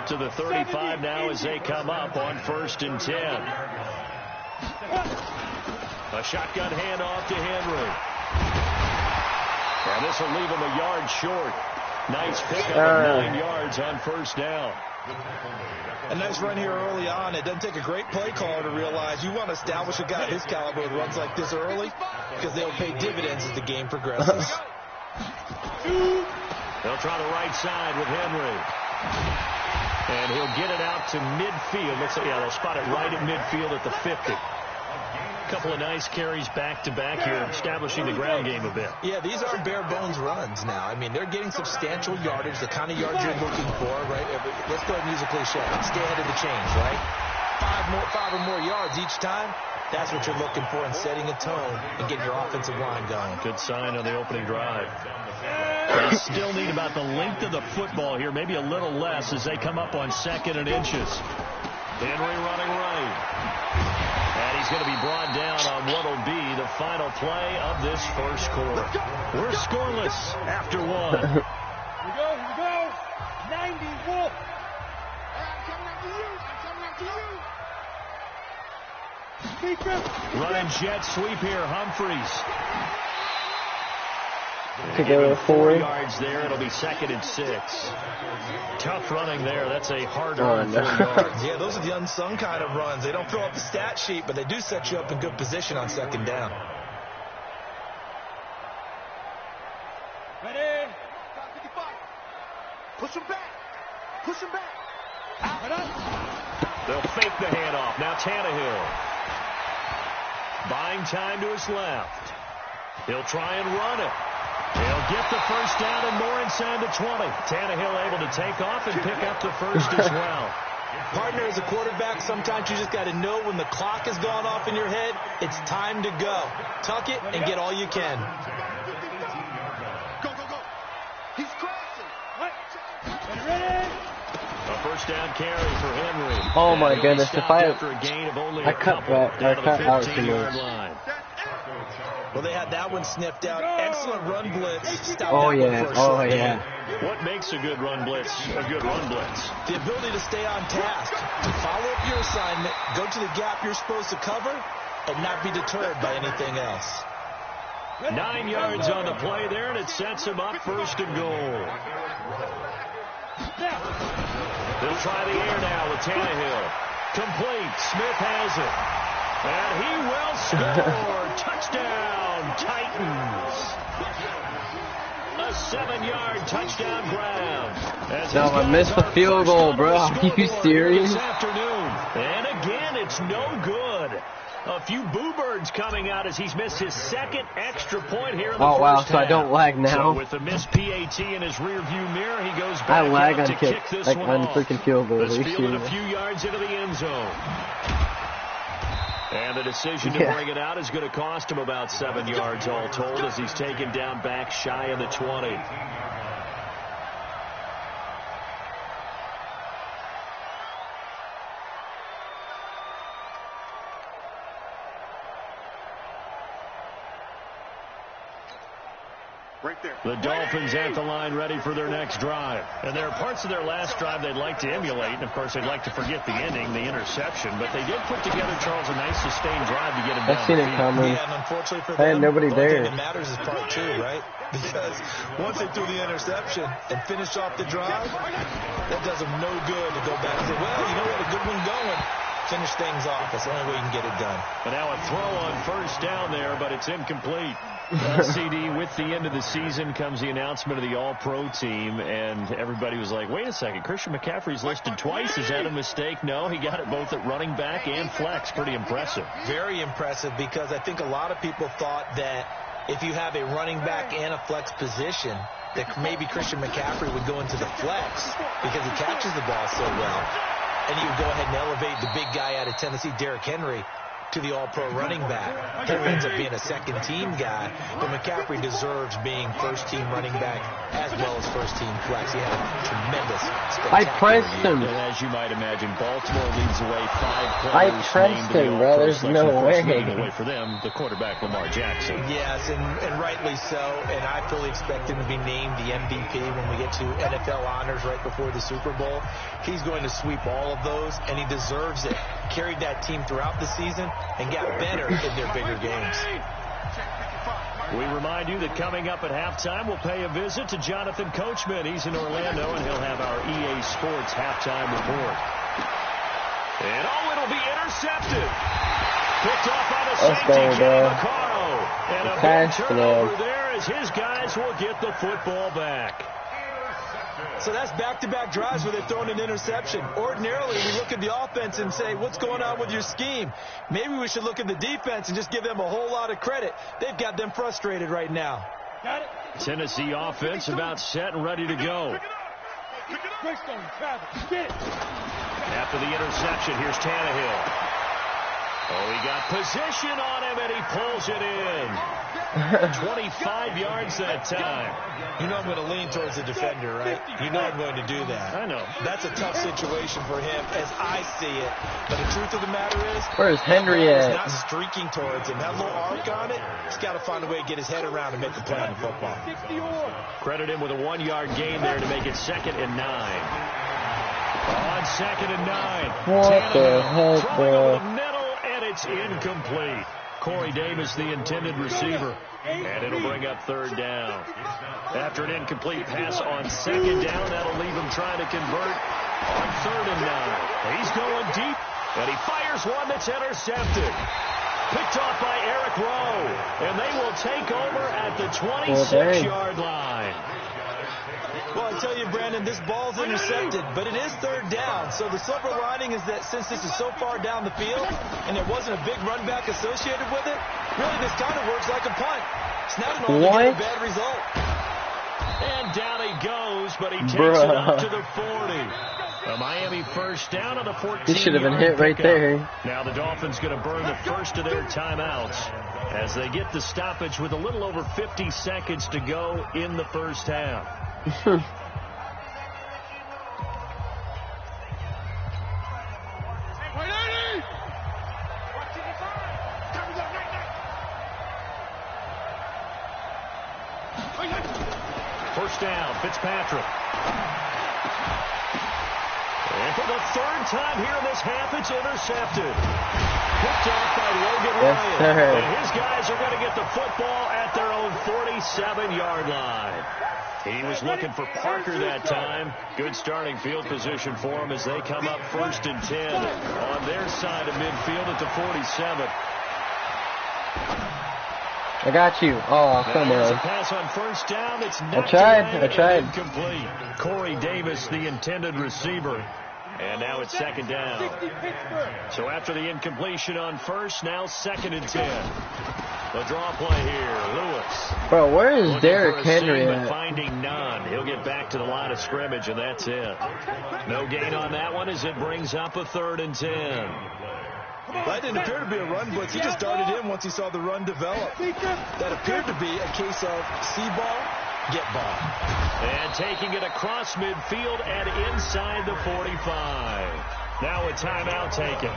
out to the 35 now as they come up on 1st and 10. A shotgun handoff to Henry. And this will leave him a yard short. Nice pickup of 9 yards on 1st down. A nice run here early on. It doesn't take a great play caller to realize you want to establish a guy his caliber with runs like this early because they'll pay dividends as the game progresses. They'll try the right side with Henry. And he'll get it out to midfield. They'll spot it right at midfield at the 50. Couple of nice carries back-to-back here, establishing the ground game a bit. Yeah, these aren't bare-bones runs now. I mean, they're getting substantial yardage, the kind of yards you're looking for, right? Let's go ahead and use a cliche. Stay ahead of the chains, right? Five or more yards each time. That's what you're looking for in setting a tone and getting your offensive line going. Good sign on the opening drive. They still need about the length of the football here, maybe a little less as they come up on 2nd and inches. Henry running right. And he's going to be brought down on what will be the final play of this 1st quarter. We're scoreless after 1. Here we go. 90 Wolf. Running jet sweep here, Humphreys. To go 4 yards there, it'll be 2nd and 6. Tough running there. That's a hard run. 4 yards. Yeah, those are the unsung kind of runs. They don't fill up the stat sheet, but they do set you up in good position on 2nd down. Ready? Push him back. Push him back. They'll fake the handoff. Now Tannehill. Buying time to his left. He'll try and run it. He'll get the 1st down and more inside the 20. Tannehill able to take off and pick up the 1st as well. Partner, as a quarterback, sometimes you just got to know when the clock has gone off in your head, it's time to go. Tuck it and get all you can. Go. He's crashing. Ready? A 1st down carry for Henry. Oh my goodness! If I cut out too much. Well, they had that one sniffed out. Excellent run blitz. Oh yeah. What makes a good run blitz a good run blitz? The ability to stay on task, to follow up your assignment, go to the gap you're supposed to cover, and not be deterred by anything else. 9 yards on the play there, and it sets him up 1st and goal. They'll try the air now with Tannehill. Complete. Smith has it. And he will score. Touchdown, Titans. A 7-yard touchdown grab. No, I missed the field goal, bro. Are you serious? This afternoon. And again, it's no good. A few boo birds coming out as he's missed his 2nd extra point here in the first so half. I don't lag now. So with the missed PAT in his rearview mirror, he goes back I lag on to kick this like one on off. freaking field goals. It's fielded a few yards into the end zone. And the decision to bring it out is going to cost him about 7 yards all told as he's taken down back shy of the 20. Right there. The Dolphins at the line ready for their next drive. And there are parts of their last drive they'd like to emulate. And, of course, they'd like to forget the ending, the interception. But they did put together, Charles, a nice sustained drive to get him down. I've seen it coming. Yeah, and unfortunately for them, I had nobody the there. thing that matters is part 2, right? Because once they threw the interception and finished off the drive, that does them no good to go back and say, well, you know what, a good one going. Finish things off. That's the only way you can get it done. And now a throw on 1st down there, but it's incomplete. CD, with the end of the season comes the announcement of the All-Pro team, and everybody was like, wait a second, Christian McCaffrey's listed twice. Is that a mistake? No, he got it both at running back and flex. Pretty impressive. Very impressive, because I think a lot of people thought that if you have a running back and a flex position, that maybe Christian McCaffrey would go into the flex because he catches the ball so well. And he would go ahead and elevate the big guy out of Tennessee, Derrick Henry, to the all-pro running back. He ends up being a second-team guy, but McCaffrey deserves being first-team running back as well as first-team flex. He had a tremendous, I pressed him. And as you might imagine, Baltimore leads away 5 players. I pressed him, bro. There's no way. Leading away for them, the quarterback Lamar Jackson. Yes, and rightly so. And I fully expect him to be named the MVP when we get to NFL honors right before the Super Bowl. He's going to sweep all of those, and he deserves it. Carried that team throughout the season and got better in their bigger games. We remind you that coming up at halftime, we'll pay a visit to Jonathan Coachman. He's in Orlando, and he'll have our EA Sports halftime report. And it'll be intercepted. Picked off by the safety, Kenny Vaccaro. And a big turnover there as his guys will get the football back. So that's back-to-back drives where they've thrown an interception. Ordinarily, we look at the offense and say, what's going on with your scheme? Maybe we should look at the defense and just give them a whole lot of credit. They've got them frustrated right now. Got it. Tennessee offense about set and ready to go. After the interception, here's Tannehill. Oh, he got position on him, and he pulls it in. 25 yards that time. You know I'm going to lean towards the defender, right? You know I'm going to do that. I know. That's a tough situation for him as I see it. But the truth of the matter is, where's Henry at? He's not streaking towards him. That little arc on it, he's got to find a way to get his head around and make a play on the football. Credit him with a 1-yard gain there to make it 2nd and 9. On 2nd and 9. What the heck, bro? It's incomplete. Corey Davis, the intended receiver. And it'll bring up 3rd down. After an incomplete pass on 2nd down, that'll leave him trying to convert on 3rd and 9. He's going deep, and he fires one that's intercepted. Picked off by Eric Rowe. And they will take over at the 26-yard line. Well, I tell you, Brandon, this ball's intercepted, but it is 3rd down. So the silver lining is that since this is so far down the field and there wasn't a big run back associated with it, really this kind of works like a punt. It's not an altogether bad result. And down he goes, but he takes it up to the 40. A Miami first down on the 14-yard He should have been hit right there. Now the Dolphins going to burn the first of their timeouts as they get the stoppage with a little over 50 seconds to go in the first half. First down, Fitzpatrick. And for the 3rd time here in this half, it's intercepted. Picked off by Logan Ryan. And his guys are going to get the football at their own 47-yard line. He was looking for Parker that time. Good starting field position for him as they come up 1st and 10 on their side of midfield at the 47. I got you. Oh, come on. A pass on 1st down. It's I tried. Incomplete. Corey Davis, the intended receiver. And now it's 2nd down. So after the incompletion on 1st, now 2nd and 10. The draw play here, Lewis. Bro, where is Derrick Henry but at? finding none. He'll get back to the line of scrimmage, and that's it. No gain on that one as it brings up a 3rd and 10. That didn't appear to be a run blitz. He just darted in once he saw the run develop. That appeared to be a case of see ball, get ball. And taking it across midfield and inside the 45. Now a timeout taken.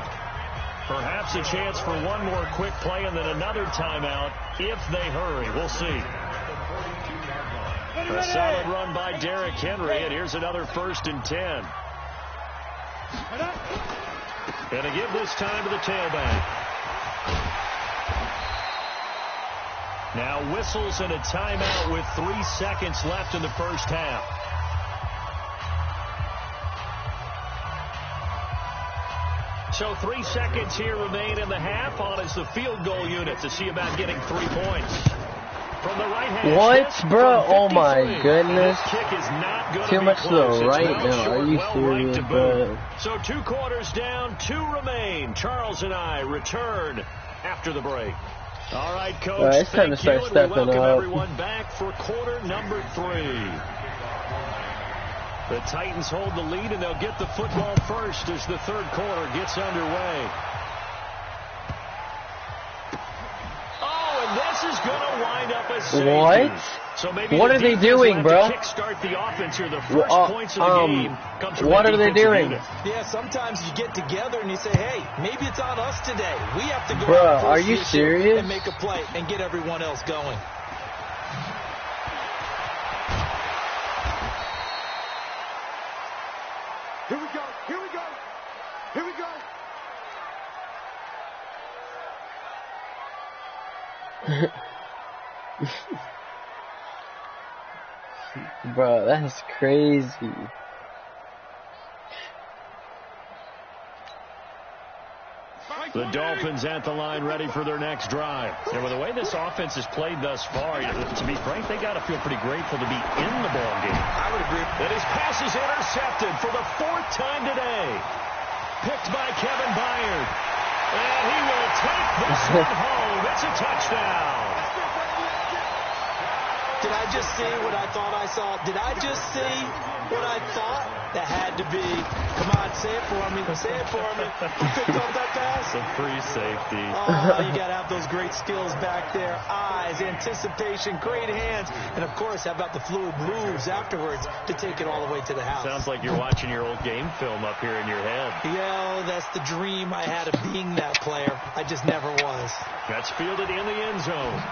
Perhaps a chance for one more quick play and then another timeout if they hurry. We'll see. A solid run by Derrick Henry, and here's another 1st and 10. And to give this time to the tailback. Now whistles and a timeout with 3 seconds left in the first half. So 3 seconds here remain in the half. On is the field goal unit to see about getting 3 points. From the right hand. What, bro? Oh my goodness. This kick is not going Too to be much to close. the right It's well now. short, Are you well serious, right to bro? boot. So 2 quarters down, 2 remain. Charles and I return after the break. All right, Coach. All right, it's time to start stepping welcome up. everyone back for quarter number 3. The Titans hold the lead, and they'll get the football first as the 3rd quarter gets underway. going to wind up a safety. What? So maybe what are they doing, bro? Kickstart the offense here. The first points of the game comes from what are they doing? Unit. Yeah, sometimes you get together and you say, hey, maybe it's on us today. We have to go bro, out are you serious? And make a play and get everyone else going. Here we go. Here we go. Here we go. Bro, that's crazy. The Dolphins at the line ready for their next drive. And with the way this offense has played thus far, to be frank, they got to feel pretty grateful to be in the ball game. I would agree. And his pass is intercepted for the 4th time today. Picked by Kevin Byard. And he will take this one home. It's a touchdown. Did I just see what I thought I saw? Did I just see what I thought? That had to be. Come on, say it for me. Say it for me. Who picked up that pass? A free safety. Oh, you got to have those great skills back there. Eyes, anticipation, great hands. And, of course, how about the fluid moves afterwards to take it all the way to the house? Sounds like you're watching your old game film up here in your head. Yeah, that's the dream I had of being that player. I just never was. That's fielded in the end zone.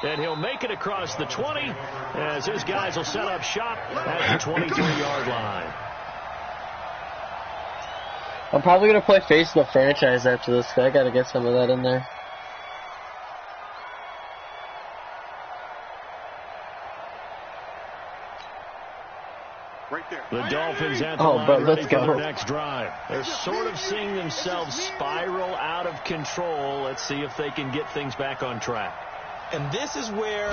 And he'll make it across the 20 as his guys will set up shop at the 23-yard line. I'm probably going to play Face of the Franchise after this, because I got to get some of that in there. Right there. The Dolphins at the line let's ready for go. their next drive. They're sort of seeing themselves spiral out of control. Let's see if they can get things back on track. And this is where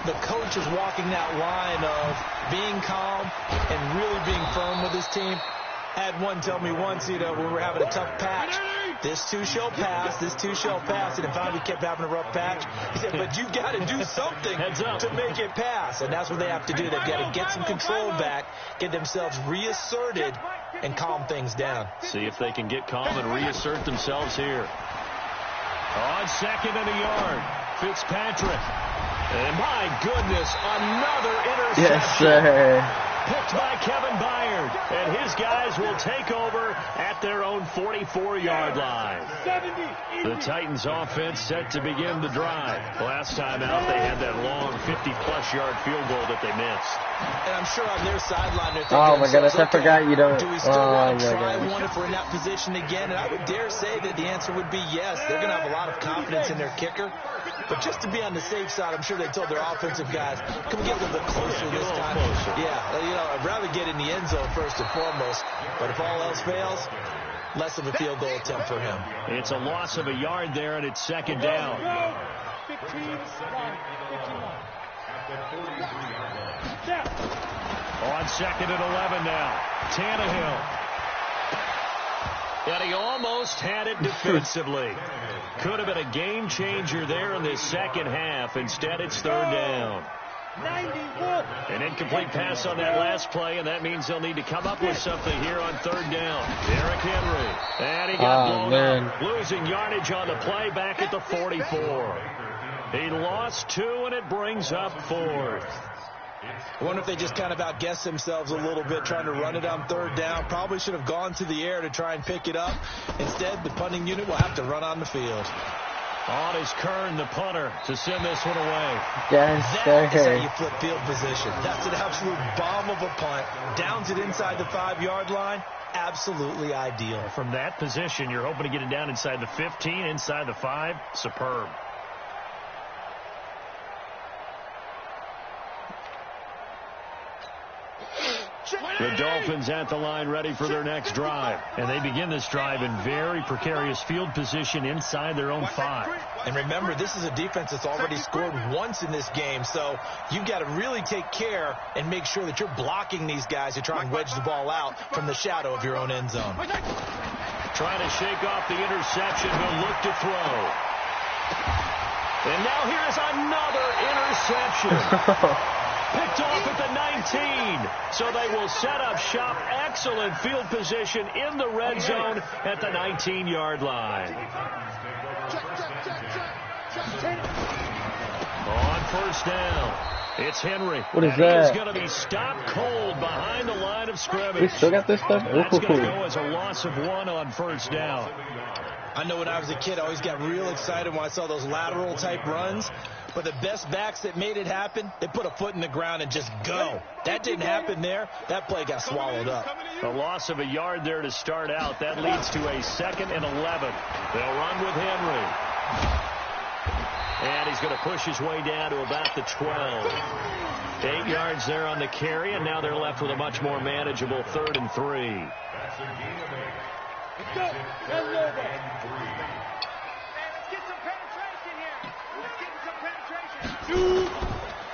the coach is walking that line of being calm and really being firm with his team. I had one tell me once, when we were having a tough patch, this too shall pass, this too shall pass. And if we kept having a rough patch, he said, but you've got to do something to make it pass. And that's what they have to do. They've got to get some control back, get themselves reasserted, and calm things down. See if they can get calm and reassert themselves here. On 2nd and a yard. Fitzpatrick. And my goodness, another interception. Yes, sir. Picked by Kevin Byard. And his guys will take over at their own 44-yard line. The Titans offense set to begin the drive. Last time out, they had that long 50-plus yard field goal that they missed. And I'm sure on their sideline they're thinking, oh my goodness, I forgot you don't. Do we still want to try one if we're in that position again? And I would dare say that the answer would be yes. They're going to have a lot of confidence in their kicker. But just to be on the safe side, I'm sure they told their offensive guys, can we get a little bit closer this time? Yeah, I'd rather get in the end zone first and foremost. But if all else fails, less of a field goal attempt for him. It's a loss of a yard there, and it's 2nd down. 15-1. On 2nd and 11 now. Tannehill. And he almost had it defensively. Could have been a game changer there in this second half. Instead, it's 3rd down. 91. An incomplete pass on that last play, and that means they'll need to come up with something here on 3rd down. Derrick Henry. And he got blown up, losing yardage on the play back at the 44. He lost 2, and it brings up 4th. I wonder if they just kind of outguessed themselves a little bit trying to run it on 3rd down. Probably should have gone to the air to try and pick it up. Instead, the punting unit will have to run on the field. On is Kern, the punter, to send this one away. Yes, That is how you flip field position. That's an absolute bomb of a punt. Downs it inside the 5-yard line. Absolutely ideal. From that position, you're hoping to get it down inside the 15, inside the 5. Superb. The Dolphins at the line ready for their next drive. And they begin this drive in very precarious field position inside their own 5. And remember, this is a defense that's already scored once in this game. So you've got to really take care and make sure that you're blocking these guys who try and wedge the ball out from the shadow of your own end zone. Trying to shake off the interception. He'll look to throw. And now here's another interception. Picked off at the 19. So they will set up shop. Excellent field position in the red zone at the 19-yard line. On first down, it's Henry. What is and that? He's going to be stopped cold behind the line of scrimmage. We still got this stuff? That's going to go as a loss of 1 on first down. I know when I was a kid, I always got real excited when I saw those lateral type runs. But the best backs that made it happen, they put a foot in the ground and just go. That didn't happen there. That play got swallowed up. A loss of a yard there to start out. That leads to a 2nd and 11. They'll run with Henry. And he's going to push his way down to about the 12. 8 yards there on the carry, and now they're left with a much more manageable 3rd and 3. Let's go. Let's get some penetration here. Let's get some penetration.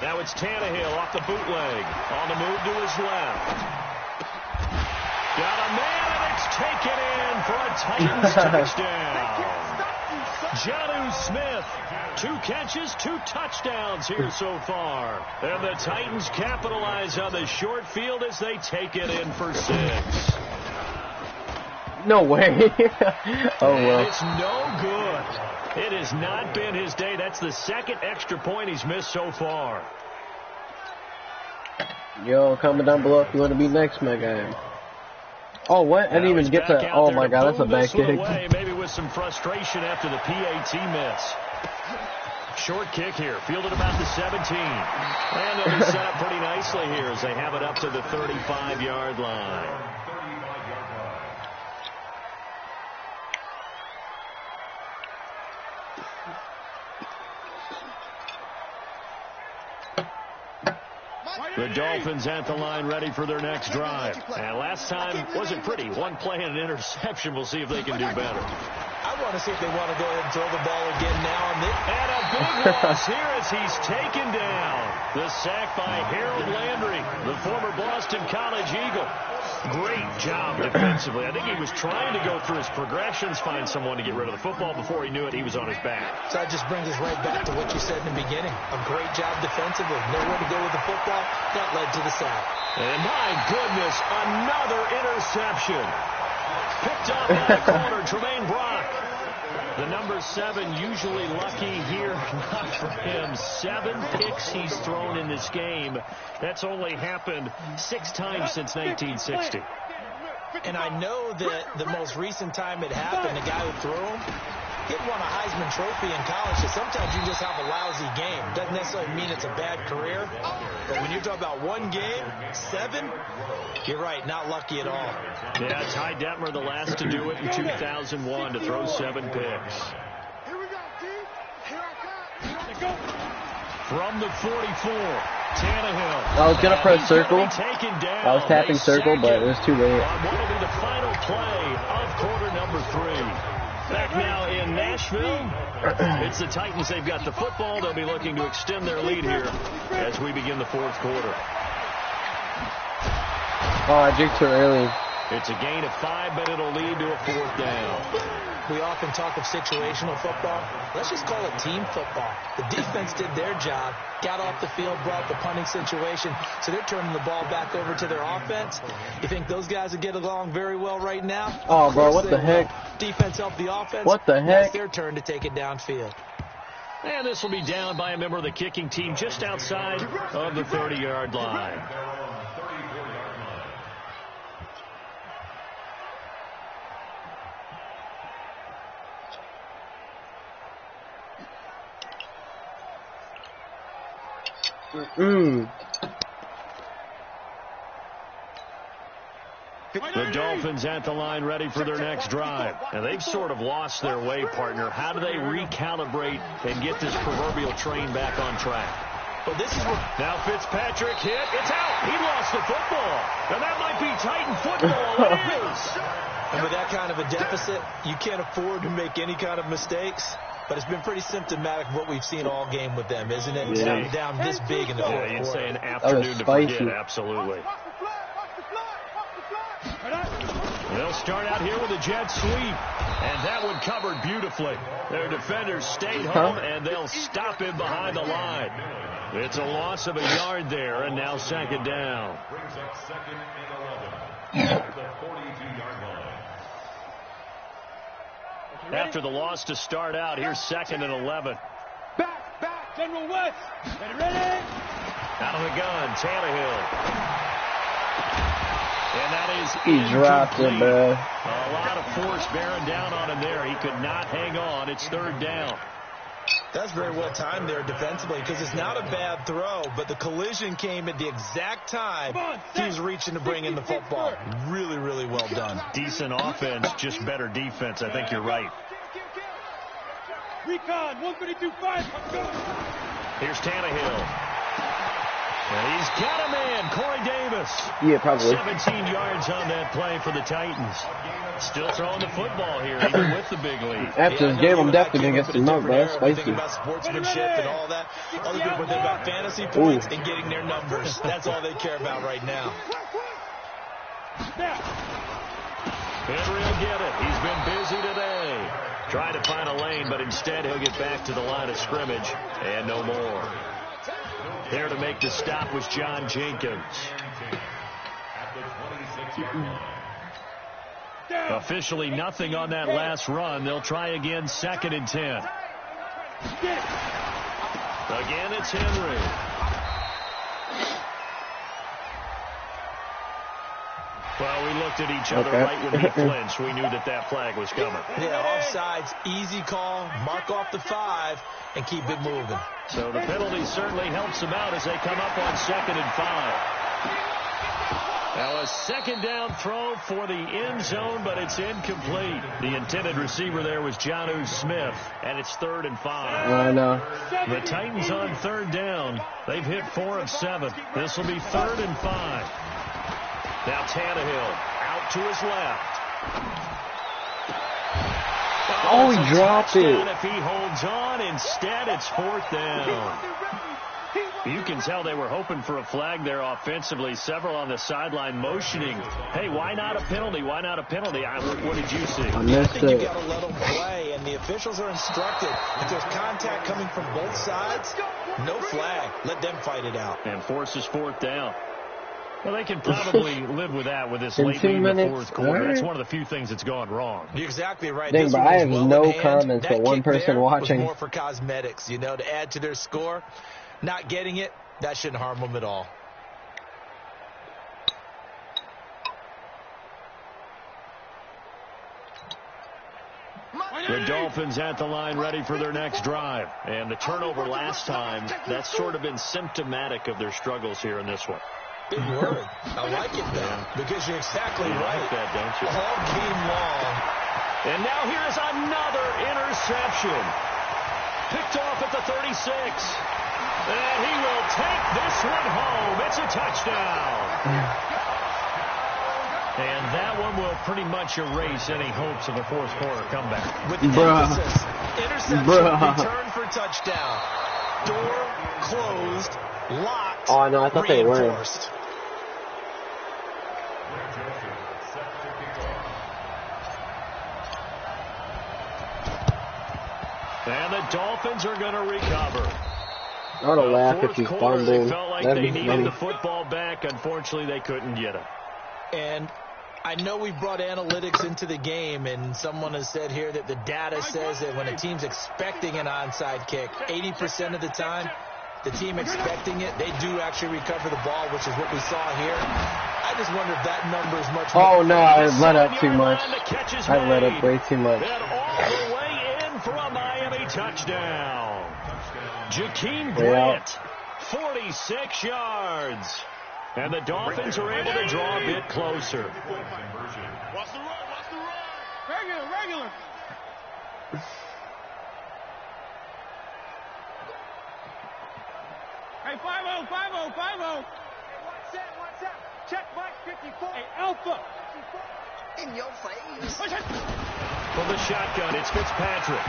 Now it's Tannehill off the bootleg. On the move to his left. Got a man, and it's taken in for a Titans touchdown. Jonnu Smith, 2 catches, 2 touchdowns here so far. And the Titans capitalize on the short field as they take it in for 6. No way. Oh, well. It's no good. It has not been his day. That's the 2nd extra point he's missed so far. Yo, comment down below if you want to be next, my guy. Oh, what? I didn't even get to... Oh, my God, that's a back kick. Maybe with some frustration after the PAT miss. Short kick here, fielded about the 17. And they'll be set up pretty nicely here as they have it up to the 35-yard line. The Dolphins at the line ready for their next drive. And last time wasn't pretty. 1 play and an interception. We'll see if they can do better. I want to see if they want to go ahead and throw the ball again now. And a big loss here as he's taken down. The sack by Harold Landry, the former Boston College Eagle. Great job defensively. I think he was trying to go through his progressions, find someone to get rid of the football. Before he knew it, he was on his back. So that just brings us right back to what you said in the beginning. A great job defensively. Nowhere to go with the football. That led to the sack. And my goodness, another interception. Picked up by the corner, Tremaine Brock. The number 7 usually lucky here. Not for him. 7 picks he's thrown in this game. That's only happened 6 times since 1960. And I know that the most recent time it happened, the guy who threw him, he won a Heisman Trophy in college. So sometimes you just have a lousy game. Doesn't necessarily mean it's a bad career. But when you're talking about 1 game, 7, you're right, not lucky at all. Yeah, Ty Detmer, the last to do it in 2001, to throw 7 picks. Here we go, D. Here I come. From the 44, Tannehill. I was going to press circle. I was tapping circle, but it was too late. On what will be the final play of quarter number 3. Back now in Nashville. It's the Titans. They've got the football. They'll be looking to extend their lead here as we begin the 4th quarter. Oh, I jinked her early. It's a gain of 5, but it'll lead to a 4th down. We often talk of situational football. Let's just call it team football. The defense did their job, got off the field, brought the punting situation, so they're turning the ball back over to their offense. You think those guys will get along very well right now? Oh, bro, what the heck? Defense helped the offense. What the heck? It's their turn to take it downfield. And this will be down by a member of the kicking team just outside of the 30-yard line. The Dolphins at the line ready for their next drive. And they've sort of lost their way, partner. How do they recalibrate and get this proverbial train back on track? Well, this is what... Now Fitzpatrick hit. It's out. He lost the football. And that might be Titan football. It is. And with that kind of a deficit, you can't afford to make any kind of mistakes. But it's been pretty symptomatic of what we've seen all game with them, isn't it? Yeah. Down this big in the fourth quarter. You'd say an afternoon to forget. Absolutely. They'll start out here with a jet sweep. And that one covered beautifully. Their defenders stayed home, and they'll stop him behind the line. It's a loss of a yard there, and now 2nd down. Brings up 2nd and 11 at the 42-yard line. After the loss to start out, here's 2nd and 11. General West. Ready? Out of the gun, Tannehill. And that is He dropped it, incomplete. bro. A lot of force bearing down on him there. He could not hang on. It's third down. That's very well timed there defensively because it's not a bad throw, but the collision came at the exact time he was reaching to bring in the football. Really, really well done. Decent offense, just better defense. I think you're right. Recon, 132.5. Here's Tannehill. And he's got a man, Corey Davis. Yeah, probably. 17 yards on that play for the Titans. Still throwing the football here, even with the big lead. After this game, I'm definitely going to get some milk, bro. That's Thinking spicy. about sportsmanship and all that. Other people think about fantasy points and getting their numbers. That's all they care about right now. Henry will get it. He's been busy today. Trying to find a lane, but instead he'll get back to the line of scrimmage. And no more. There to make the stop was John Jenkins. Officially nothing on that last run. They'll try again, 2nd and 10. Again, it's Henry. Well, we looked at each other right when he flinched. We knew that that flag was coming. Yeah, offsides, easy call, mark off the 5, and keep it moving. So the penalty certainly helps them out as they come up on 2nd and 5. Now a 2nd down throw for the end zone, but it's incomplete. The intended receiver there was Jonnu Smith, and it's 3rd and 5. I know. The Titans on 3rd down. They've hit 4 of 7. This will be 3rd and 5. Now Tannehill out to his left. Oh, he dropped it. If he holds on, instead it's 4th down. You can tell they were hoping for a flag there offensively. Several on the sideline motioning. Hey, why not a penalty? Why not a penalty? What did you see? I I missed think you it. got to let them play, and the officials are instructed. If there's contact coming from both sides, no flag. Let them fight it out. And forces 4th down. Well, they can probably live with that with this In late 2 lead in the minutes, 4th quarter. That's alright. one of the few things that's gone wrong. You're exactly right. Dang, This but one I was have well no in hand. comments That but one kick person there watching. was more for cosmetics, you know, to add to their score. Not getting it, that shouldn't harm them at all. The Dolphins at the line ready for their next drive. And the turnover last time, that's sort of been symptomatic of their struggles here in this one. Big word. I like it, though, because you're exactly You right. like that, don't you? All game long. And now here's another interception. Picked off at the 36. And he will take this one home. It's a touchdown. And that one will pretty much erase any hopes of a 4th quarter comeback. With Bruh. emphasis. Interception, Bruh. return for touchdown. Door closed, locked, Oh, no, I thought they were. reinforced. And the Dolphins are going to recover. I would have laughed if he Fourth quarter, they fumbled. felt like That'd they be needed funny. the football back. Unfortunately, they couldn't get it. And I know we brought analytics into the game, and someone has said here that the data says that when a team's expecting an onside kick, 80% of the time, the team expecting it, they do actually recover the ball, which is what we saw here. I just wonder if that number is much more. Oh, no, I let up too much. The catch is I let made. up way too much. And all the way in for a Miami touchdown. Jakeem Well. Grant, 46 yards. And the Dolphins are able to draw a bit closer. Watch the run, watch the run. Regular. Hey, 5-0. 5-0. Watch that. Check Mike 54. Hey, Alpha. In your face. From the shotgun, it's Fitzpatrick.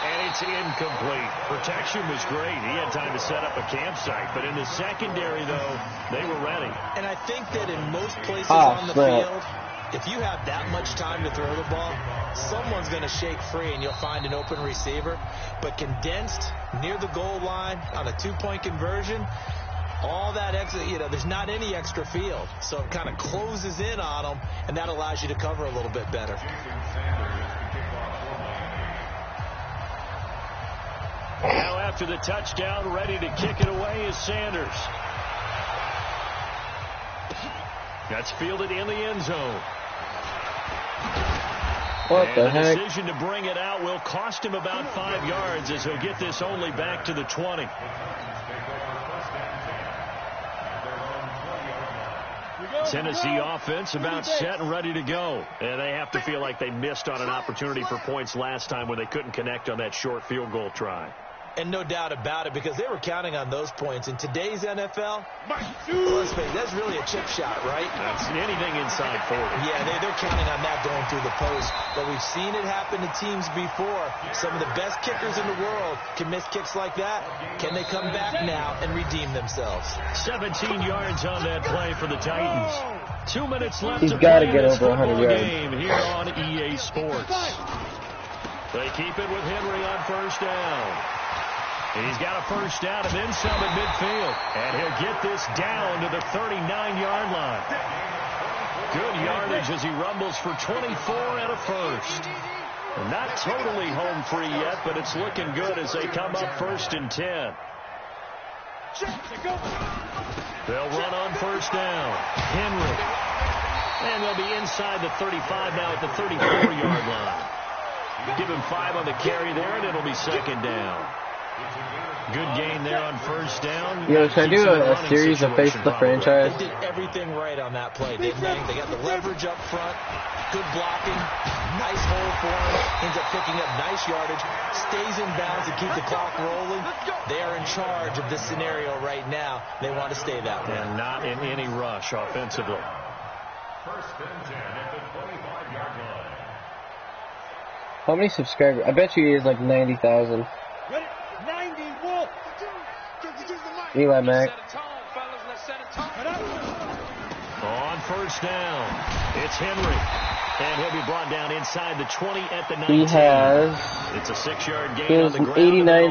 And it's incomplete. Protection was great. He had time to set up a campsite. But in the secondary, though, they were ready. And I think that in most places on the snap. field, if you have that much time to throw the ball, someone's going to shake free and you'll find an open receiver. But condensed near the goal line on a 2-point conversion, all that extra, there's not any extra field. So it kind of closes in on them, and that allows you to cover a little bit better. Now after the touchdown, ready to kick it away is Sanders. That's fielded in the end zone. What the heck? The decision to bring it out will cost him about 5 yards as he'll get this only back to the 20. Tennessee offense about set and ready to go. And they have to feel like they missed on an opportunity for points last time when they couldn't connect on that short field goal try. And no doubt about it, because they were counting on those points. In today's NFL, let's face it, that's really a chip shot, right? That's anything inside 40. Yeah, they're counting on that going through the post. But we've seen it happen to teams before. Some of the best kickers in the world can miss kicks like that. Can they come back now and redeem themselves? 17 yards on that play for the Titans. 2 minutes left He's to got to play get this over 100 football yards. game here on EA Sports. They keep it with Henry on first down. He's got a first down and then some at midfield. And he'll get this down to the 39-yard line. Good yardage as he rumbles for 24 and a first. Not totally home free yet, but it's looking good as they come up 1st and 10. They'll run on first down. Henry. And they'll be inside the 35 now at the 34-yard line. Give him 5 on the carry there, and it'll be 2nd down. Good gain there on first down. Yo, should I do a series of Face the Franchise? They did everything right on that play, didn't they? They got the leverage up front, good blocking, nice hole for him, ends up picking up nice yardage, stays in bounds to keep the clock rolling. They are in charge of this scenario right now. They want to stay that way. And not in any rush offensively. 1st and 10 at the 25-yard line. How many subscribers? I bet you he has like 90,000. Eli Mack. On first down, it's Henry. And he'll be brought down inside the 20 at the 19. He has... It's a 6-yard gain He has on the ground.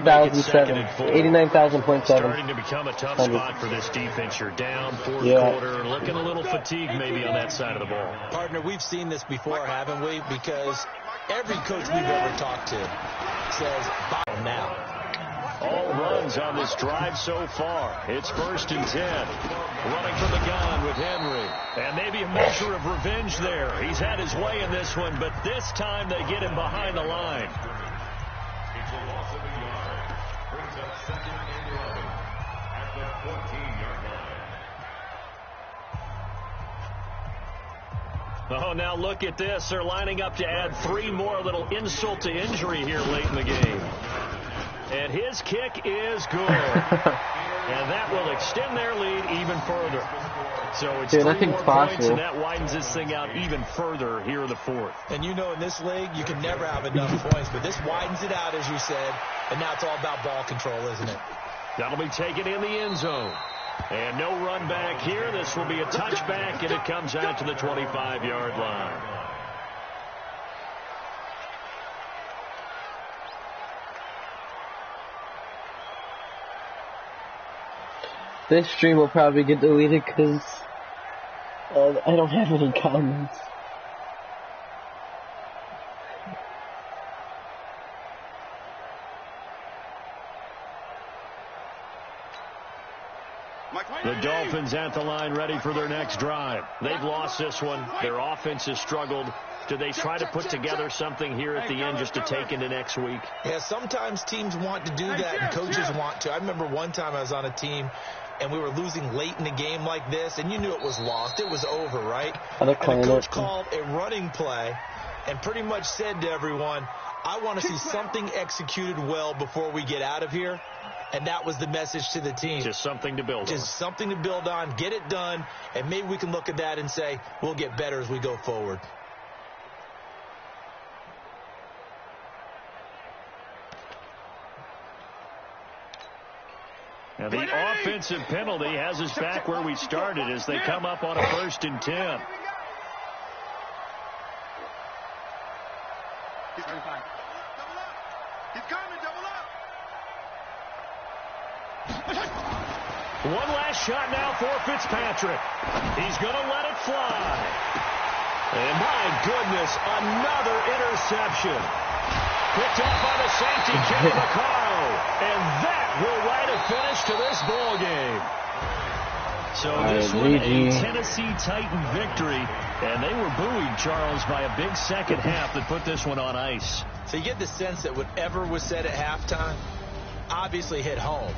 89,000.7. 89,000.7. Starting to become a tough spot for this defense. You're down, fourth quarter, looking a little fatigued maybe on that side of the ball. Partner, we've seen this before, haven't we? Because every coach we've ever talked to says, bottom now. All runs on this drive so far. It's 1st and 10. Running from the gun with Henry. And maybe a measure of revenge there. He's had his way in this one, but this time they get him behind the line. It's a loss of a yard. Brings up 2nd and 11 at the 14-yard line. Oh, now look at this. They're lining up to add 3 more. A little insult to injury here late in the game. And his kick is good. And that will extend their lead even further. So it's 3 more points, and that widens this thing out even further here in the 4th. And you know in this league, you can never have enough points, but this widens it out, as you said, and now it's all about ball control, isn't it? That'll be taken in the end zone. And no run back here. This will be a touchback, and it comes out to the 25-yard line. This stream will probably get deleted because I don't have any comments. The Dolphins at the line ready for their next drive. They've lost this one. Their offense has struggled. Do they try to put together something here at the end just to take into next week? Yeah, sometimes teams want to do that and coaches want to. I remember one time I was on a team and we were losing late in a game like this, and you knew it was lost. It was over, right? And the coach called a running play and pretty much said to everyone, I want to see something executed well before we get out of here. And that was the message to the team. Just something to build on. Just something to build on, get it done, and maybe we can look at that and say, we'll get better as we go forward. And the offensive penalty has us back where we started as they come up on a 1st and 10. He's coming. He's coming, double up. One last shot now for Fitzpatrick. He's going to let it fly. And my goodness, another interception. Picked up by the safety, Kenny Vaccaro. And that will write a finish to this ball game. So this one, a Tennessee Titan victory. And they were buoyed, Charles, by a big second half that put this one on ice. So you get the sense that whatever was said at halftime obviously hit home.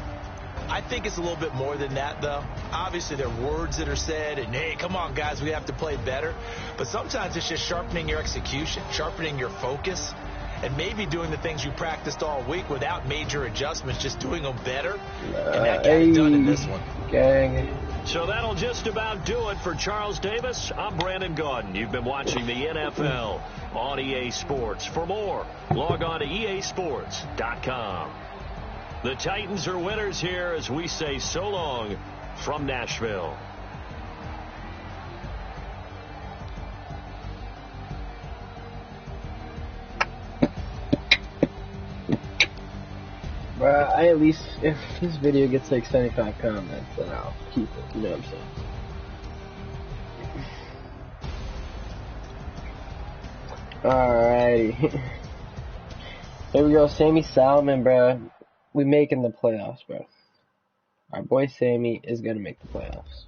I think it's a little bit more than that, though. Obviously, there are words that are said, and, hey, come on, guys, we have to play better. But sometimes it's just sharpening your execution, sharpening your focus, and maybe doing the things you practiced all week without major adjustments, just doing them better. And that got it done in this one. Gang. So that'll just about do it for Charles Davis. I'm Brandon Gaudin. You've been watching the NFL on EA Sports. For more, log on to easports.com. The Titans are winners here as we say so long from Nashville. Bruh, I at least, if this video gets like 75 comments, then I'll keep it, you know what I'm saying? Alrighty. Here we go, Sammy Salmon, bruh. We making the playoffs, bro. Our boy Sammy is gonna make the playoffs.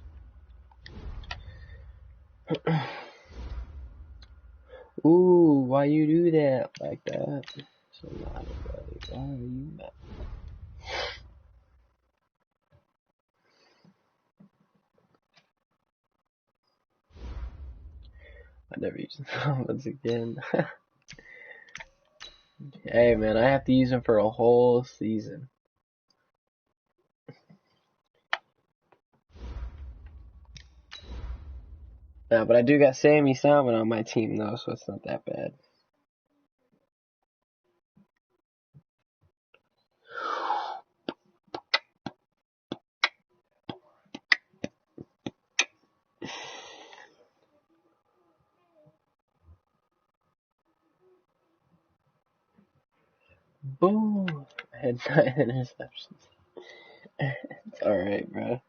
Ooh, why you do that like that? So not buddy. Why are you mad? I never use the comments again. Hey man, I have to use them for a whole season. Nah, but I do got Sammy Salmon on my team though, so it's not that bad. Boom! I had 9 interceptions. It's alright, bro.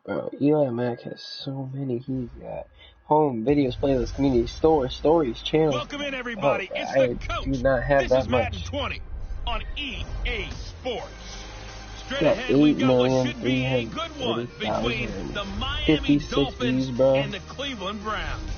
Bro, Eli Mack has so many. He's got home, videos, playlists, community, stories, channels. Welcome in, everybody. Oh, It's I the coach. do not have this that is Madden much. 20 on EA Sports. Straight Got ahead, we got what 8,300,000 should be a good one between the Miami 50, Dolphins 60s, bro. and the Cleveland Browns.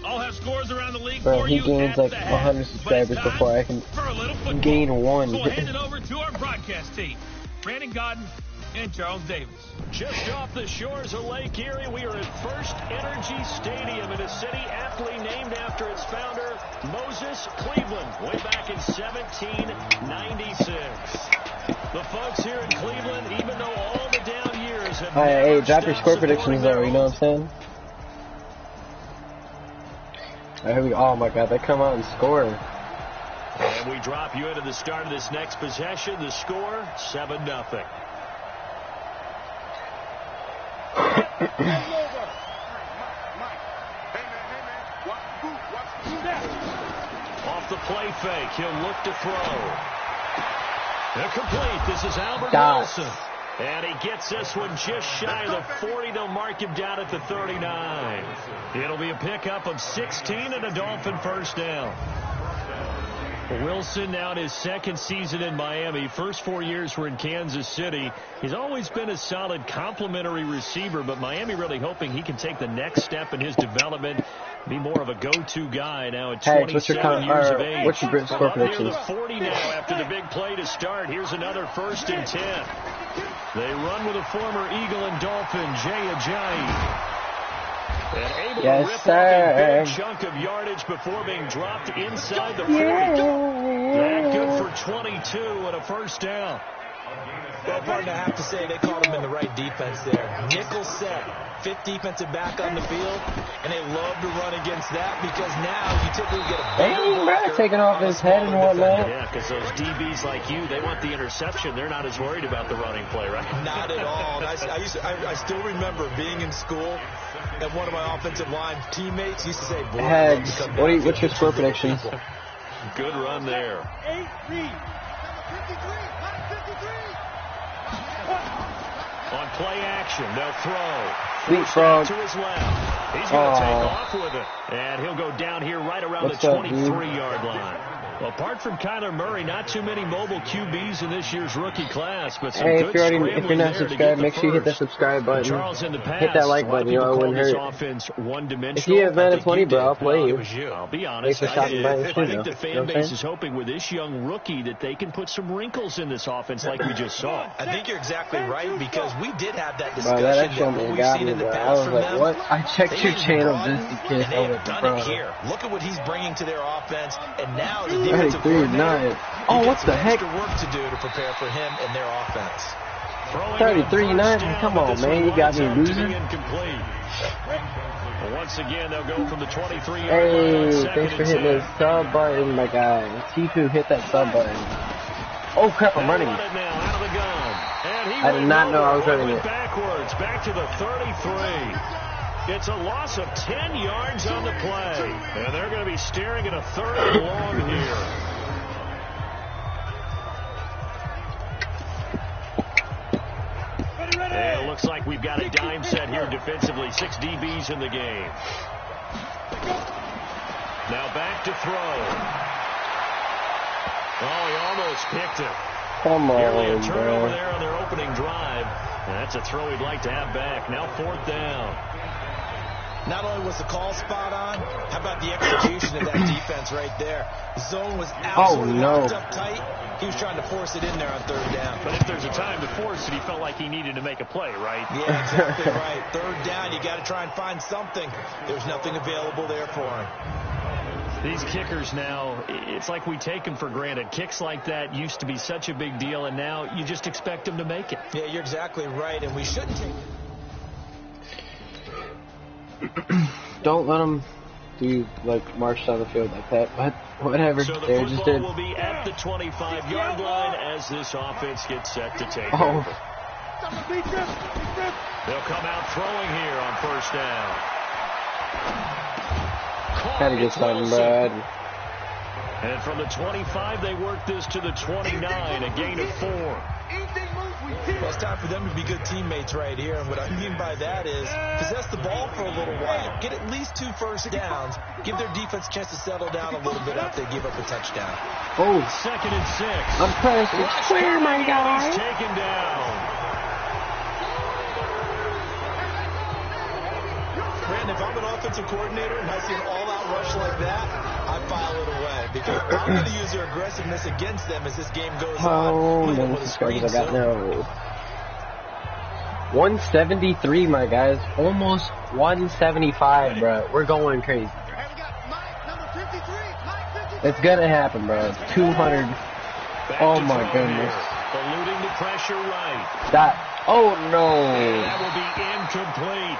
I'll have scores around the league Bro, for he you gains at like the half, 100 subscribers but it's time before I can for a little football. gain one. So we'll hand it over to our broadcast team, Brandon Gaudin and Charles Davis. Just off the shores of Lake Erie, we are at First Energy Stadium in a city aptly named after its founder, Moses Cleveland, way back in 1796. The folks here in Cleveland, even though all the down years have Hey, drop your stopped score supporting predictions their though, you know what I'm saying? Alright, here we go. Oh my god, they come out and score. And we drop you into the start of this next possession. The score, 7-0. Off the play fake, he'll look to throw. They're complete. This is Albert Wilson. And he gets this one just shy of the 40. They'll mark him down at the 39. It'll be a pickup of 16 and a Dolphin first down. Wilson now in his second season in Miami. First 4 years were in Kansas City. He's always been a solid complementary receiver, but Miami really hoping he can take the next step in his development, be more of a go-to guy now at 27 years of age. What's your score prediction? The 40 now after the big play to start. Here's another 1st and 10. They run with a former Eagle and Dolphin, Jay Ajayi. And able to rip off a big chunk of yardage before being dropped inside the 40. That good for 22 and a first down. Well, partner, I have to say they caught him in the right defense there. Nickel set, 5th defensive back on the field, and they love to run against that because now you typically get a bigger blocker taking off his head and whatnot. Yeah, because those DBs like you, they want the interception. They're not as worried about the running play, right? Not at all. I still remember being in school, and one of my offensive line teammates used to say, boy, Heads. What's your score predictions? Good run there. 8 read. On play action, they'll throw. Sweet frog. To his left. He's going to take off with it. And he'll go down here right around the 23-yard line. Well, apart from Kyler Murray, not too many mobile QBs in this year's rookie class. But some hey, good if you're not subscribed, make sure you hit the subscribe button. Charles in the past, hit that like button, you know, it wouldn't hurt. If you have Madden 20, bro, I'll play you. I'll be honest, I think the fan base is hoping with this young rookie that they can put some wrinkles in this offense like we just saw. I think you're exactly right, because we did have that discussion. Bro, that actually got me, bro. I was like, what? I checked your channel just in case. They have done it here. Look at what he's bringing to their offense, and now the defensive 33-9. Oh, what the heck? Work to do to prepare for him and their offense. 33-9. Come on, man. You got me losing. Once again, they'll go from the 23-yard line. Hey, thanks for hitting the sub button, my guy. T2 hit that sub button. Oh crap, I'm running. I did not know I was running it. Backwards, back to the 33. It's a loss of 10 yards on the play. And they're going to be staring at a 3rd and long here. And it looks like we've got a dime set here defensively. 6 DBs in the game. Now back to throw. Oh, he almost picked it. Come Nearly a on, turnover bro. there on their opening drive. And that's a throw he'd like to have back. Now 4th down. Not only was the call spot on, how about the execution of that defense right there? The zone was absolutely locked up tight. He was trying to force it in there on 3rd down. But if there's a time to force it, he felt like he needed to make a play, right? Yeah, exactly right. 3rd down, you got to try and find something. There's nothing available there for him. These kickers now, it's like we take them for granted. Kicks like that used to be such a big deal, and now you just expect them to make it. Yeah, you're exactly right, and we shouldn't take it. Don't let them do, like, march down the field like that, but whatever. So the they just did. will be at the 25-yard line as this offense gets set to take over. They'll come out throwing here on 1st down. Gotta get something, Brad. And from the 25, they work this to the 29, a gain of 4. Well, it's time for them to be good teammates right here. And what I mean by that is possess the ball for a little while. Get at least 2 first downs. Give their defense a chance to settle down a little bit after they give up a touchdown. Oh, 2nd and 6. I'm pressing square, my guy. He's taken down. Brandon, if I'm an offensive coordinator and I see an all-out rush like that, I file it away, because I'm going to use their aggressiveness against them as this game goes on. Oh, no subscribers I got now. 173, my guys. Almost 175, bro. We're going crazy. It's gonna happen, bro. 200. Oh my goodness. Eluding the pressure right. That. Oh no. That will be incomplete.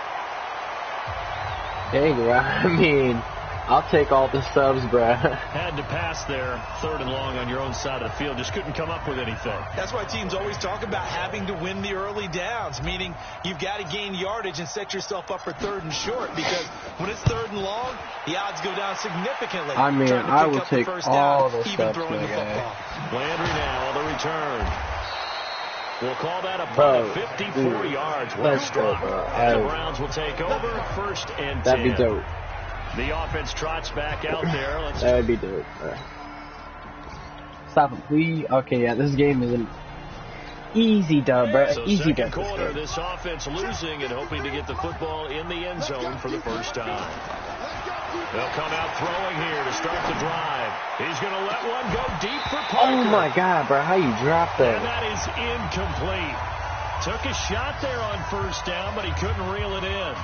Dang, bro. I mean, I'll take all the subs, bro. Had to pass there, 3rd and long on your own side of the field. Just couldn't come up with anything. That's why teams always talk about having to win the early downs, meaning you've got to gain yardage and set yourself up for 3rd and short, because when it's 3rd and long, the odds go down significantly. I mean, I will take all the subs, my guy. Landry now on the return. We'll call that a punt of 54 yards. Let's go, bro. The Browns will take over 1st and 10. That'd be dope. The offense trots back out there. That'd be dope. Stop it, please. Okay, yeah, this game is an easy dub, bro. So easy second dub. quarter, this offense losing and hoping to get the football in the end zone for the first time. They'll come out throwing here to start the drive. He's going to let one go deep for Parker. Oh my God, bro, how you dropped that? And that is incomplete. Took a shot there on 1st down, but he couldn't reel it in.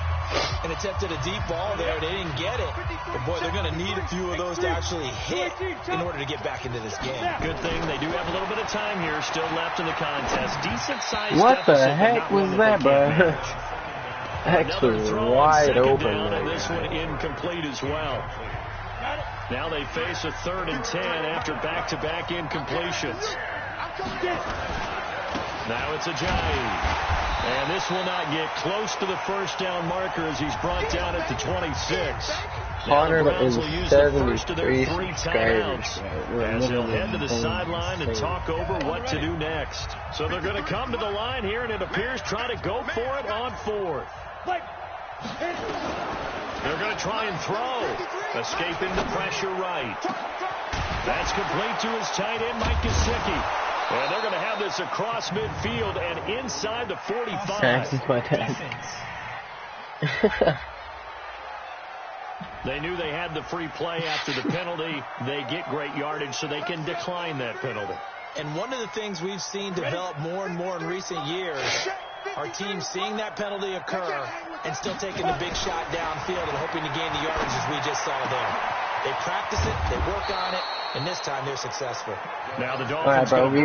And attempted a deep ball there. They didn't get it. But, boy, they're going to need a few of those to actually hit in order to get back into this game. Good thing they do have a little bit of time here still left in the contest. Decent size. What the heck was that, bro? Actually wide open. And this one incomplete as well. Now they face a 3rd and 10 after back-to-back incompletions. Now it's Ajayi. And this will not get close to the 1st down marker as he's brought down at the 26. Now the Browns will use the first of their 3 timeouts as they'll head to the sideline and talk over what to do next. So they're going to come to the line here, and it appears try to go for it on 4th. They're going to try and throw. Escaping the pressure right. That's complete to his tight end, Mike Gesicki. And they're going to have this across midfield and inside the 45. This is my dad. They knew they had the free play after the penalty. They get great yardage, so they can decline that penalty. And one of the things we've seen develop more and more in recent years are teams seeing that penalty occur and still taking the big shot downfield and hoping to gain the yardage as we just saw there. They practice it, they work on it, and this time they're successful. Now the All right, bro. We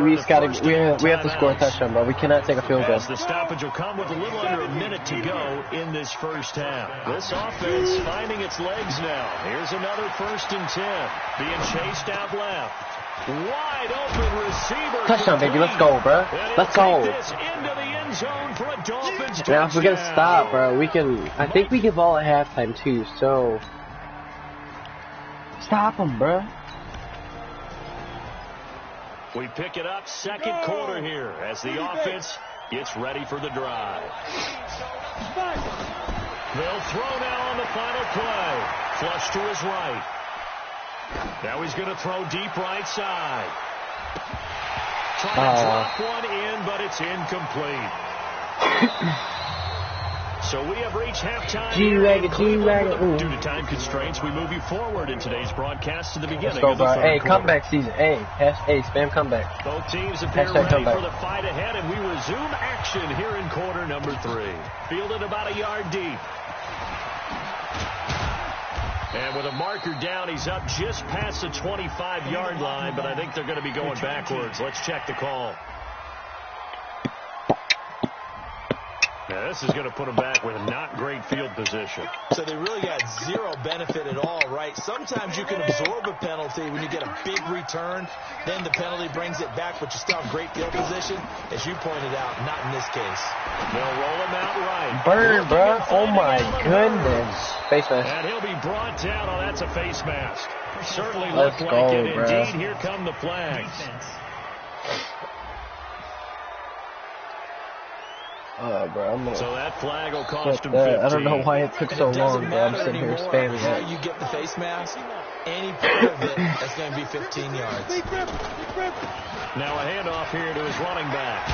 have to score a touchdown, bro. We cannot take a field goal. As the stoppage will come with a little under a minute to go in this first half. This offense finding its legs now. Here's another 1st and 10. Being chased out left. Wide open receiver. Touchdown, baby. Let's go, bro. Let's go. This into the end zone for a Dolphins Now, if we're going to touchdown. stop, bro, we can... I think we give all at halftime, too, so... Stop them, bro. We pick it up, second quarter here, as the offense gets ready for the drive. They'll throw now on the final play. Flush to his right. Now he's going to throw deep right side. Trying to drop one in, but it's incomplete. So we have reached halftime. G-Wagon. Due to time constraints, we move you forward in today's broadcast to the beginning Let's go, of the bro. third Hey, quarter. comeback season. Hey, spam comeback. Both teams appear Hashtag ready comeback. for the fight ahead, and we resume action here in quarter number 3. Fielded about a yard deep. And with a marker down, he's up just past the 25-yard line, but I think they're going to be going backwards. Let's check the call. Now, this is going to put them back with not great field position. So they really got zero benefit at all, right? Sometimes you can absorb a penalty when you get a big return. Then the penalty brings it back, but you still have great field position. As you pointed out, not in this case. They'll roll him out right. Burn, bro. Oh, my goodness. Face mask. And he'll be brought down. Oh, that's a face mask. Certainly Let's looked go, like it. bro. Indeed, here come the flags. Bro, I'm gonna... So that flag will cost him that. 15. I don't know why it took so It doesn't long, bro. I'm matter sitting here anymore spamming how it. you get the face mask. Any part of it, that's going to be 15 yards. Now a handoff here to his running back.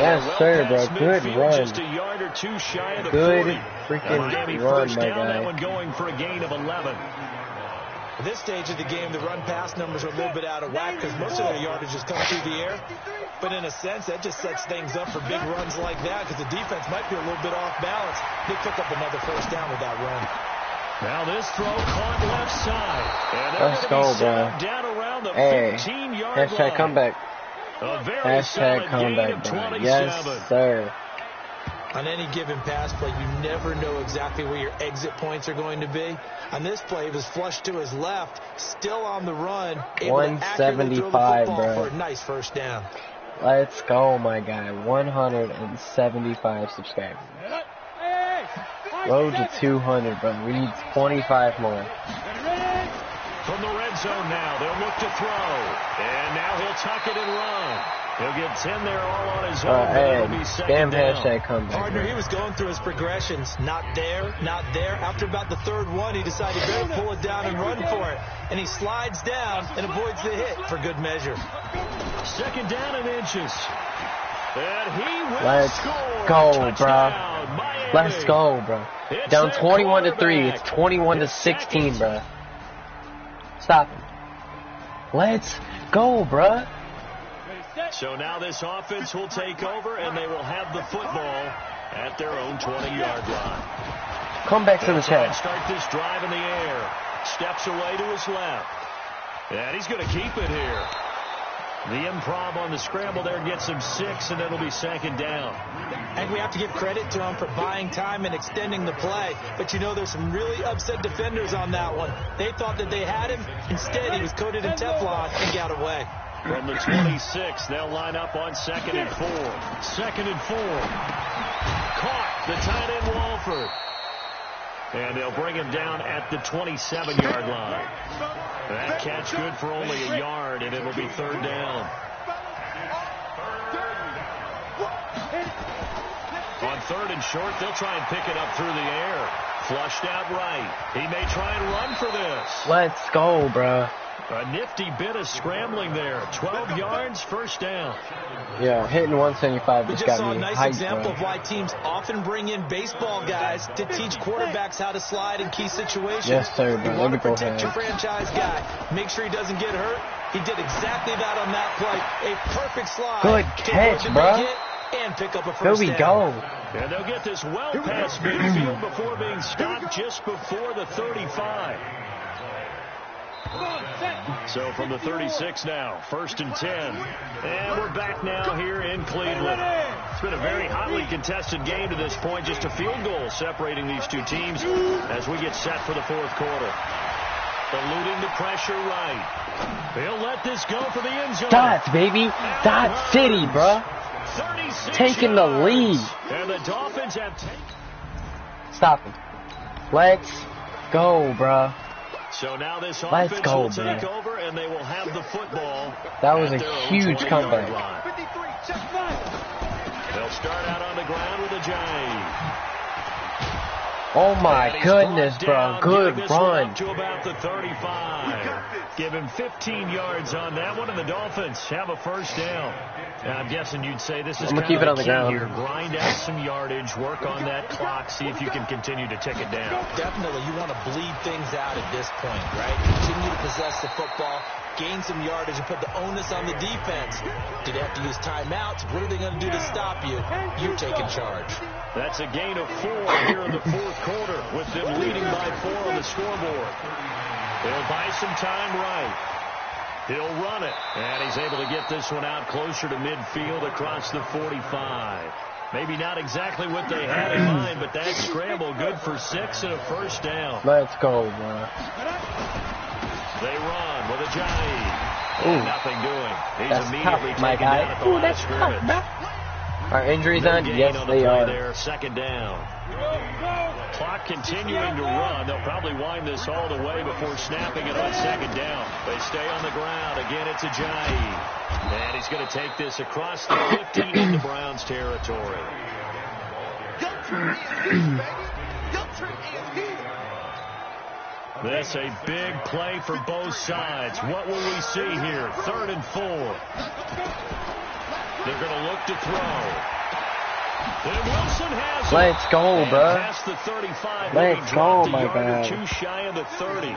Yes, Well sir, past bro. Good midfield, run. Just a yard or two shy of the Good 40. freaking Miami run, first my down, that guy. one going for a gain of 11. At this stage of the game, the run-pass numbers are a little bit out of whack because most of their yardage has come through the air. But in a sense, that just sets things up for big runs like that because the defense might be a little bit off balance. They pick up another first down with that run. Now this throw caught left side. And Let's go, bro. Down around the Hey, 15-yard hashtag line. comeback. A very Hashtag solid gain comeback, of bro. 27. Yes, sir. On any given pass play, you never know exactly where your exit points are going to be. On this play, it was flushed to his left, still on the run, able to accurately throw the 175, football bro. for a nice first down. Let's go, my guy. 175 subscribers. Road to 200, bro. We need 25 more. From the red zone now, they'll look to throw. And now he'll tuck it and run. He'll get 10 there all on his own. Hey, It'll be damn second down. hashtag comeback. Partner, Bro. he was going through his progressions. Not there, not there. After about the third one, he decided to better pull it down and run for it. And he slides down and avoids the hit for good measure. Second down and inches. And he will Let's score. go, Touchdown, bro. Miami. Let's go, bro. It's Down their 21 to 3. quarterback. It's 21 to 16, bro. Stop him. Let's go, bro. So now this offense will take over, and they will have the football at their own 20-yard line. Comebacks in the They'll try and chat. start this drive in the air. Steps away to his left. And he's going to keep it here. The improv on the scramble there gets him 6, and it'll be second down. And we have to give credit to him for buying time and extending the play. But you know, there's some really upset defenders on that one. They thought that they had him. Instead, he was coated in Teflon and got away. From the 26, they'll line up on 2nd and 4. 2nd and 4. Caught the tight end Walford. And they'll bring him down at the 27-yard line. That catch good for only a yard, and it'll be third down. On third and short. They'll try and pick it up through the air. Flushed out right. He may try and run for this. Let's go, bro. A nifty bit of scrambling there. 12 yards, first down. Yeah, hitting 175 We just just got saw a me nice hyped, example bro. of why teams often bring in baseball guys to teach quarterbacks how to slide in key situations. Yes, sir, bro. You want to protect your franchise guy. Make sure he doesn't get hurt. He did exactly that on that play. A perfect slide. Good catch, bro. And pick up a There first we down. go. And they'll get this well past midfield before being stopped just before the 35. So from the 36 now, 1st and 10. And we're back now here in Cleveland. It's been a very hotly contested game to this point. Just a field goal separating these two teams as we get set for the 4th quarter. Eluding the pressure right. He'll let this go for the end zone. Dots, baby. Dot City, bro. Taking the lead. And the Dolphins have taken. Stop him. Let's go, bro. So now this Let's offense go, will take bro. over, and they will have the football. That was a at their own huge 20-yard comeback. line. 53, check 5. They'll start out on the ground with a jive. Oh my And he's goodness, brought bro. down, Good getting this one run. up to about the 35. Give him 15 yards on that one, and the Dolphins have a first down. Now, I'm guessing you'd say this is I'm gonna keep it on the key ground. here. Grind out some yardage, work on that clock, see if you can continue to tick it down. Definitely, you want to bleed things out at this point, right? Continue to possess the football, gain some yardage, and put the onus on the defense. Do they have to use timeouts? What are they going to do to stop you? You're taking charge. That's a gain of 4 here in the 4th quarter with them leading by 4 on the scoreboard. They'll buy some time right. He'll run it, and he's able to get this one out closer to midfield across the 45. Maybe not exactly what they had in mind, but that scramble good for 6 and a first down. Let's go, bro. They run with a jive. Ooh. Nothing doing. He's That's immediately tough, my taken down guy. at the Ooh, line of that's tough, scrimmage. bro. Are injuries No on? gain Yes, on the they play are. there. 2nd down. Clock continuing to run. They'll probably wind this all the way before snapping it on 2nd down. They stay on the ground. Again, it's a jive. And he's going to take this across the 50 into Browns territory. This a big play for both sides. What will we see here? 3rd and 4. They're going to look to throw. And Wilson has it. Let's go, And bro. past the 35. Let's he go, dropped a my yard or guy. 2 shy of the 30.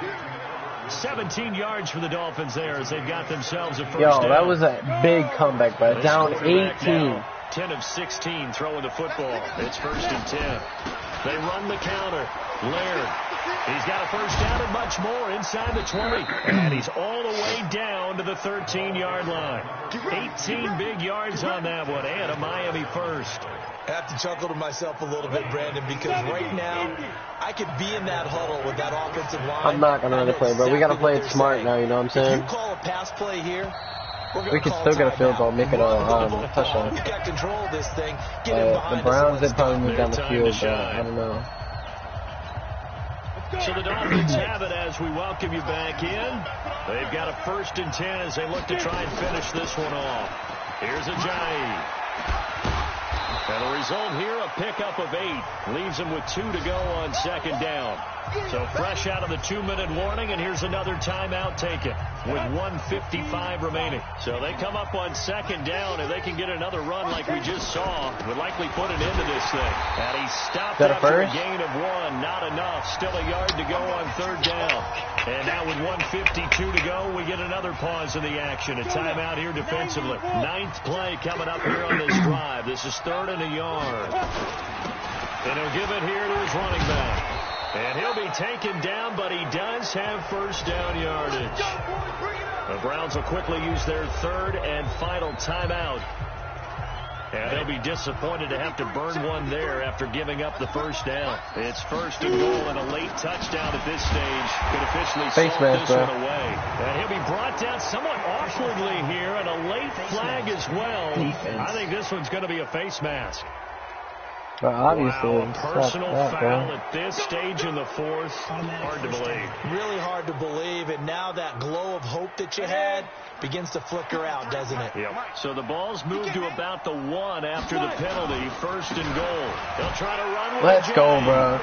17 yards for the Dolphins there as they've got themselves a first Yo, down. that was a big comeback, bro. This Down quarterback 18. now, 10 of 16 throwing the football. It's 1st and 10. They run the counter. Laird. He's got a first down and much more inside the 20. And he's all the way down to the 13-yard line. 18 big yards on that one and a Miami first. I have to chuckle to myself a little bit, Brandon, because right now I could be in that huddle with that offensive line. I'm not going to run the play, bro. We got to play it Exactly smart what now, you know what I'm If saying? you call a pass play here, We can still get a field goal, make it a touchdown. You got control of this thing. Get in behind The Browns, us. they'd probably move down the Time field, to but shine. I don't know. So the Dolphins have it as we welcome you back in. They've got a 1st and 10 as they look to try and finish this one off. Here's a jive. And the result here, a pickup of 8. Leaves them with 2 to go on 2nd down. So fresh out of the 2-minute warning, and here's another timeout taken with 1:55 remaining. So they come up on 2nd down, and they can get another run like we just saw. Would likely put an end to this thing. And he stopped That a after a first? gain of 1. Not enough. Still a yard to go on 3rd down. And now with 1:52 to go, we get another pause in the action. A timeout here defensively. 9th play coming up here on this drive. This is 3rd and a yard. And he'll give it here to his running back. And he'll be taken down, but he does have first down yardage. The Browns will quickly use their 3rd and final timeout. And they'll be disappointed to have to burn one there after giving up the first down. It's 1st and goal and a late touchdown at this stage could officially Face salt mask, this bro. one away. And he'll be brought down somewhat awkwardly here, and a late flag as well. Defense. I think this one's going to be a face mask. But obviously, wow, a personal foul at this stage in the fourth. Hard to believe. Really hard to believe, and now that glow of hope that you had begins to flicker out, doesn't it? Yep. So the ball's moved to about the 1 after the penalty. 1st and goal. They'll try to run with Let's Jay. go, bro.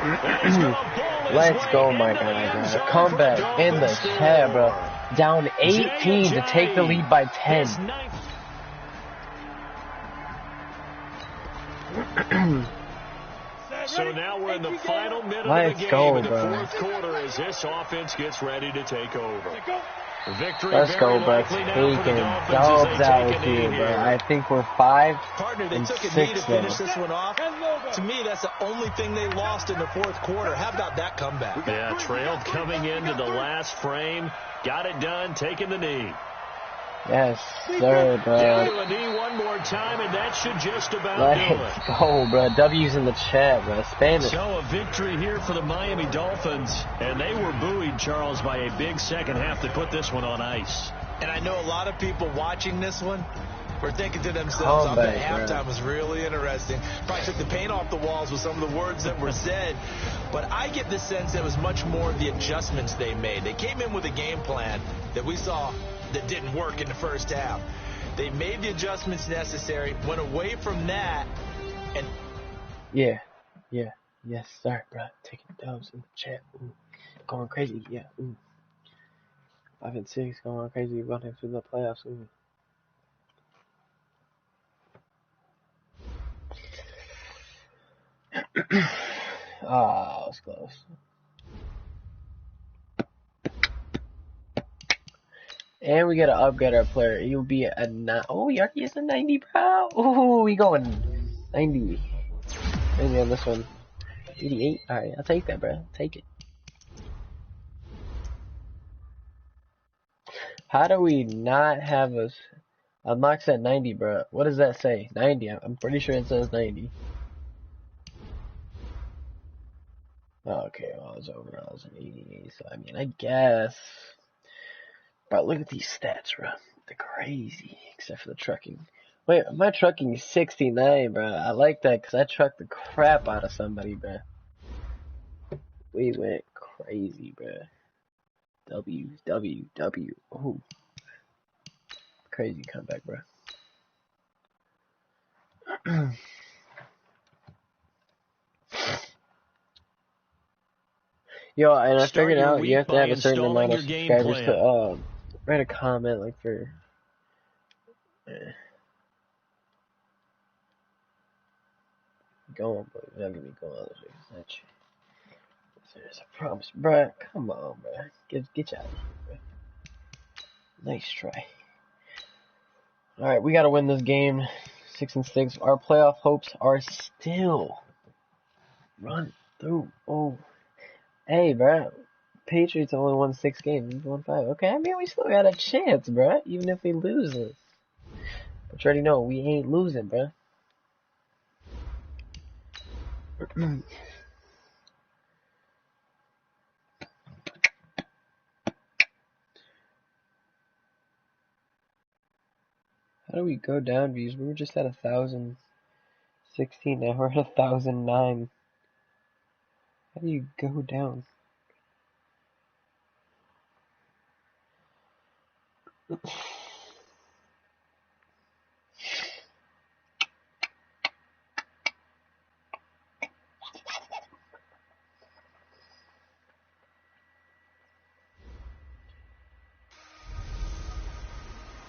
Let's go, my guy, bro. Comeback in the chat, bro. Down 18 to take the lead by 10. So now we're in the final minute of the game in the fourth quarter as this offense gets ready to take over. Victory. Let's go, bro. Taking dogs out here, bro. I think we're 5 Partner, they and took a 6 knee to now. finish this one off. To me, that's the only thing they lost in the fourth quarter. How about that comeback? Yeah, trailed coming into the last frame. Got it done, taking the knee. Yes, sir, bro. Down to a knee one more time, and that should just about do it. Let's go, bro. W's in the chat, bro. Spanish. So a victory here for the Miami Dolphins, and they were buoyed, Charles, by a big second half that put this one on ice. And I know a lot of people watching this one were thinking to themselves, I bet halftime was really interesting. Probably took the paint off the walls with some of the words that were said. But I get the sense that it was much more the adjustments they made. They came in with a game plan that we saw that didn't work in the first half. They made the adjustments necessary, went away from that, and yes, sir, bro. Taking dubs in the chat. Ooh. Going crazy, yeah. Ooh. 5 and 6, going crazy, running through the playoffs. Ooh. Ah, that was close. And we gotta upgrade our player. He'll be a 9. Oh, he already is a 90, bro. Oh, we going 90. Maybe on this one. 88. Alright, I'll take that, bro. Take it. How do we not have us? Unlocks at 90, bro. What does that say? 90. I'm pretty sure it says 90. Oh, okay, well, I was over. I was an 88. So, I mean, I guess. But look at these stats, bro. They're crazy. Except for the trucking. Wait, my trucking is 69, bro. I like that because I trucked the crap out of somebody, bro. We went crazy, bro. W. Ooh. Crazy comeback, bro. Yo, and I figured out you have to have a certain amount of subscribers to write a comment, like for. Go on, bro. You're not gonna be going on this way. There's a promise, bro. Come on, bro. Get you out of here, bro. Nice try. All right, we gotta win this game. 6 and 6. Our playoff hopes are still run through. Oh, hey, bro. Patriots only won 6 games. We won 5. Okay, I mean we still got a chance, bro. Even if we lose this, but you already know we ain't losing, bro. How do we go down, views? We were just at 1,016. Now we're at 1,009. How do you go down?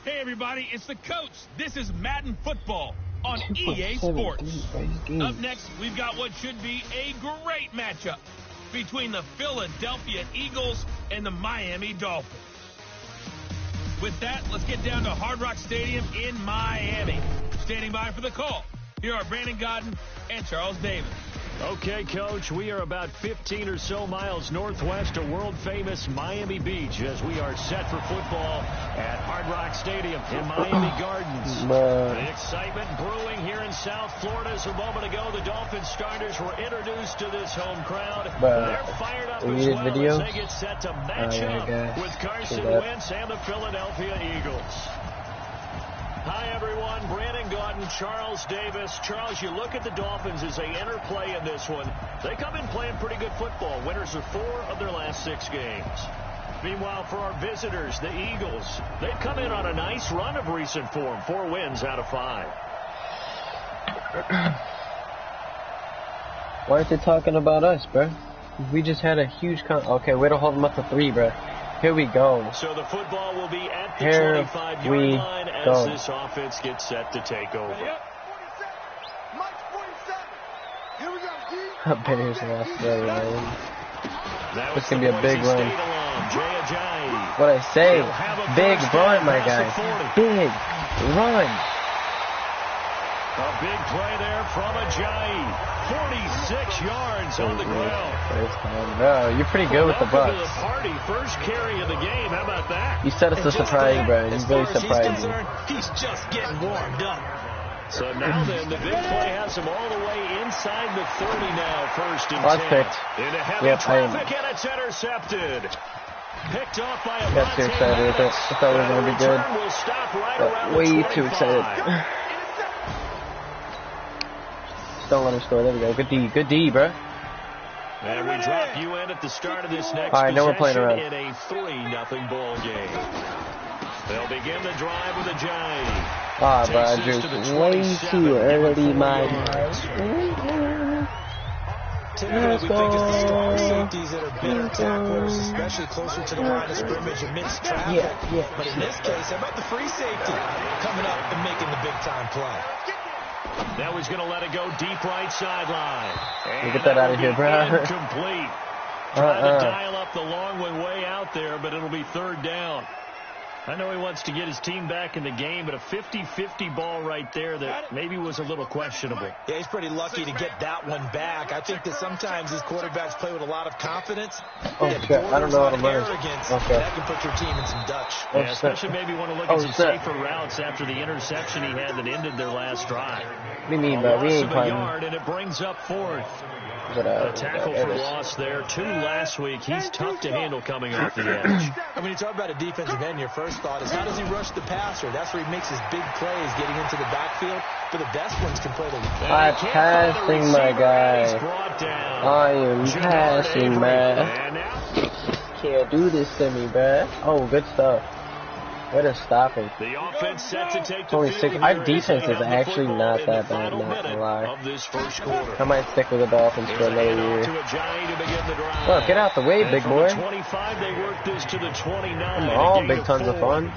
Hey everybody, it's the coach. This is Madden Football on EA Sports. Up next, we've got what should be a great matchup between the Philadelphia Eagles and the Miami Dolphins. With that, let's get down to Hard Rock Stadium in Miami. Standing by for the call, here are Brandon Godden and Charles Davis. Okay, Coach, we are about 15 or so miles northwest of world-famous Miami Beach as we are set for football at Hard Rock Stadium in Miami Gardens. The excitement brewing here in South Florida. As a moment ago, the Dolphins starters were introduced to this home crowd. They're fired up as well as they get set to match up with Carson Wentz and the Philadelphia Eagles. Hi, everyone. Brandon Gauton, Charles Davis. Charles, you look at the Dolphins as they enter play in this one. They come in playing pretty good football. Winners of 4 of their last 6 games. Meanwhile, for our visitors, the Eagles, they've come in on a nice run of recent form. 4 wins out of 5. Why aren't they talking about us, bro? We just had a huge okay, way to hold them up to 3, bro. Here we go. So the football will be at the Here 25-yard line as go. this offense gets set to take over. Bears lost their line. This can be a big run. What I say? Big run, my guy. Big run. A big play there from Ajayi. 46 yards on the ground. No, you're pretty good with the Bucks. First carry of the game. How about that? You set us a surprise, bro. You really surprised me. He's just getting warmed up. So now then, the big play has him all the way inside the 30 now. First and 10. Picked. Into heavy traffic, and it's intercepted. Picked off by a got too excited with it. I thought it was going to be good. Will stop right but way too excited. Don't let him score. There we go. Good D. Good D, bro. And we drop you in at the start of this next possession now we're playing around. In a 3-0 ball game. They'll begin the drive with Ajayi. Ah, bro, I drew way too early, my Typically, we think it's the strong safeties that are better tacklers, especially closer to the line of scrimmage amidst traffic. But in this case, how about the free safety coming up and making the big-time play? Now he's going to let it go deep right sideline. Get that out of here, bro. Incomplete. Trying to dial up the long one way out there, but it'll be 3rd down. I know he wants to get his team back in the game, but a 50-50 ball right there that maybe was a little questionable. Yeah, he's pretty lucky to get that one back. I think that sometimes these quarterbacks play with a lot of confidence. Oh, shit. I don't know how to run. Okay. That can put your team in some Dutch. Yeah, especially maybe want to look at some safer routes after the interception he had that ended their last drive. What do you mean, bro? We ain't playing. And it brings up 4th. A tackle for loss there. 2 last week. He's tough to handle coming off the edge. And when you talk about a defensive end, your first thought is how does he rush the passer? That's where he makes his big plays, getting into the backfield. But the best ones can play the I'm passing, my guy. I am passing, man. Can't do this to me, man. Oh, good stuff. Way to stop him. The offense set to take only 6. Our defense is actually not that bad, not gonna lie. I might stick with the Dolphins for another year. Well, get out the way, big boy. 25, they work this to the 29. All big tons of fun.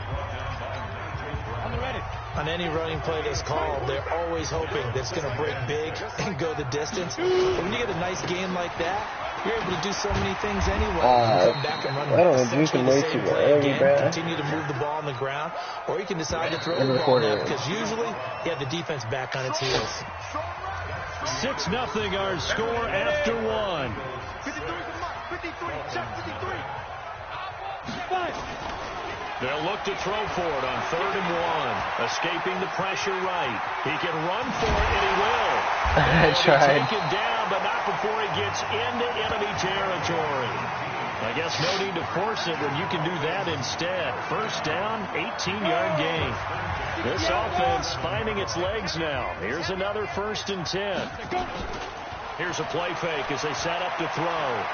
On any running play that's called, they're always hoping that it's going to break big and go the distance. But when you get a nice game like that, you're able to do so many things anyway. Come back and run. I don't know, drinking way too early, bro. Continue to move the ball on the ground, or you can decide to throw the ball now, because usually you have the defense back on its heels. 6-0 our score after 1. 53. They'll look to throw for it on 3rd and 1. Escaping the pressure right. He can run for it, and he will. I tried. Taken down, but not before he gets into enemy territory. I guess no need to force it when you can do that instead. 1st down, 18-yard gain. This offense finding its legs now. Here's another 1st and 10. Here's a play fake as they set up to throw.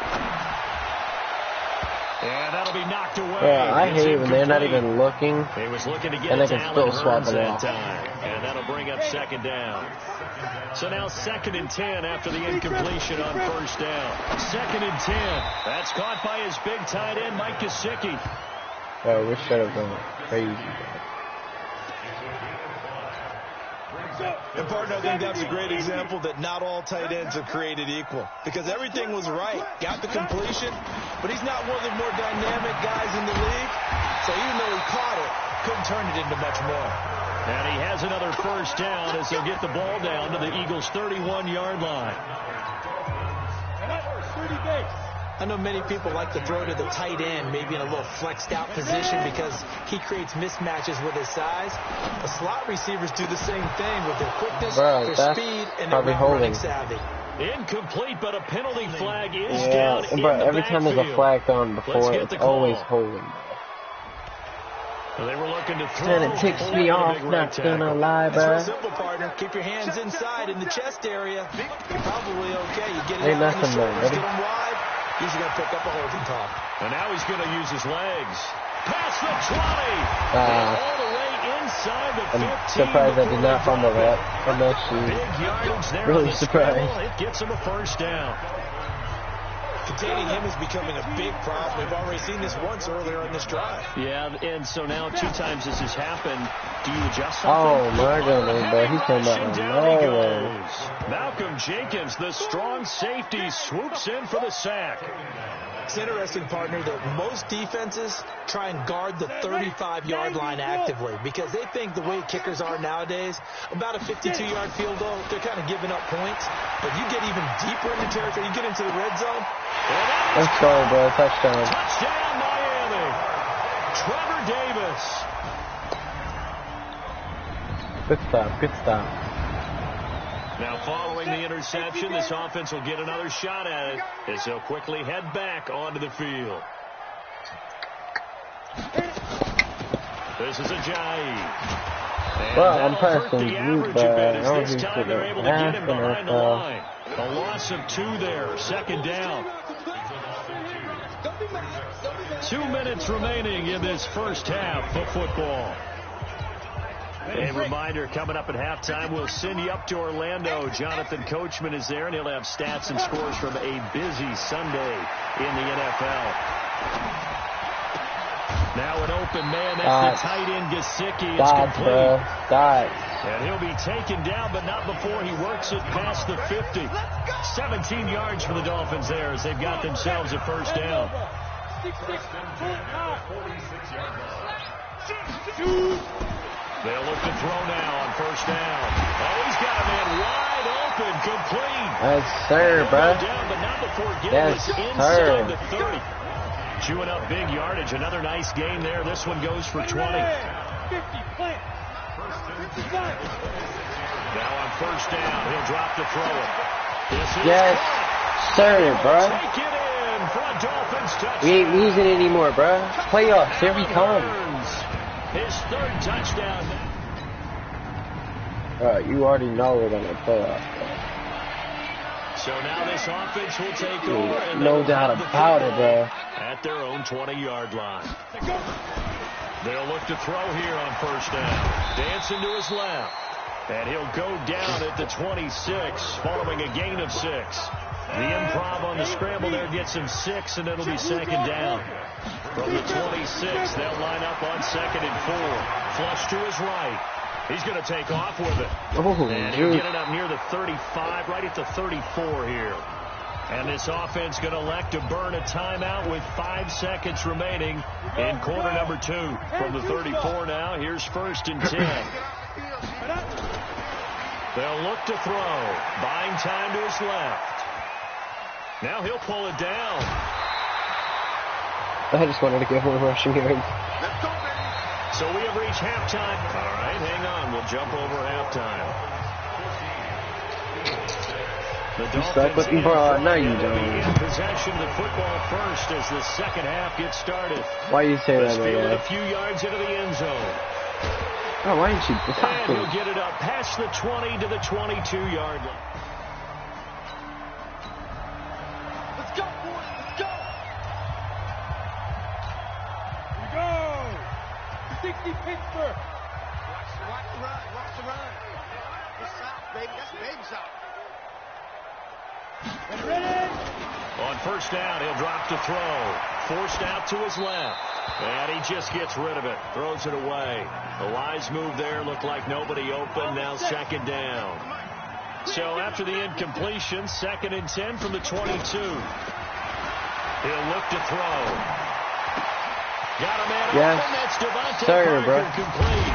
And that'll be knocked away. I hate when they're not even looking. He was looking to get and they can still swap it off. And that'll bring up 2nd down. So now 2nd and 10 after the incompletion on 1st down. 2nd and 10. That's caught by his big tight end, Mike Gesicki. Oh, we should have gone crazy. And partner, I think that's a great example that not all tight ends are created equal, because everything was right. Got the completion, but he's not one of the more dynamic guys in the league. So even though he caught it, couldn't turn it into much more. And he has another 1st down as they'll get the ball down to the Eagles' 31-yard line. I know many people like to throw to the tight end, maybe in a little flexed out position because he creates mismatches with his size. The slot receivers do the same thing with their quickness, their speed, and their running savvy. Incomplete, but a penalty flag is down in bro, the every time there's a flag gone before, it's always holding. Well, they were looking to throw. And it ticks me off, not gonna lie, It's real bro. simple, partner. Keep your hands inside in the chest area. You're probably okay. You get it Ain't out on the nothing there, shoulders, buddy. get them wide. Usually going to pick up a holding call. And now he's going to use his legs. Past the 20. All the way inside the 15. I'm surprised I did not fumble that. I'm actually Big yardage there. really on the surprised. scramble. It gets him a first down. Containing him is becoming a big problem. We've already seen this once earlier in this drive. Yeah, and so now 2 times this has happened. Do you adjust Oh something? my goodness, bro. He came out Rushing of down he nowhere. goes. Malcolm Jenkins, the strong safety, swoops in for the sack. It's interesting, partner, that most defenses try and guard the 35-yard line actively because they think the way kickers are nowadays, about a 52-yard field goal, they're kind of giving up points. But you get even deeper into territory, you get into the red zone. Let's go, bro. Touchdown. Touchdown, Miami. Trevor Davis. Good stop. Good stop. Now, following the interception, this offense will get another shot at it as they'll quickly head back onto the field. This is Ajayi. Well, I'm hurt pressing the you, average but a bit I as don't this think time they're able to get him behind the line. A loss of 2 there, second down. 2 minutes remaining in this first half of football. A reminder, coming up at halftime, we'll send you up to Orlando. Jonathan Coachman is there, and he'll have stats and scores from a busy Sunday in the NFL. Now an open man, that's the tight end, Gesicki. It's complete. And he'll be taken down, but not before he works it past the 50. 17 yards for the Dolphins there as they've got themselves a first down. They'll look to throw now on first down. Oh, he's got a man wide open, complete. Yes, sir, bro. Down, but not before getting this inside the 30. Chewing up big yardage. Another nice gain there. This one goes for 20. Now on first down, he'll drop to throw it. This is yes, sir, bro. Take it in for a Dolphins touchdown. We ain't losing anymore, bro. Playoffs, here we come. His 3rd touchdown. You already know we're gonna playoffs, bro. So now this offense will take over. And no doubt about it, bro. At their own 20-yard line. They'll look to throw here on first down. Dancing to his left. And he'll go down at the 26 following a gain of 6. The improv on the scramble there gets him 6, and it'll be second down. From the 26, they'll line up on 2nd and 4. Flush to his right. He's going to take off with it. And he'll get it up near the 35, right at the 34 here. And this offense going to elect to burn a timeout with 5 seconds remaining in quarter number 2. From the 34 now, here's 1st and 10. They'll look to throw. Buying time to his left. Now he'll pull it down. I just wanted to get more rushing yards. So we have reached halftime. All right, hang on. We'll jump over halftime. The Dolphins in no, you don't. in possession of the football first as the second half gets started. Why you say that, Field man? a few yards into the end zone. Oh, why didn't you And block he'll him? get it up past the 20 to the 22-yard line. Let's go, boys. Let's go. Here we go. 60 Pittsburgh. Watch the run. Watch the run. It's south, baby. That's baby south. Ready? On first down, he'll drop to throw. Forced out to his left. And he just gets rid of it. Throws it away. The wise move there. Looked like nobody open. Now second down. So after the incompletion, 2nd and 10 from the 22. He'll look to throw. Got a man open. That's Devontae Parker, bro. complete.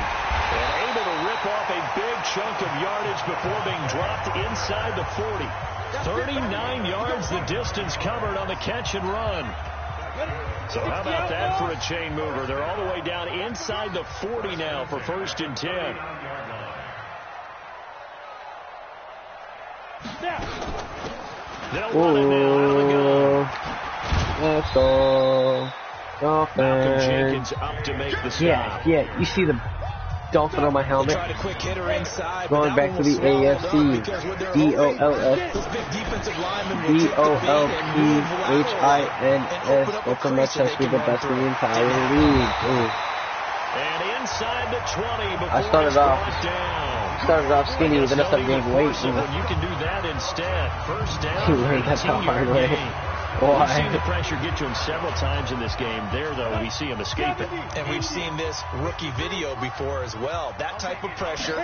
And able to rip off a big chunk of yardage before being dropped inside the 40. 39 yards the distance covered on the catch and run. So how about that for a chain mover? They're all the way down inside the 40 now for 1st and 10. They'll run it now. Out of the gun. Let's go. Malcolm Jenkins up to make the stop. Yeah. You see the dolphin on my helmet? Tried a quick hitter inside, going back to the AFC. DOLPHINS. That's a much test with the best in the entire league. Ooh. And inside the 20 before I started off skinny, then I started gaining weight. When you can do that instead, first down. That's the hard way. Why? We've seen the pressure get to him several times in this game. There, though, we see him escape it. And we've seen this rookie video before as well. That type of pressure,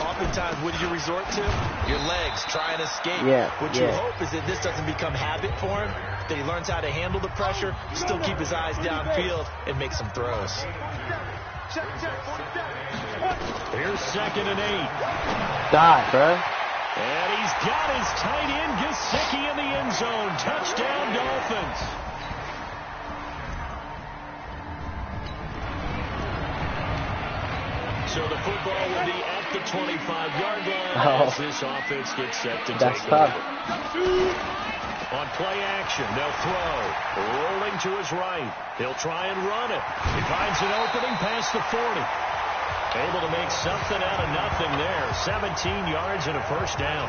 oftentimes, what do you resort to? Your legs, try and escape. What you hope is that this doesn't become habit for him, that he learns how to handle the pressure, still keep his eyes downfield, and make some throws. Here's 2nd and 8. Dot, bro. And he's got his tight end, Gesicki, in the end zone. Touchdown, Dolphins. So the football will be at the 25-yard line as this offense gets set to take over. On play action, they'll throw. Rolling to his right. He'll try and run it. He finds an opening past the 40. Able to make something out of nothing there. 17 yards and a first down.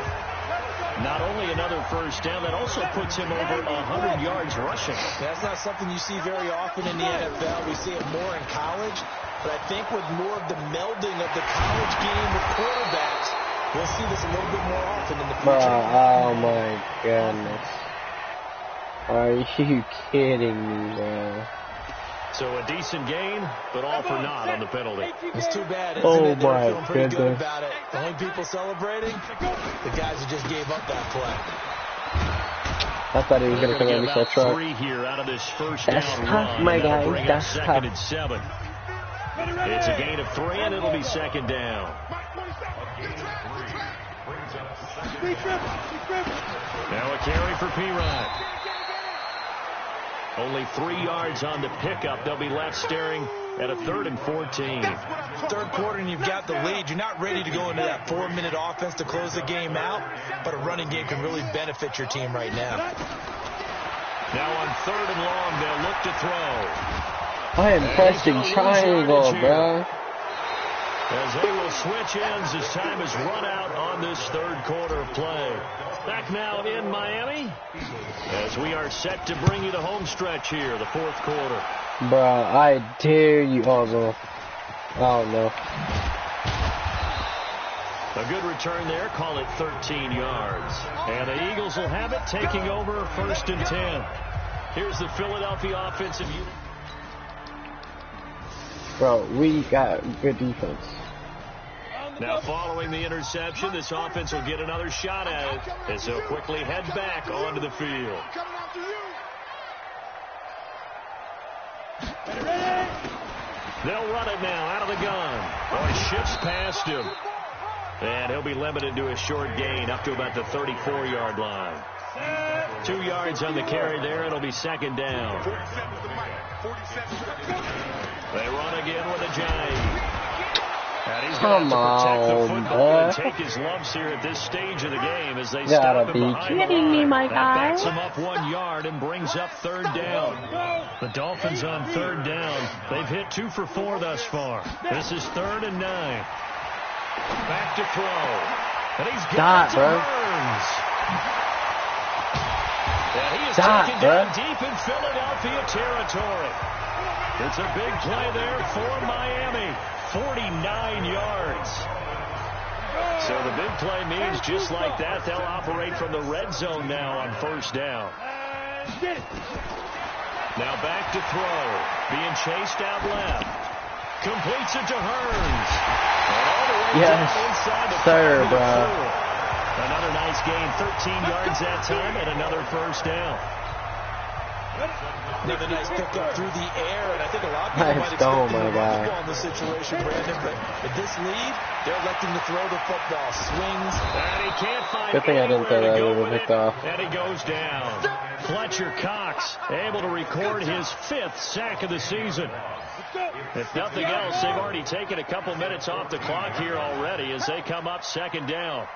Not only another first down, that also puts him over 100 yards rushing. That's not something you see very often in the NFL. We see it more in college. But I think with more of the melding of the college game with quarterbacks, we'll see this a little bit more often in the future. Oh, my goodness. Are you kidding me, bro? So a decent gain, but all for naught on the penalty. It's too bad, isn't it? They were feeling pretty good goodness. about it. The only people celebrating, the guys who just gave up that play. I thought he was going to come in the truck. 3 here out of this first That's down tough, run. my That'll guy. bring That's up 2nd and 7. It's a gain of 3, and it'll be 2nd down. Now a carry for P-Rod. Only 3 yards on the pickup. They'll be left staring at a 3rd and 14. Third quarter and you've got the lead. You're not ready to go into that 4-minute offense to close the game out, but a running game can really benefit your team right now. Now on 3rd and long, they'll look to throw. I am pressing triangle, bro. As they will switch ends as time is run out on this 3rd quarter of play. Back now in Miami as we are set to bring you the home stretch here, the 4th quarter. Bro, I dare you. Oh, no. Oh, no. A good return there. Call it 13 yards. And the Eagles will have it, taking over 1st and 10. Here's the Philadelphia offensive unit. Bro, we got good defense. Now following the interception, this offense will get another shot at it as they'll quickly head back onto the field. They'll run it now out of the gun. Boy, shifts past him. And he'll be limited to a short gain up to about the 34-yard line. 2 yards on the carry there. It'll be 2nd down. They run again with a giant. And he's going to protect the football and take his lumps here at this stage of the game as they stop him behind the line. My guy. That backs him up 1 yard and brings up 3rd down. The Dolphins on 3rd down. They've hit 2 for 4 thus far. This is 3rd and 9. Back to throw. And he's got it to Burns. And he is taken down deep in Philadelphia territory. It's a big play there for Miami. 49 yards. So the big play means just like that, they'll operate from the red zone now on 1st down. Now back to throw. Being chased out left. Completes it to Hearns. And all the way down inside the 5, bro. Another nice gain. 13 yards that time and another 1st down. Another nice pickup through the air, and I think a lot of people might expect him to run the ball in this situation, Brandon, but with this lead, they're electing to throw the football. Swings. And he can't find good thing I didn't throw that over the off. And he goes down. Fletcher Cox able to record his 5th sack of the season. If nothing else, they've already taken a couple minutes off the clock here already as they come up 2nd down.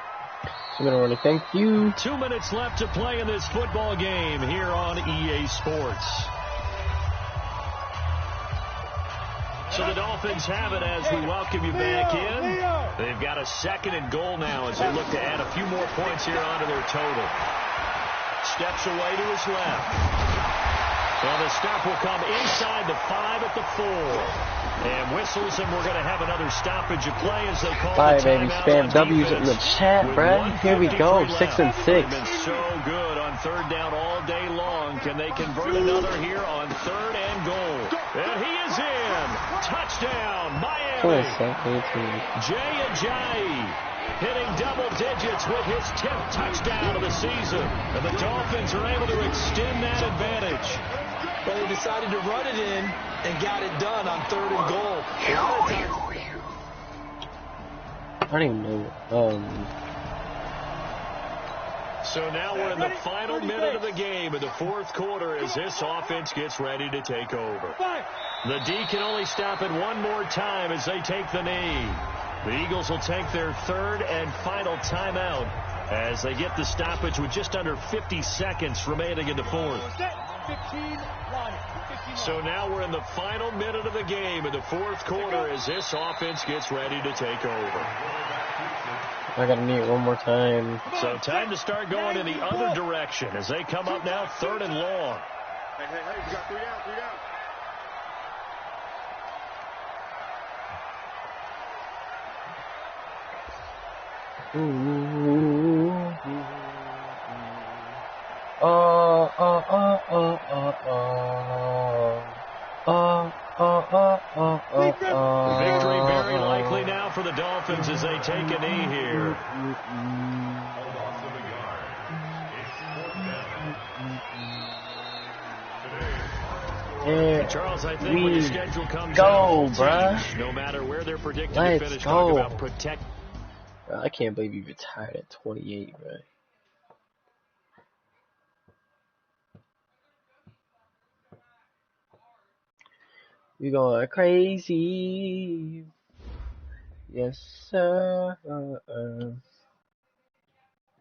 Thank you. 2 minutes left to play in this football game here on EA Sports. So the Dolphins have it as we welcome you back in. They've got a 2nd and goal now as they look to add a few more points here onto their total. Steps away to his left. Well, the stop will come inside the 5 at the 4. And whistles, and we're going to have another stoppage of play as they call Bye, the baby. timeout Spam on W's defense in the chat, bruh. Here we go. 6 and 6. They've been so good on 3rd down all day long. Can they convert another here on 3rd and goal? And he is in. Touchdown, Miami. Jay Ajayi hitting double digits with his 10th touchdown of the season. And the Dolphins are able to extend that advantage. Well, they decided to run it in and got it done on 3rd and goal. I don't even know. So now we're in the final minute of the game in the 4th quarter as this offense gets ready to take over. The D can only stop it one more time as they take the knee. The Eagles will take their 3rd and final timeout as they get the stoppage with just under 50 seconds remaining in the 4th. So now we're in the final minute of the game in the 4th quarter as this offense gets ready to take over. I gotta knee it one more time. So time to start going in the other direction as they come up now 3rd and long. Hey, we got 3 out, 3 out. Victory very likely now for the Dolphins as they take a knee here. Charles, I think when the schedule comes out, bruh. No matter where they're predicted Let's to finish, go. talk about protect. Bro, I can't believe you retired at 28, bro. We going crazy. Yes, sir.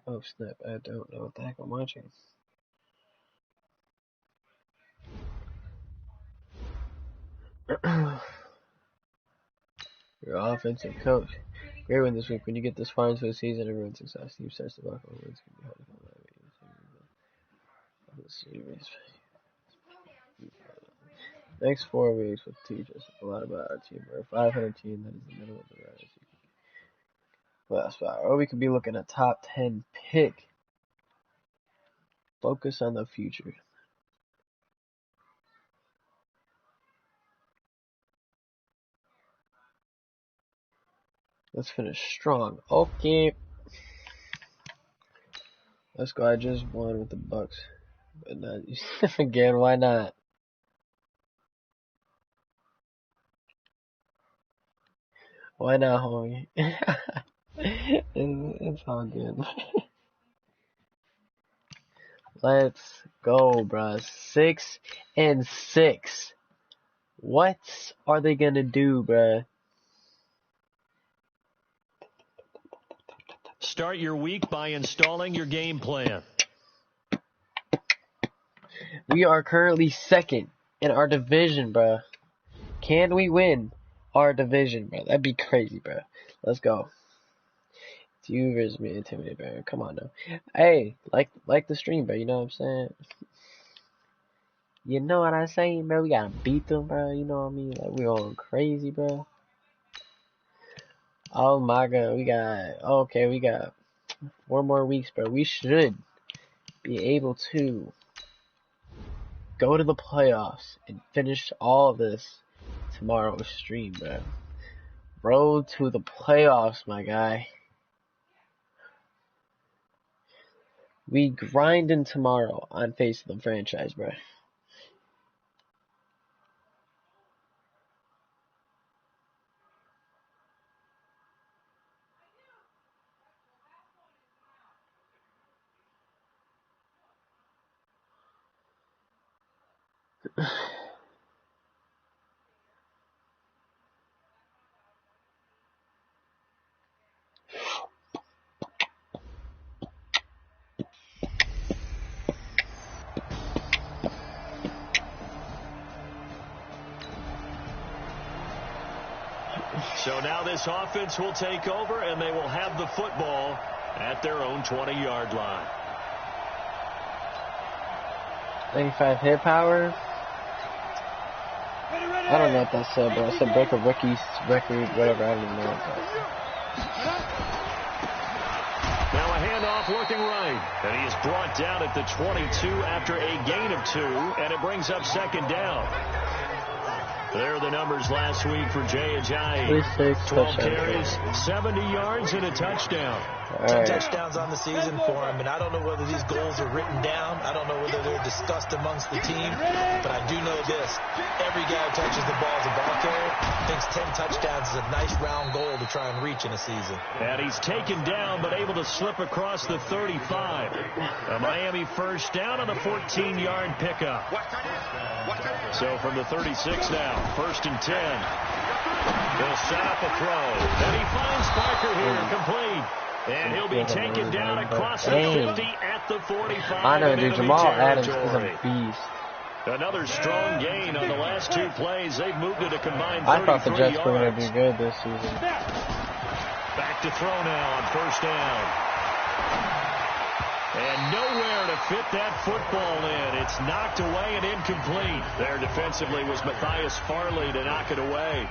Oh, snap. I don't know what the heck I'm watching. Your offensive coach. Great win this week. When you get this far into the season, everyone's success. Team starts to buckle. Wins can be hard to come out. Next 4 weeks will teach us a lot about our team. We're a 500 team that is in the middle of the rise. Last 5. Or we could be looking at top 10 pick. Focus on the future. Let's finish strong. Okay. Let's go. I just won with the Bucks. But not again, why not? Why not, homie? It's all good. Let's go, bruh. 6 and 6. What are they gonna do, bruh? Start your week by installing your game plan. We are currently 2nd in our division, bruh. Can we win our division, bruh? That'd be crazy, bruh. Let's go. It's you versus me, Intimidate, bruh. Come on now. Hey, like the stream, bruh. You know what I'm saying? You know what I'm saying, bro? We gotta beat them, bro. You know what I mean? Like, we going crazy, bro. Oh my god, we got 4 more weeks, bro. We should be able to go to the playoffs and finish all of this tomorrow's stream, bro. Road to the playoffs, my guy. We grinding tomorrow on Face of the Franchise, bro. So now this offense will take over, and they will have the football at their own 20-yard line. 95 hit power. I don't know what that said, but I said break a rookie's record, whatever. I don't even know what that said. Now a handoff looking right. And he is brought down at the 22 after a gain of 2, and it brings up second down. There are the numbers last week for Jay Ajayi. 12 carries, 70 yards, and a touchdown. 10 touchdowns on the season for him, and I don't know whether these goals are written down. I don't know whether they're discussed amongst the team, but I do know this. Every guy who touches the ball as a ball carrier thinks 10 touchdowns is a nice round goal to try and reach in a season. And he's taken down, but able to slip across the 35. A Miami first down on the 14-yard pickup. So from the 36 now, 1st and 10. They'll set up a throw. And he finds Parker here, complete. And he'll be taken down across the 50 at the 45. I know, dude. Jamal Adams is a beast. Another strong gain on the last 2 plays. They've moved it a combined 33 I thought the Jets were going to yards. be good this season. Back to throw now on 1st down. And nowhere to fit that football in. It's knocked away and incomplete. There defensively was Matthias Farley to knock it away.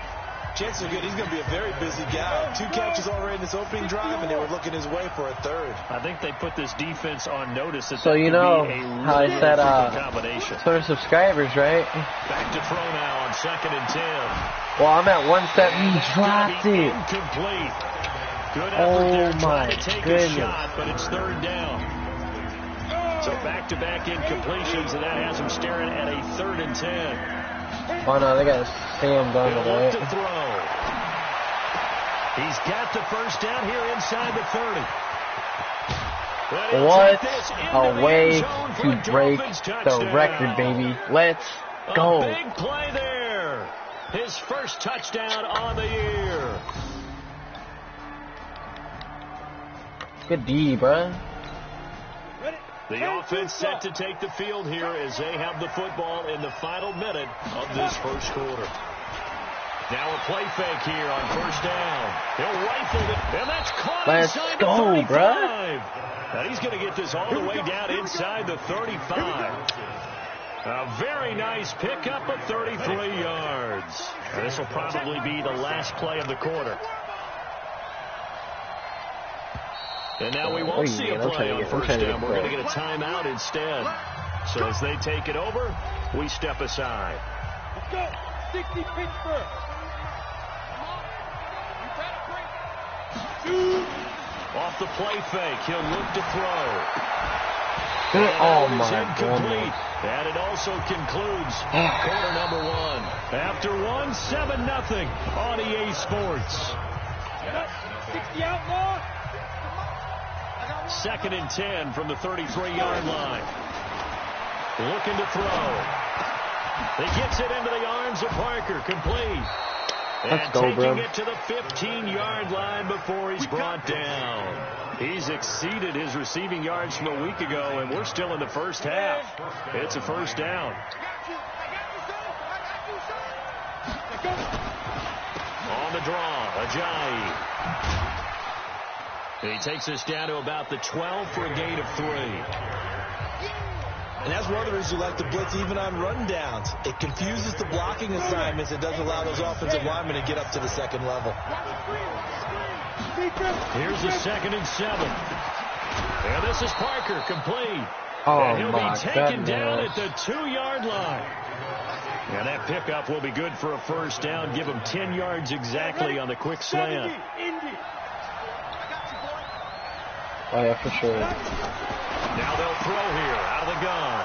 Chances are good. He's going to be a very busy guy. 2 catches already in this opening drive, and they were looking his way for a 3rd. I think they put this defense on notice that So you know how I said combination. Twitter subscribers, right? Back to throw now on 2nd and 10. Well, I'm at 1 step. He dropped it. Incomplete. Good effort there trying to take a shot, but it's 3rd down. So back-to-back incompletions, and that has him staring at a 3rd and 10. Oh no, they got Sam done with He'll look to it. throw. He's got the first down here inside the 30. What a way to break the record, baby. Let's go. A big play there. His first touchdown on the year. Good D, bruh. The offense set to take the field here as they have the football in the final minute of this first quarter. Now a play fake here on 1st down. He'll rifle it, and that's caught inside the 35. Bruh. And he's going to get this all the way down inside the 35. A very nice pickup of 33 yards. And this will probably be the last play of the quarter. And now we won't see a play on 1st down. We're going to get a timeout instead. So as they take it over, we step aside. Let's go. 60 Pittsburgh. Off the play fake, he'll look to throw. Oh my God. And it also concludes quarter number 1. After 1, 7-0 on EA Sports. 60 out more. 2nd and 10 from the 33-yard line. Looking to throw. He gets it into the arms of Parker. Complete. Let's go, bro. Taking it to the 15-yard line before he's brought down. He's exceeded his receiving yards from a week ago, and we're still in the first half. It's a 1st down. On the draw, Ajayi. He takes us down to about the 12 for a gain of 3. And that's one of the reasons you like to blitz even on rundowns. It confuses the blocking assignments. It doesn't allow those offensive linemen to get up to the 2nd level. Here's the 2nd and 7. And this is Parker, complete. Oh, and he'll my be taken goodness. down at the 2-yard line. And that pickup will be good for a 1st down. Give him 10 yards exactly on the quick slant. Oh, yeah, for sure. Now they'll throw here out of the gun.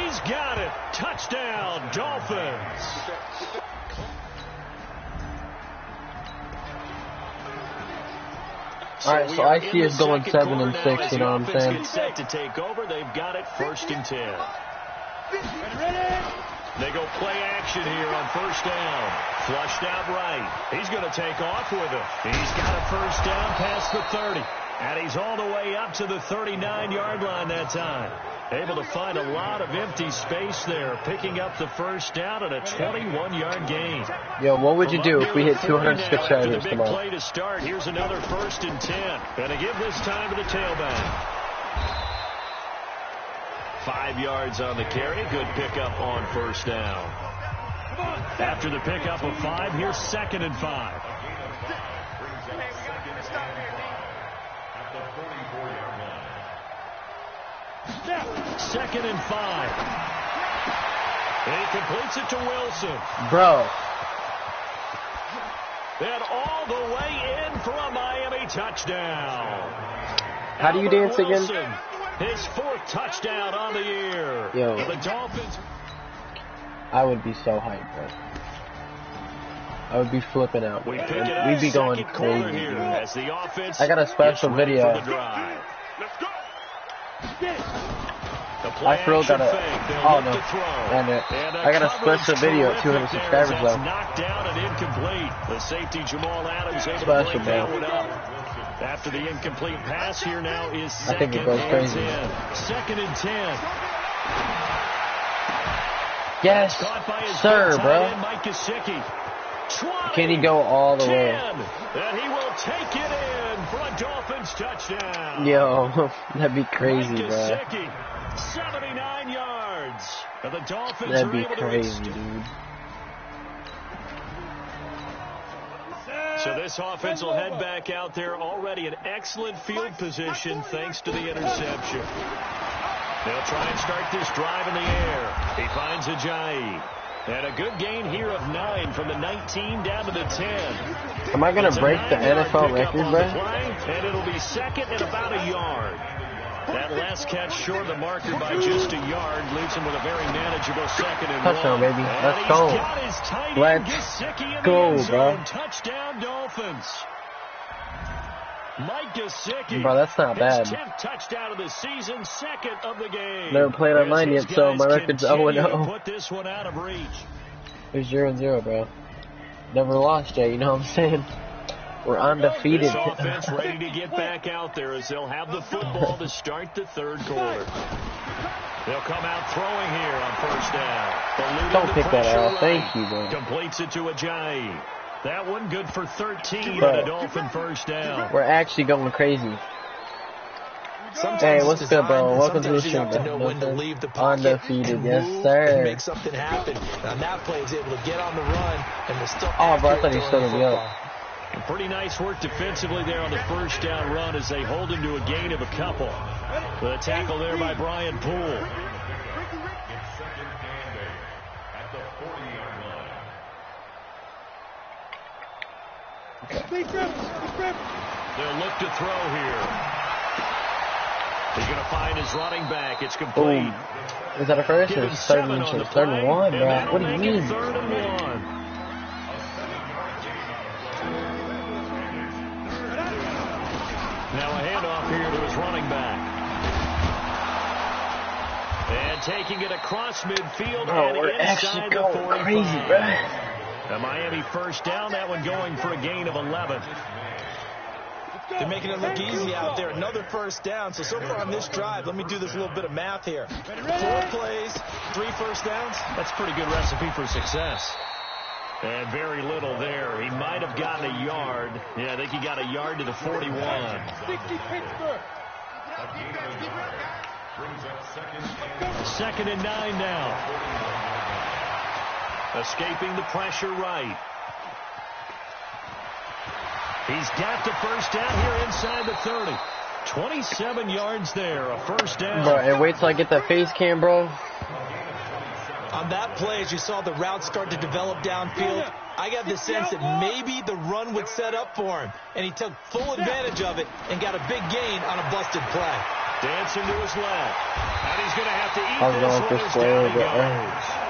He's got it. Touchdown, Dolphins. All right, so I see us going 7 and 6, you know what I'm saying? Gets set to take over. They've got it 1st and 10. They go play action here on 1st down. Flushed out right. He's going to take off with it. He's got a 1st down past the 30. And he's all the way up to the 39-yard line that time. Able to find a lot of empty space there, picking up the first down and a 21-yard gain. Yo, what would you do if we hit 206 yards big tomorrow? play to start. Here's another 1st and 10. And to give this time to the tailback. 5 yards on the carry. Good pickup on first down. After the pickup of 5, here's 2nd and 5. Second and 5. And he completes it to Wilson. Bro. And all the way in for a Miami touchdown. How do you dance again? Wilson, his 4th touchdown on the year. Yo. The Dolphins. I would be so hyped, bro. I would be flipping out. We pick it up. We'd be going Second quarter crazy. here as the offense I got a special gets ready video. for the drive. I for real got a, oh no, and I got a special video at 200 subscribers though. Knocked down and incomplete. The safety Jamal Adams able to Special, break that bro. one up. After the incomplete pass, here now is I think 2nd it goes and crazy. 10. 2nd and 10. Yes, Caught by his sir, good tight bro. end, Mike Gesicki. 20, Can he go all the 10, way? and he will take it in for a Dolphins touchdown. Yo, that'd be crazy, Mike bro. Gesicki, 79 yards. And the Dolphins That'd are be able crazy, to dude. So this offense will head back out there already in excellent field position thanks to the interception. They'll try and start this drive in the air. He finds Ajayi. And a good gain here of 9 from the 19 down to the 10. Am I gonna It's a break the 9-yard NFL pickup record, on bro? the play, and it'll be 2nd and about a yard. That last catch short of the marker by just a yard leaves him with a very manageable 2nd and 1. Touchdown, baby. And Let's he's go. got his tight end, Let's Gesicki, in go, the end zone. bro. Touchdown, Dolphins. Mike Gesicki. Bro, that's not bad. His 10th touchdown of the season, 2nd of the game. Never played online As yet, his so guys my record's continue 0-0. to put this one out of reach. It's 0-0, bro. Never lost yet, you know what I'm saying? We're undefeated. This offense ready to get back out there as they'll have the football to start the 3rd quarter. They'll come out throwing here on first down. Don't pick that pressure out. right. Thank you, bro. Completes it to Ajayi. That one good for 13 Bro. and a Dolphin first down. We're actually going crazy. Sometimes Hey, it's what's good, designed, bro? and Welcome to the sometimes you stream, have to know bro. when to leave the pocket, Undefeated, and yes, move, sir. and make something happen. And on that play, he's able to get on the run, and they're still Oh, bro, I thought he accurate stood throwing me the up. football. Pretty nice work defensively there on the first down run as they hold him to a gain of a couple. The tackle there by Brian Poole. It's 2nd and 8 at the 40-yard line. They'll look to throw here. He's going to find his running back. It's complete. Boom. Is that a first or Give him third 7 and on the 3rd and 1, play, bro? and What do you that'll make it mean? 3rd and 1. Now a handoff here to his running back. And taking it across midfield Oh, and we're inside actually the going 45. crazy, bro. A Miami first down, that one going for a gain of 11. They're making it look easy out there. Another first down. So far on this drive, let me do this little bit of math here. 4 plays, 3 first downs. That's a pretty good recipe for success. And very little there. He might have gotten a yard. Yeah, I think he got a yard to the 41. Second and 9 now. Escaping the pressure right. He's got the first down here inside the 30. 27 yards there, a first down. Bro, and wait till I get that face cam, bro. On that play, as you saw the route start to develop downfield, I got the sense that maybe the run would set up for him. And he took full advantage of it and got a big gain on a busted play. Dancing to his left. And he's going to have to eat I was this going one for as square, down he but goes.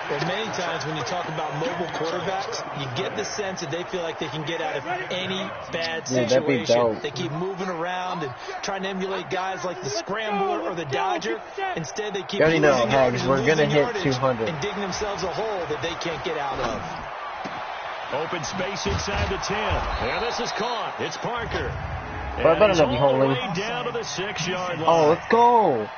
Well, many times when you talk about mobile quarterbacks, you get the sense that they feel like they can get out of any bad Dude, that'd be situation. dope. They keep moving around and trying to emulate guys like the Scrambler or the Dodger. Instead, they keep You already know, losing yardage Hags, and we're gonna losing hit yardage 200. and digging themselves a hole that they can't get out of. Open space inside the 10. And this is caught. It's Parker. But I better not be holding. Down to the 6-yard line. Oh, let's go.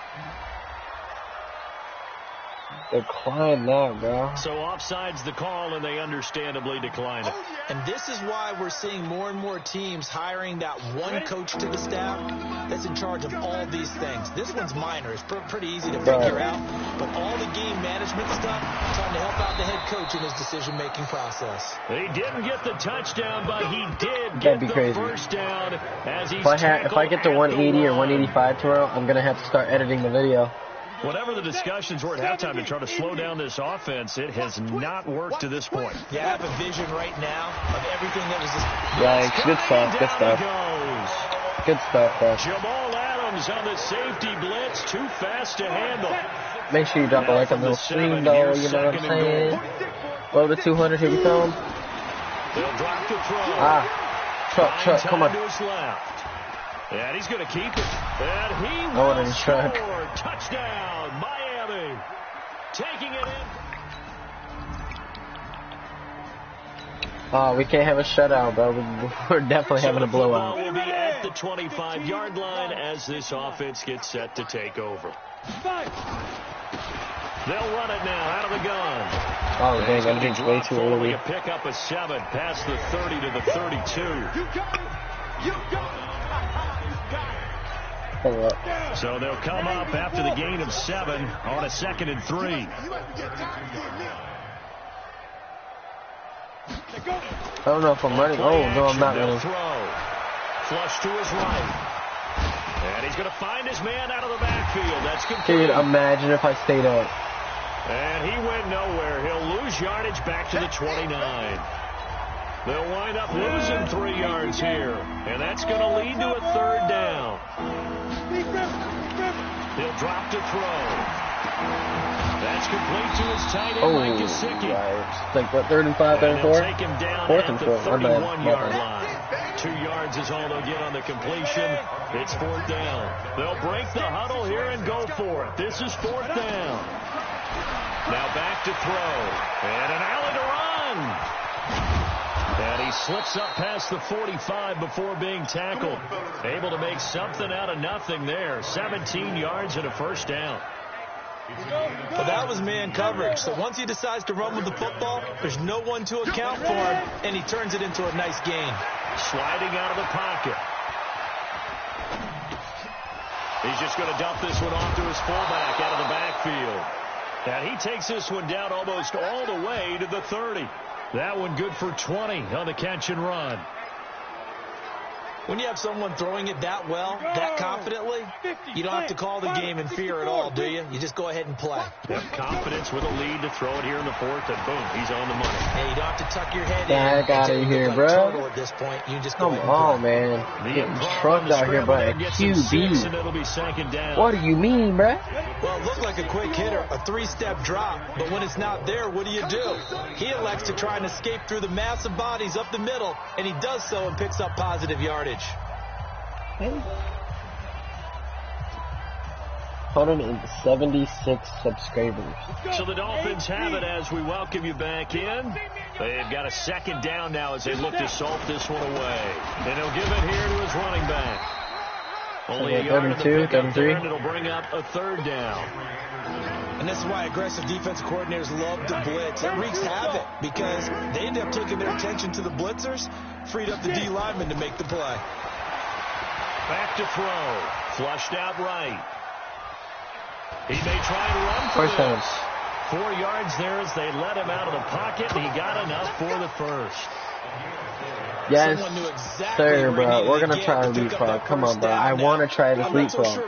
Decline that, bro. So offside's the call, and they understandably decline it. And this is why we're seeing more and more teams hiring that one coach to the staff that's in charge of all these things. This one's minor. It's pretty easy to figure out. But all the game management stuff, trying to help out the head coach in his decision-making process. He didn't get the touchdown, but he did get the first down as he's if I get to 180 or 185 tomorrow, I'm going to have to start editing the video. Whatever the discussions were at halftime to try to slow down this offense, it has not worked to this point. Yeah, I have a vision right now of everything that was just... Yikes, good stuff, good stuff. Good stuff, bro. Jamal Adams on the safety blitz, too fast to handle. Make sure you drop a like on the stream, though, you know what I'm saying? Low to 200, here we come. They'll drop the throw. Truck, come on. And he's going to keep it. And he will score. Touchdown, Miami. Taking it in. Oh, we can't have a shutout, bro. We're definitely having a blowout. Will be at the 25-yard line as this offense gets set to take over. They'll run it now out of the gun. Oh, dang, I'm getting way too early. A pick up a 7 past the 30 to the 32. You got it. So they'll come up after the gain of 7 on a 2nd and 3. I don't know if I'm running. Oh, no, I'm not running. Flush to his right. And he's going to find his man out of the backfield. That's good. Dude, imagine if I stayed up. And he went nowhere. He'll lose yardage back to the 29. They'll wind up losing 3 yards here. And that's going to lead to a 3rd down. He'll drop to throw. That's complete to his tight end, Mike Gesicki. Right. Like, what, 3rd and 5, 3rd and 4? Take him down 4th at and the 4. 31-yard line. 2 yards is all they'll get on the completion. It's 4th down. They'll break the huddle here and go for it. This is 4th down. Now back to throw. And an alley to run. And he slips up past the 45 before being tackled. Able to make something out of nothing there. 17 yards and a 1st down. Well, that was man coverage. So once he decides to run with the football, there's no one to account for him, and he turns it into a nice gain. Sliding out of the pocket. He's just going to dump this one off to his fullback out of the backfield. And he takes this one down almost all the way to the 30. That one good for 20 on the catch and run. When you have someone throwing it that well, that confidently, you don't have to call the game in fear at all, do you? You just go ahead and play. Have confidence with a lead to throw it here in the 4th, and boom, he's on the money. Hey, you don't have to tuck your head Back in. out of here, bro. At this point, you just come on, man. Getting trucked out here by a QB. And it'll be 2nd down. What do you mean, bro? Well, it looked like a quick hitter, a 3-step drop, but when it's not there, what do? He elects to try and escape through the massive bodies up the middle, and he does so and picks up positive yardage. 176 subscribers. So the Dolphins have it as we welcome you back in. They've got a 2nd down now as they look to salt this one away. And he'll give it here to his running back. Only a yard 32, 33. And it'll bring up a 3rd down. And this is why aggressive defensive coordinators love to blitz. It wreaks havoc because they end up taking their attention to the blitzers, freed up the D lineman to make the play. Back to throw. Flushed out right. He may try and run for First down. 4 yards there as they let him out of the pocket, and he got enough for the 1st. Yes, sir, bro. We're going to try a leapfrog. Come on, bro. I want to try this leapfrog.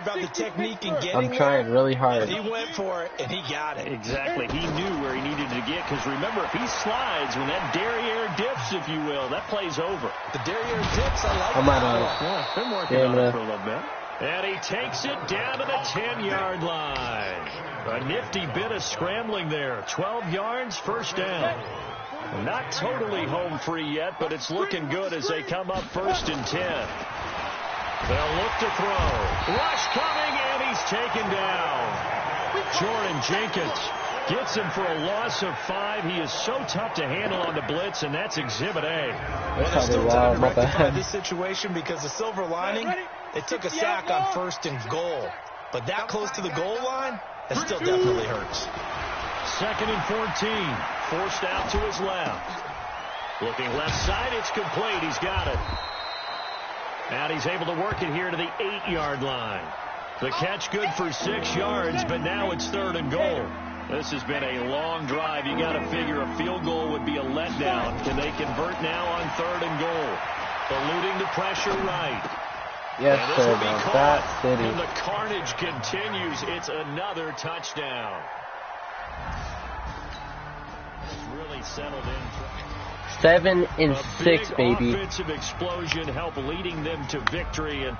I'm trying really hard. He went for it, and he got it. Exactly. He knew where he needed to get, because remember, if he slides, when that derriere dips, if you will, that play's over. The derriere dips, I like that. Yeah, been working on it for a little bit. And he takes it down to the 10-yard line. A nifty bit of scrambling there. 12 yards, 1st down. Not totally home free yet, but it's looking good as they come up 1st and 10. They'll look to throw. Rush coming, and he's taken down. Jordan Jenkins Gets him for a loss of 5. He is so tough to handle on the blitz, and that's Exhibit A. Well, there's still time to rectify this situation because the silver lining, it took a sack on 1st and goal. But that close to the goal line, that still definitely hurts. 2nd and 14. Forced out to his left. Looking left side, it's complete. He's got it. And he's able to work it here to the 8-yard line. The catch good for 6 yards, but now it's 3rd and goal. This has been a long drive. You got to figure a field goal would be a letdown. Can they convert now on 3rd and goal? Eluding the pressure right. Yes, sir. That city. And the carnage continues. It's another touchdown. Really settled in. 7 and 6, baby. Offensive explosion help leading them to victory, and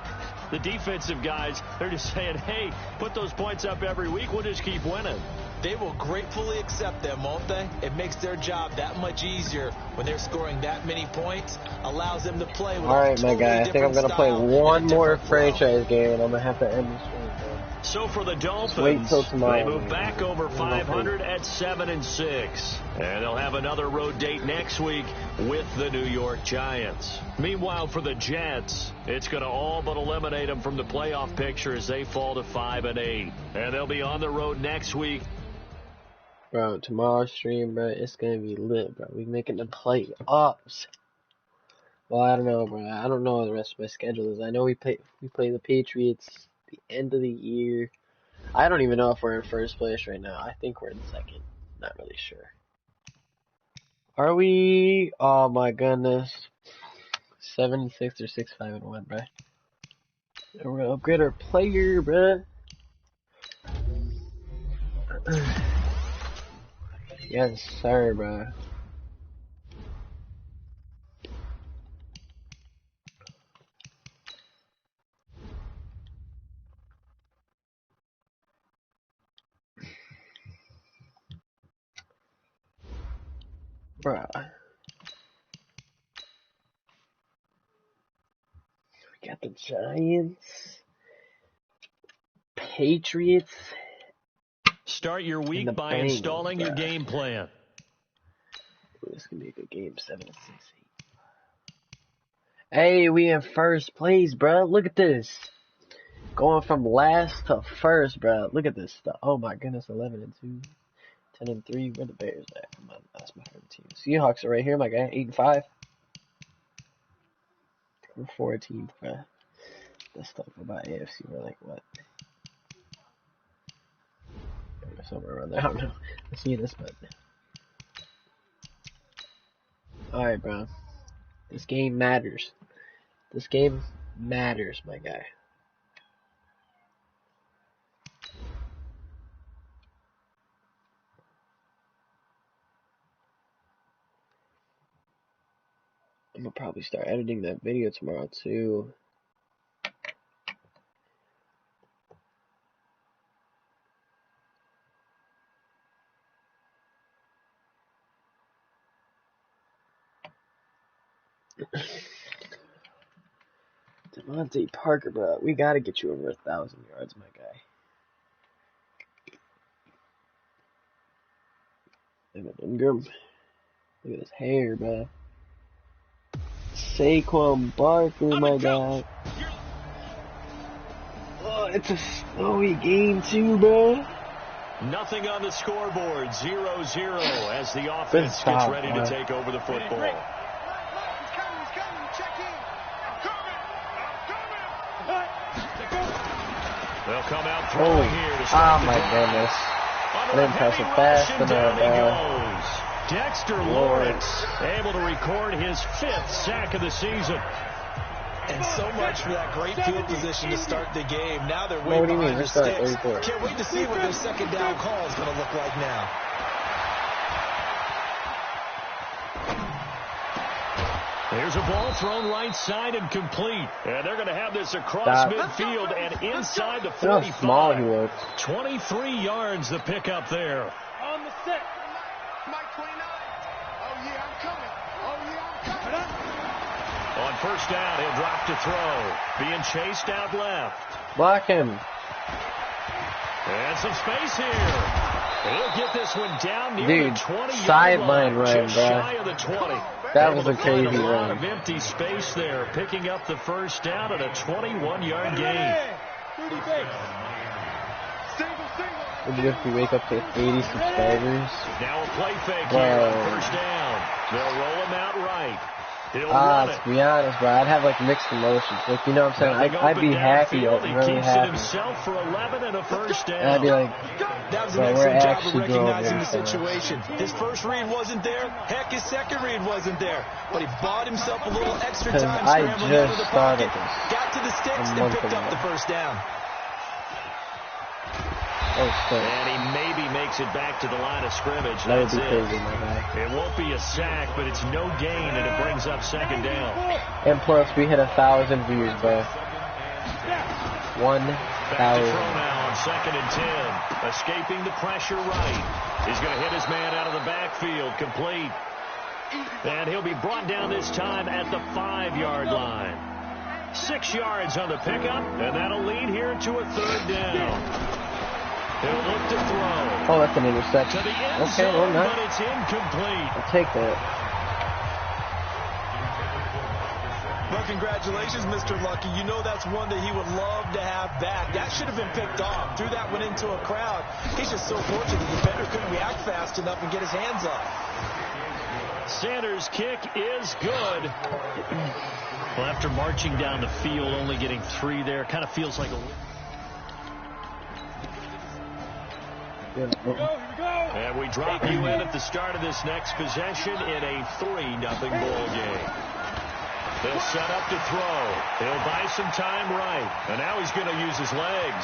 the defensive guys, they're just saying, hey, put those points up every week. We'll just keep winning. They will gratefully accept them, won't they? It makes their job that much easier when they're scoring that many points. Allows them to play with all right, my guy. I think I'm going to play one more franchise game, and I'm going to have to end this one. So for the Dolphins, wait till tomorrow. They move back over 500 at 7 and 6. And they'll have another road date next week with the New York Giants. Meanwhile, for the Jets, it's going to all but eliminate them from the playoff picture as they fall to 5 and 8. And they'll be on the road next week. Bro, tomorrow's stream, bro, it's going to be lit, bro. We making the playoffs. Well, I don't know, bro. I don't know what the rest of my schedule is. I know we play the Patriots the end of the year. I don't even know if we're in first place right now. I think we're in second. Not really sure. Are we? Oh my goodness. 7 and 6 or 6, 5 and 1, bro. And we're gonna upgrade our player, bro. Yes, sir, bro. Bruh. We got the Giants, Patriots. Start your week by installing your game plan. Ooh, this can be a good game. 7 and 6. 8. Hey, we in first place, bruh. Look at this. Going from last to first, bruh. Look at this stuff. Oh my goodness. 11 and 2. 10 and 3. Where the Bears at? Come on, that's my favorite team. Seahawks are right here, my guy. 8 and 5. We're 14th, bro. Let's talk about AFC. We're like what? Somewhere around there. I don't know. Let's see this button. All right, bro. This game matters. This game matters, my guy. I'm gonna probably start editing that video tomorrow too. Devontae Parker, bro. We gotta get you over 1,000 yards, my guy. Evan Ingram. Look at his hair, bro. Saquon Barkley, my guy. Oh, it's a snowy game too, bro. Nothing on the scoreboard. 0-0 as the offense gets ready to take over the football. They'll come out throwing here to start the my drive. goodness. I didn't pass it fast enough, Dexter Lawrence able to record his 5th sack of the season. And so much for that great field position to start the game. Now they're way behind the sticks. Can't wait to see what their second down call is going to look like now. There's a ball thrown right side and complete. And they're going to have this across midfield and inside the 45. Look how small he looks. 23 yards the pickup there. On the set. Mike 29. Oh, yeah, I'm coming. Oh, yeah, I'm coming. On first down, he'll drop to throw. Being chased out left. Block him. And some space here. He'll get this one down near Dude, the 20-yard sideline line, run, just bro. shy of the 20. That was Able a to find crazy a lot run. of empty space there, picking up the first down at a 21-yard gain. Maybe if we wake up to 80 subscribers. Now a play fake here on first down. They'll roll him out right. He'll run it. To be honest, bro, I'd have like mixed emotions. Like, you know what I'm saying? I'd be happy, like, He really keeps it happy. himself for 11 and a first down. And I'd be like, That was an bro, we're excellent job of actually going recognizing the there. situation. His first read wasn't there. Heck, his second read wasn't there. But he bought himself a little extra Because time I scrambling out of the just pocket. started this Got to the sticks a and month picked up ago. the first down. Oh, shit. And he maybe makes it back to the line of scrimmage. That would That's be it. crazy, my guy. It won't be a sack, but it's no gain, and it brings up second down. And plus, we hit 1,000 views, bro. Back to 1,000. throw now on 2nd and 10. Escaping the pressure right. He's going to hit his man out of the backfield. Complete. And he'll be brought down this time at the 5-yard line. 6 yards on the pickup, and that'll lead here to a third down. He'll look to throw. Oh, that's an To interception. the end Okay, zone, well, but not. it's incomplete. I'll take that. Well, congratulations, Mr. Lucky. You know that's one that he would love to have back. That should have been picked off. Threw that one into a crowd. He's just so fortunate the defender couldn't react fast enough and get his hands up. Sanders' kick is good. Well, after marching down the field, only getting 3 there, kind of feels like a... Yeah. And we drop you in at the start of this next possession in a 3-0 ball game. They'll set up to throw. He'll buy some time right. And now he's going to use his legs.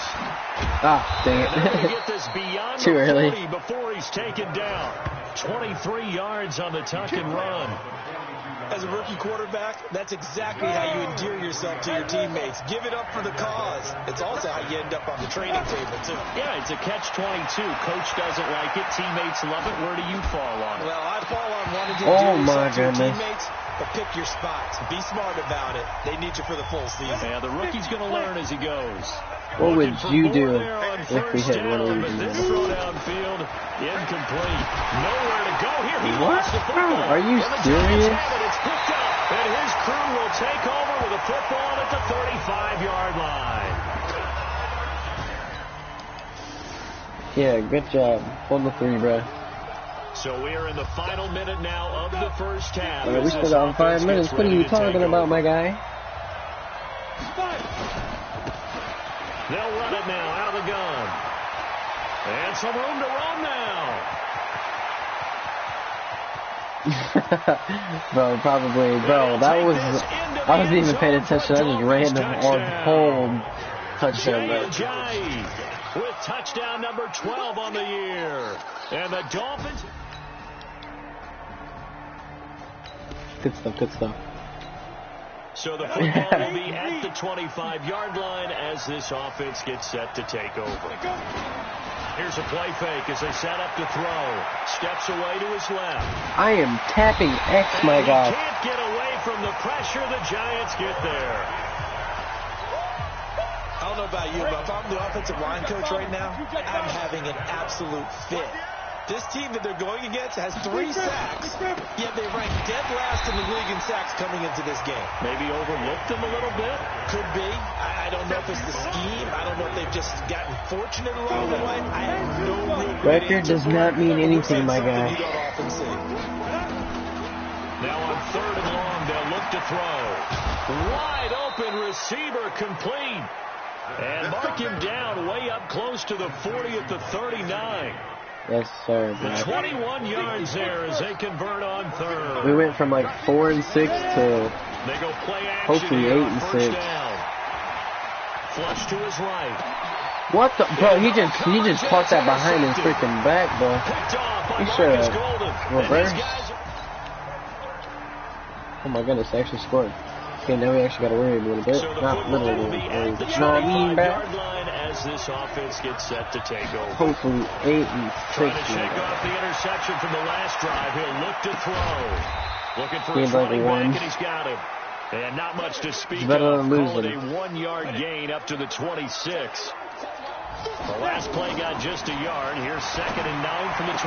Ah, dang And they're going to it. get this beyond Too the early. 40 before he's taken down. 23 yards on the tuck and run. As a rookie quarterback, that's exactly how you endear yourself to your teammates. Give it up for the cause. It's also how you end up on the training table, too. Yeah, it's a catch-22. Coach doesn't like it. Teammates love it. Where do you fall on it? Well, I fall on wanting to Oh, endear my yourself to your goodness. teammates, but pick your spots. Be smart about it. They need you for the full season. Yeah, the rookie's going to learn as he goes. What would Looking for you more do there on if we first hit one of down, these? but this throw downfield, incomplete. Nowhere to go here. He What? lost the football. Are you And the Giants serious? have it. It's picked up, and his crew will take over with a football at the 35-yard line. Yeah, good job. Hold the 3, bro. So we are in the final minute now of the first half. We as still this got 5 offense minutes. gets What are ready you to take talking about, over. my guy? They'll run it now out of the gun. And some room to run now. Bro, probably. Bro, that was... I wasn't even paying attention. I just ran on home touchdown, bro. Ajayi with touchdown number 12 on the year. And the Dolphins... Good stuff, good stuff. So the football will be at the 25-yard line as this offense gets set to take over. Here's a play fake as they set up to throw. Steps away to his left. I am tapping X, my And God. he can't get away from the pressure. The Giants get there. I don't know about you, but if I'm the offensive line coach right now, I'm having an absolute fit. This team that they're going against has 3 sacks, yet they rank dead last in the league in sacks coming into this game. Maybe overlooked them a little bit. Could be. I don't know if it's the scheme. I don't know if they've just gotten fortunate along the way. I have no real good Record answer does for not it. mean anything, It's my something guy. you don't often see. Now on 3rd and long, they'll look to throw. Wide open receiver complete. And mark him down way up close to the 40 at the 39. Yes, sir, The bro. 21 yards there as they convert on 3rd. We went from like 4 and 6 to They go play action hopefully here 8 on and first 6. down. Flush to his right. What the, bro? He just caught that behind his freaking back, bro. Picked off by He should Marcus have Golden. And reversed. these guys Oh my goodness, they actually scored. Okay, now we actually got to worry a little bit. So the Not football will literally. be at the You know what I mean, bro? 25-yard line as this offense gets set to take over. Hopefully 8 and 6. Trying to shake man. off the interception from the last drive. He'll look to throw. Looking for his Seems like running one. back, and he's got him. And not much to speak It's better of. than Call it losing. a 1-yard gain up to the 26. The last play got just a yard. Here's 2nd and 9 from the 26.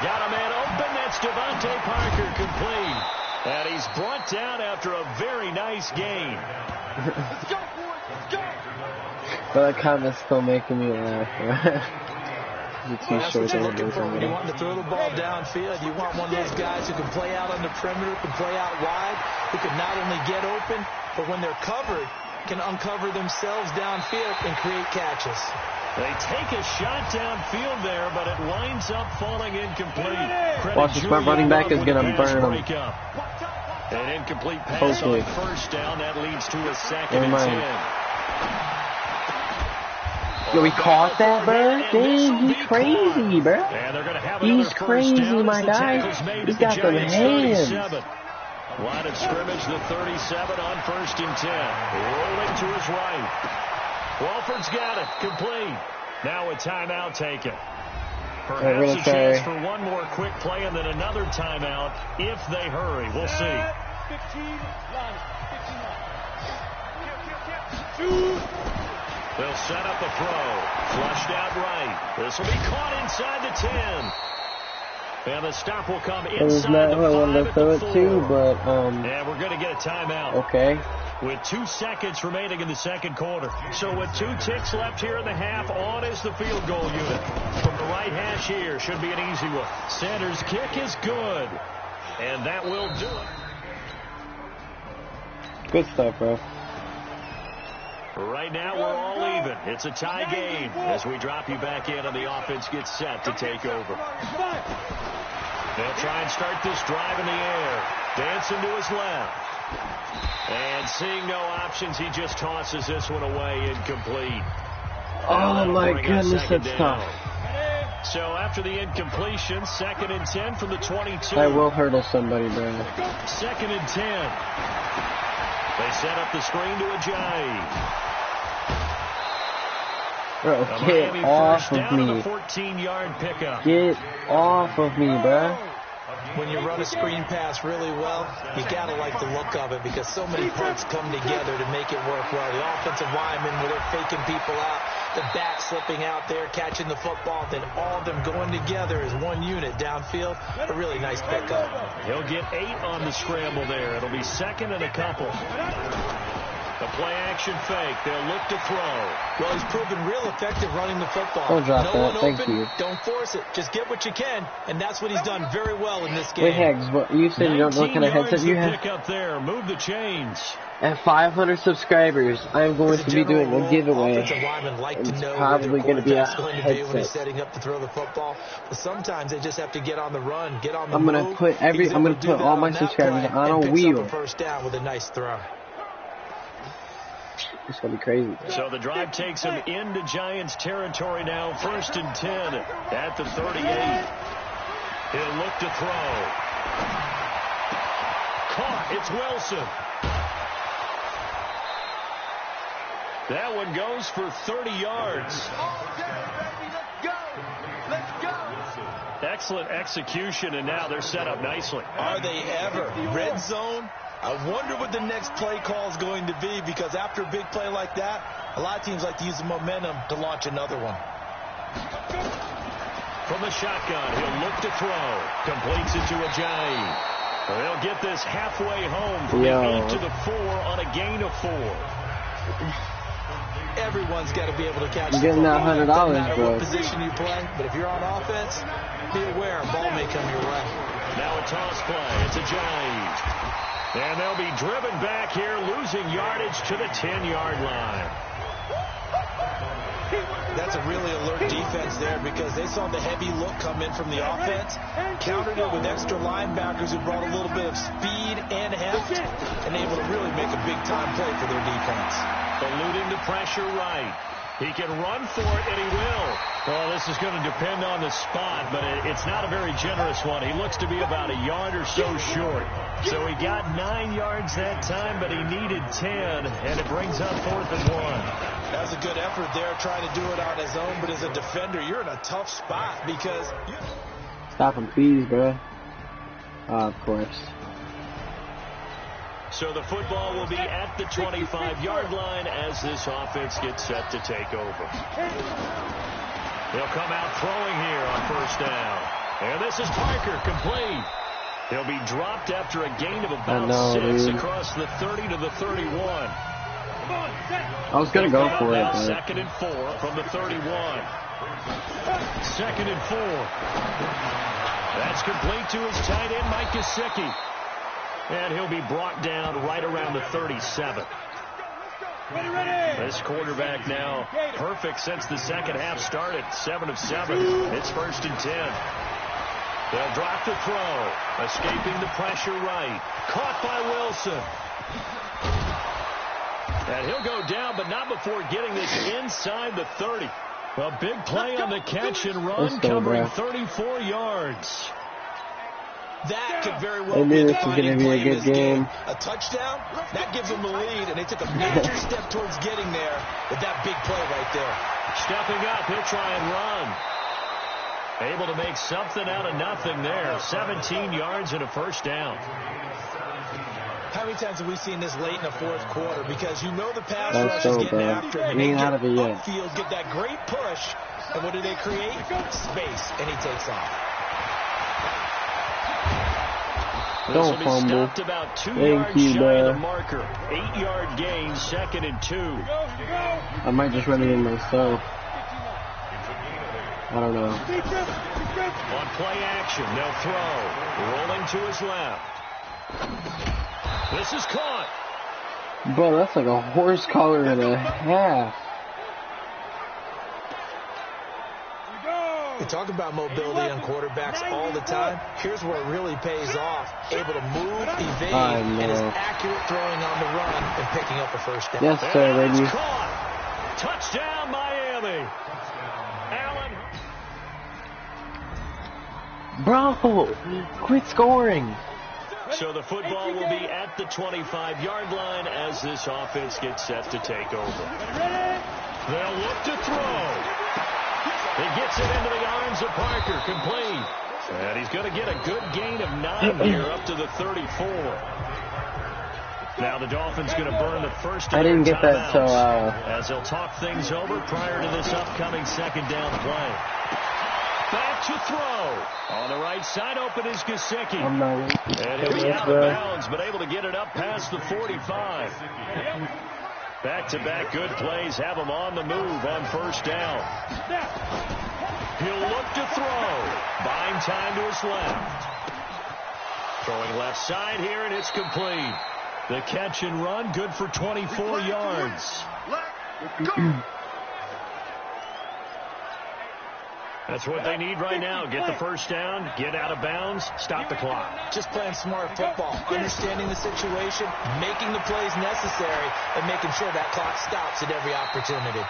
Got a man open. That's Devontae Parker, complete. And he's brought down after a very nice gain. Let's go, boys. Let's go. But that comment's still making me laugh. You're too That's short what you're to looking do for when something. you want to throw the ball downfield. You want one of those guys who can play out on the perimeter, can play out wide, who can not only get open, but when they're covered, can uncover themselves downfield and create catches. They take a shot downfield there, but it winds up falling incomplete. Watch this, my running back is going to burn him. An incomplete pass Hopefully. on 1st down. That leads to a 2nd Never and mind. 10. Yo, he caught that, bro? Dang, he's crazy, bro. And they're going to have He's another crazy, first down my as the guy. tackle's made He's at the got them Giants' hands. 37. Line of scrimmage, the 37 on 1st and 10. Rolling to his right. Walford's got it. Complete. Now a timeout taken. Perhaps really a chance sorry. for one more quick play and then another timeout if they hurry. We'll see. 15 line. 15 line. They'll set up a throw. Flushed out right. This will be caught inside the 10. And the stop will come That was inside not the who I 5 wanted to at throw the it 4. to, but, And we're going to get a timeout. okay. With 2 seconds remaining in the 2nd quarter. So with 2 ticks left here in the half, on is the field goal unit. From the right hash here, should be an easy one. Sanders' kick is good. And that will do it. Good stuff, bro. Right now, we're all even. It's a tie game as we drop you back in and the offense gets set to take over. They'll try and start this drive in the air. Dancing to his left. And seeing no options, he just tosses this one away, incomplete. Oh, my goodness, that's tough. So after the incompletion, 2nd and 10 from the 22. I will hurdle somebody, bro. 2nd and 10. They set up the screen to Ajayi. Bro, A get Miami off first of down and a me. 14-yard pickup. Get off of me, bro. When you run a screen pass really well, you got to like the look of it because so many parts come together to make it work well. The offensive linemen, where they're faking people out, the back slipping out there, catching the football, then all of them going together as one unit downfield. A really nice pickup. He'll get 8 on the scramble there. It'll be 2nd and a couple. The play-action fake. They'll look to throw. Well, he's proven real effective running the football. Don't drop no that. one Thank open, you. Don't force it. Just get what you can, and that's what he's done very well in this game. Wait, Hags, what, you said you don't know what kind of headset you have? Pick up there. Move the chains. At 500 subscribers, I'm going to be doing a giveaway. Offensive linemen like to It's know probably where going to be a their quarterback's going to be when he's headset. setting up to throw the football. But sometimes they just have to get on the run, get on the I'm move. gonna put He was I'm able gonna to do put that all my that subscribers play on and a picks wheel. up a first down with a nice throw. It's gonna be crazy. So the drive takes him into Giants territory now. 1st and 10 at the 38. He'll look to throw. Caught. It's Wilson. That one goes for 30 yards. Excellent execution, and now they're set up nicely. Are they ever? Red zone? I wonder what the next play call is going to be, because after a big play like that, a lot of teams like to use the momentum to launch another one. From the shotgun, he'll look to throw. Completes it to Ajayi. They'll get this halfway home from the 8 to the 4 on a gain of 4. Everyone's got to be able to catch You're getting that $100, doesn't matter bro. what position you play, but if you're on offense, be aware a ball may come your way. Now a toss play. It's Ajayi. And they'll be driven back here, losing yardage to the 10-yard line. That's a really alert defense there, because they saw the heavy look come in from the offense, countered it with extra linebackers who brought a little bit of speed and heft, and able to really make a big-time play for their defense. Eluding the pressure right. He can run for it, and he will. Well, this is going to depend on the spot, but it's not a very generous one. He looks to be about a yard or so short. So he got 9 yards that time, but he needed 10, and it brings up 4th and 1. That was a good effort there, trying to do it on his own, but as a defender, you're in a tough spot because... Stop him, please, bro. Of course. So the football will be at the 25-yard line as this offense gets set to take over. He'll come out throwing here on first down. And this is Parker, complete. He'll be dropped after a gain of about 6 across the 30 to the 31. I was going to go for it. But... 2nd and 4 from the 31. 2nd and 4. That's complete to his tight end, Mike Gesicki. And he'll be brought down right around the 37. This quarterback now perfect since the second half started. 7 of 7. It's 1st and 10. They'll drop the throw. Escaping the pressure right. Caught by Wilson. And he'll go down, but not before getting this inside the 30. A big play on the catch and run, covering 34 yards. That could very well be the defining play in this game. A touchdown, that gives them the lead, and they took a major step towards getting there with that big play right there. Stepping up, he'll try and run. Able to make something out of nothing there. 17 yards and a first down. How many times have we seen this late in the fourth quarter? Because you know the pass rush is getting after him. He ain't out of it yet. Upfield, get that great push, and what do they create? Space, and he takes off. Don't fumble. About 2 yards shy of the marker. 8-yard gain, 2nd and 2. I might just run it in myself. I don't know. On play action, they'll throw. Rolling to his left. This is caught. Bro, that's like a horse collar and a half. We talk about mobility on quarterbacks all the time. Here's where it really pays off. Able to move, evade, and is accurate throwing on the run and picking up a first down. Yes, sir, baby. Touchdown, Miami. Allen. Bro, quit scoring. So the football will be at the 25-yard line as this offense gets set to take over. They'll look to throw. He gets it into the arms of Parker, complete. And he's going to get a good gain of 9 here up to the 34. Now the Dolphins going to burn the first of I didn't get that till as they'll talk things over prior to this upcoming second down play. Back to throw. On the right side open is Gesicki. And he'll be out of bounds, but able to get it up past the 45. Back-to-back good plays have him on the move on first down. He'll look to throw. Buying time to his left. Throwing left side here, and it's complete. The catch and run, good for 24 yards. That's what they need right now. Get the first down, get out of bounds, stop the clock. Just playing smart football, understanding the situation, making the plays necessary, and making sure that clock stops at every opportunity.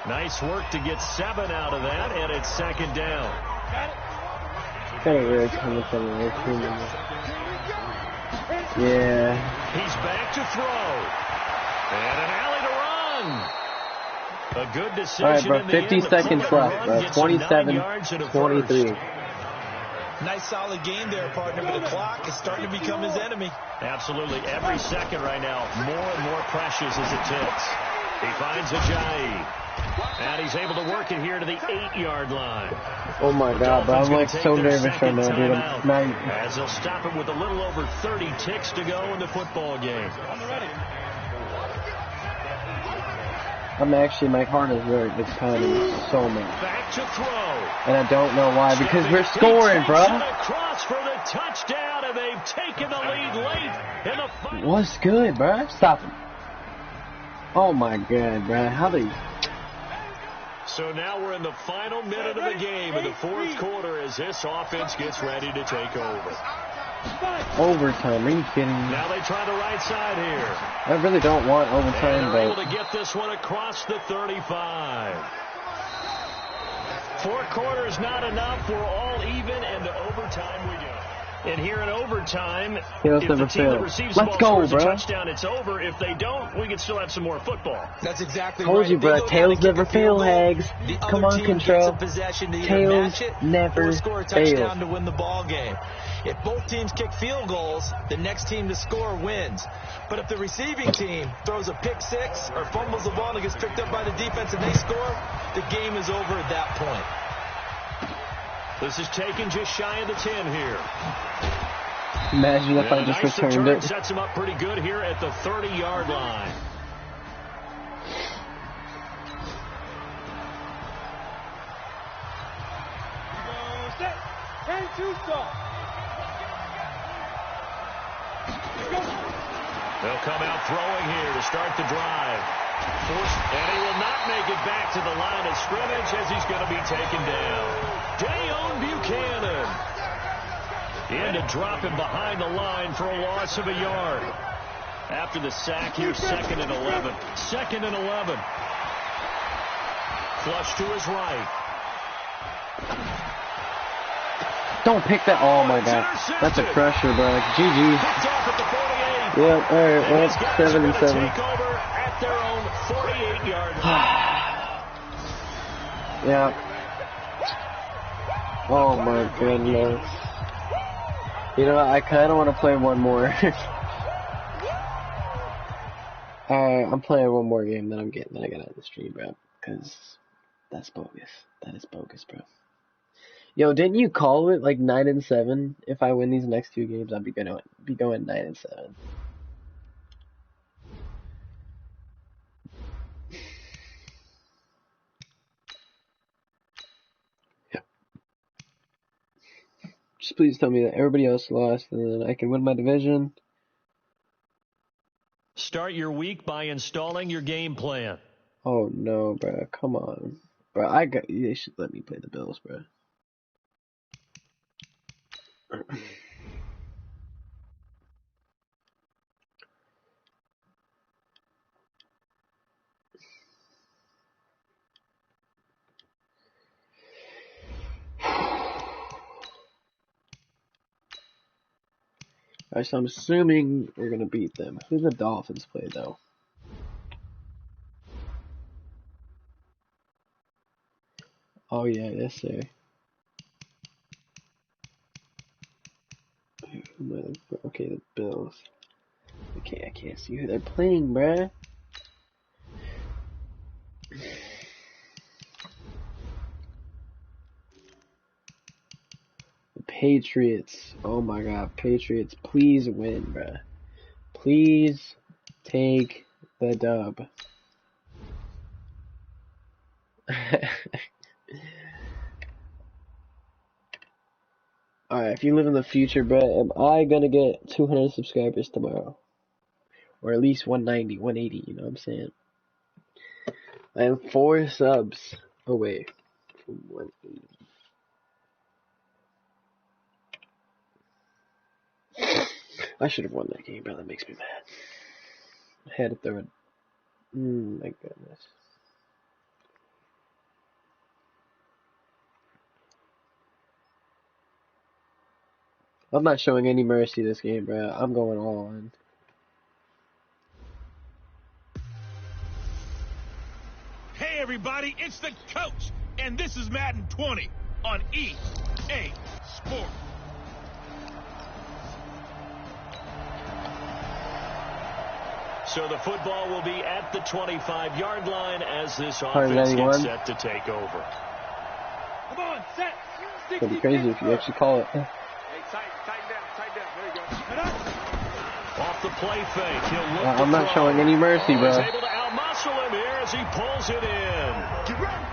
Nice work to get 7 out of that, and it's second down. Kind of weird coming from the team. Yeah. He's back to throw. And an alley to run. A good decision. All right, bro. 50 seconds left, bro. 27-23. Nice solid game there, partner, but the clock is starting to become his enemy. Absolutely. Every second right now, more and more precious as it ticks. He finds Ajayi. And he's able to work it here to the 8-yard line. Oh, my God, bro. I'm like so nervous right now, dude. As they'll stop it with a little over 30 ticks to go in the football game. I'm actually, my heart is really, it's pounding so much. Back to throw. And I don't know why, because we're scoring, bro. Across for the touchdown, and they've taken the lead late in the final. What's good, bro? Stop him. Oh, my God, bro. How do you... So now we're in the final minute of the game in the fourth quarter as this offense gets ready to take over. Overtime, are you kidding me? Now they try the right side here. I really don't want overtime, and they're able but... to get this one across the 35. 4 quarters not enough. We're all even, and to overtime we go. And here in overtime, Tails if never the team that fail. receives the Let's ball go, scores a bro. touchdown, it's over. If they don't, we can still have some more football. That's exactly Told right. you, If they bro. go down Tails and kick never a field fail, goal, Hags. the Come other on, team gets Control. a possession to either Tails match it never or score a fail. touchdown to win the ball game. If both teams kick field goals, the next team to score wins. But if the receiving team throws a pick six or fumbles the ball and gets picked up by the defense and they score, the game is over at that point. This is taken just shy of the 10 here. Imagine if I just nice returned return it. sets him up pretty good here at the 30-yard line. They'll come out throwing here to start the drive. And he will not make it back to the line of scrimmage as he's going to be taken down. Dayon Buchanan. In to drop him behind the line for a loss of a yard. After the sack here, 2nd and 11. 2nd and 11. Flush to his right. Don't pick that. Oh, my God. That's a crusher, bro. GG. Picked off at the 48. Yep, all right. And Well, these guys 7 are and gonna 7. take over at their own 48-yard line. Yeah. Oh, my goodness. You know, I kind of want to play one more. Alright, I'm playing one more game, then I get out of the stream, bro. Because that's bogus. That is bogus, bro. Yo, didn't you call it like 9 and 7? If I win these next 2 games, I'll be going 9 and 7. Yep. Just please tell me that everybody else lost, and then I can win my division. Start your week by installing your game plan. Oh no, bro! Come on, bro. They should let me play the Bills, bro. Alright, so I'm assuming we're gonna beat them. Who do the Dolphins play though? Oh yeah, yes sir. Okay, the Bills. Okay, I can't see who they're playing, bruh. The Patriots. Oh my God, Patriots! Please win, bruh. Please take the dub. Alright, if you live in the future, bruh, am I gonna get 200 subscribers tomorrow? Or at least 190, 180, you know what I'm saying? I am 4 subs away from 180. I should have won that game, bro. That makes me mad. I had to throw it. My goodness. I'm not showing any mercy this game, bro. I'm going all in. Hey, everybody, it's the coach, and this is Madden 20 on EA Sports. So the football will be at the 25-yard line as this offense gets set to take over. Come on, set. It's gonna be crazy if you actually call it. Hey, tighten down. There you go. Off the play fake, he'll look I'm not showing any mercy, bro. He's able to outmuscle him here as he pulls it in. Get ready.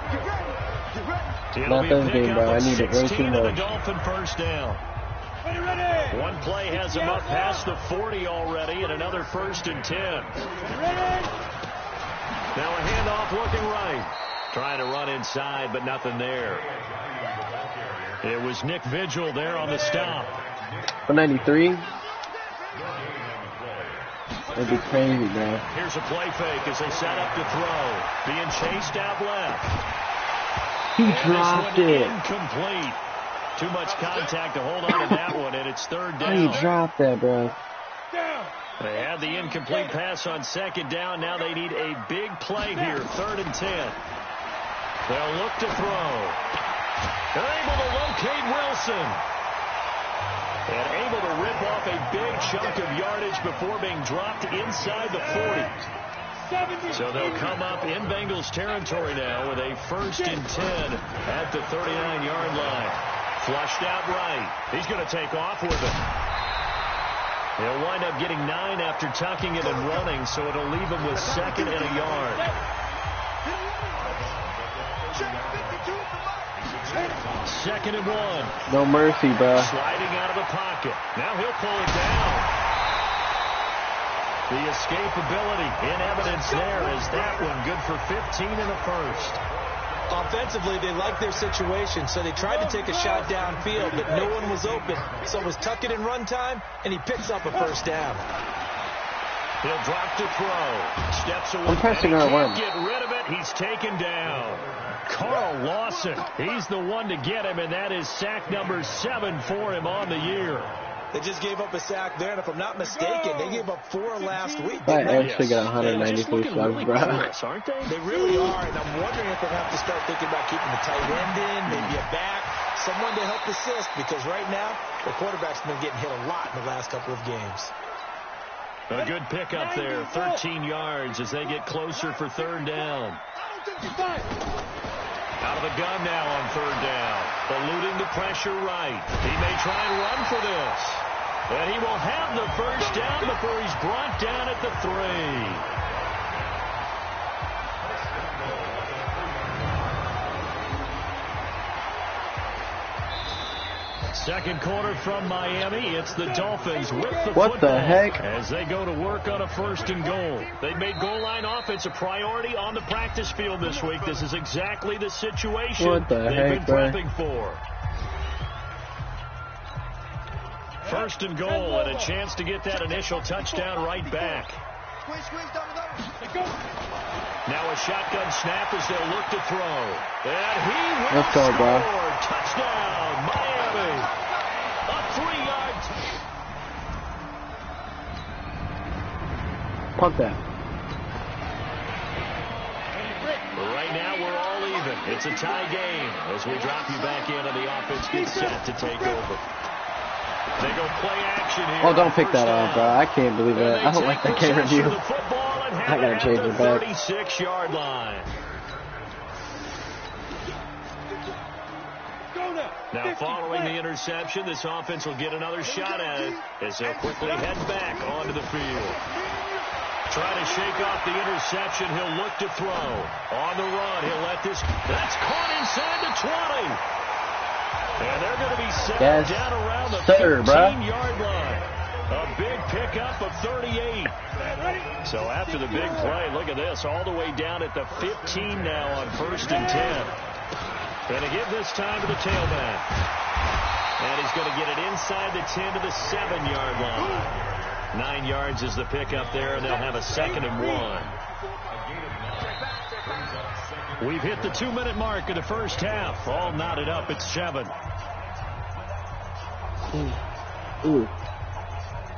It'll Not this game, bro. I need it way too and a much. Dolphin first down. Ready. One play has him up past the 40 already, and another 1st and 10. Now a handoff looking right. Trying to run inside, but nothing there. It was Nick Vigil there on the stop. 193? That'd be crazy, bro. Here's a play fake as they set up to throw. Being chased out left. He dropped it. Incomplete. too much contact to hold on to that one, and it's third How you down. drop that, bro? They had the incomplete pass on second down. Now they need a big play here, 3rd and 10. They'll look to throw. They're able to locate Wilson. And able to rip off a big chunk of yardage before being dropped inside the 40. So they'll come up in Bengals territory now with a 1st and 10 at the 39-yard line. Flushed out right. He's going to take off with it. He'll wind up getting 9 after tucking it and running, so it'll leave him with 2nd and a yard. 2nd and 1. No mercy, bro. Sliding out of the pocket. Now he'll pull it down. The escapability in evidence there is that one good for 15 and a 1st. Offensively, they like their situation, so they tried to take a shot downfield, but no one was open. So it was tuck it in run time, and he picks up a 1st down. He'll drop to throw. Steps away. I'm pressing R1. Get rid of it. He's taken down. Carl Lawson. He's the one to get him, and that is sack number 7 for him on the year. They just gave up a sack there, and if I'm not mistaken, they gave up 4 last week. I actually got 193 slugs, really bro. close, aren't they? They really are, and I'm wondering if they'll have to start thinking about keeping the tight end in, maybe a back, someone to help assist, because right now, the quarterback's been getting hit a lot in the last couple of games. A good pickup there, 13 yards as they get closer for 3rd down. Out of the gun now on 3rd down. Eluding the pressure right. He may try and run for this. And he will have the 1st down before he's brought down at the 3. 2nd quarter from Miami. It's the Dolphins with the What football the heck? as they go to work on a 1st and goal. They've made goal line offense a priority on the practice field this week. This is exactly the situation What the they've heck, been bro? prepping for. 1st and goal and a chance to get that initial touchdown right back. Now a shotgun snap as they'll look to throw. And he will Let's go, score. bro. Touchdown, Miami. Up 3 yards. Punt that. Right now we're all even. It's a tie game as we drop you back in and the offense gets set to take over. They go play action here. Oh, don't pick that up, bro. I can't believe it. I don't like that game review. I gotta change it back. 36-yard line. Now following the interception, this offense will get another shot at it as they'll quickly head back onto the field. Trying to shake off the interception. He'll look to throw. On the run, he'll let this. That's caught inside the 20. And they're going to be set down around the 15-yard line. A big pickup of 38. So after the big play, look at this, all the way down at the 15 now on 1st and 10. Going to give this time to the tailback. And he's going to get it inside the 10 to the 7-yard line. 9 yards is the pickup there, and they'll have a 2nd and 1. We've hit the 2-minute mark of the first half. All knotted up at 7. Ooh.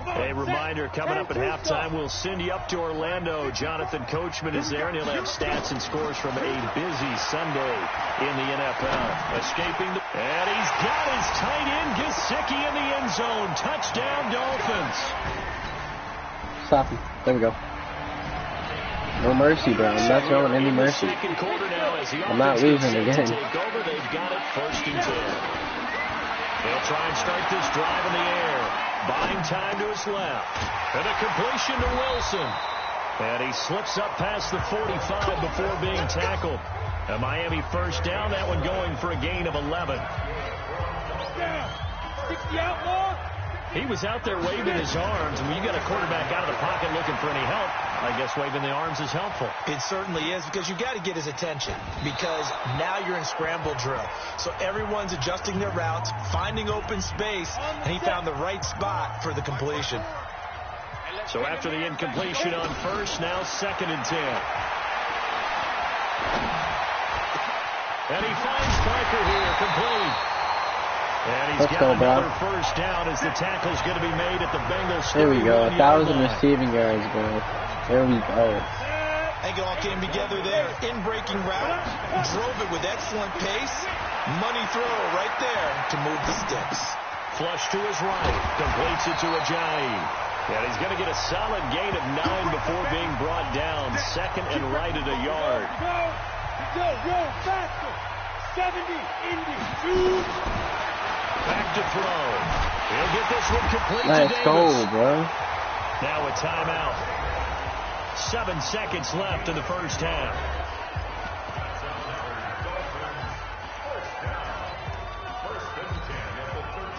A reminder, coming up at halftime, we'll send you up to Orlando. Jonathan Coachman is there, and he'll have stats and scores from a busy Sunday in the NFL. Escaping the... And he's got his tight end, Gesicki, in the end zone. Touchdown, Dolphins. Stop him. There we go. No mercy, bro. I'm not throwing any mercy. I'm not losing again. They've got it 1st and 10. They'll try and start this drive in the air. Buying time to his left. And a completion to Wilson. And he slips up past the 45 before being tackled. A Miami 1st down. That one going for a gain of 11. He was out there waving his arms. And when you got a quarterback out of the pocket looking for any help, I guess waving the arms is helpful. It certainly is, because you got to get his attention, because now you're in scramble drill. So everyone's adjusting their routes, finding open space, and he found the right spot for the completion. So after the incompletion on 1st, now 2nd and 10. And he finds Parker here, complete. And he's Let's got go, bro. another first down as the tackle's going to be made at the Bengals. There we go. 31-yard 1,000 line. receiving yards, bro. There we go. I think it all came together there. In breaking route, drove it with excellent pace. Money throw right there to move the sticks. Flush to his right. Completes it to Ajayi. And he's going to get a solid gain of 9 before being brought down. Second and right at a yard. Go, faster. 70, Indy, 2. Back to throw. He'll get this one complete Let's to go, Davis. bro. Now a timeout. 7 seconds left in the first half.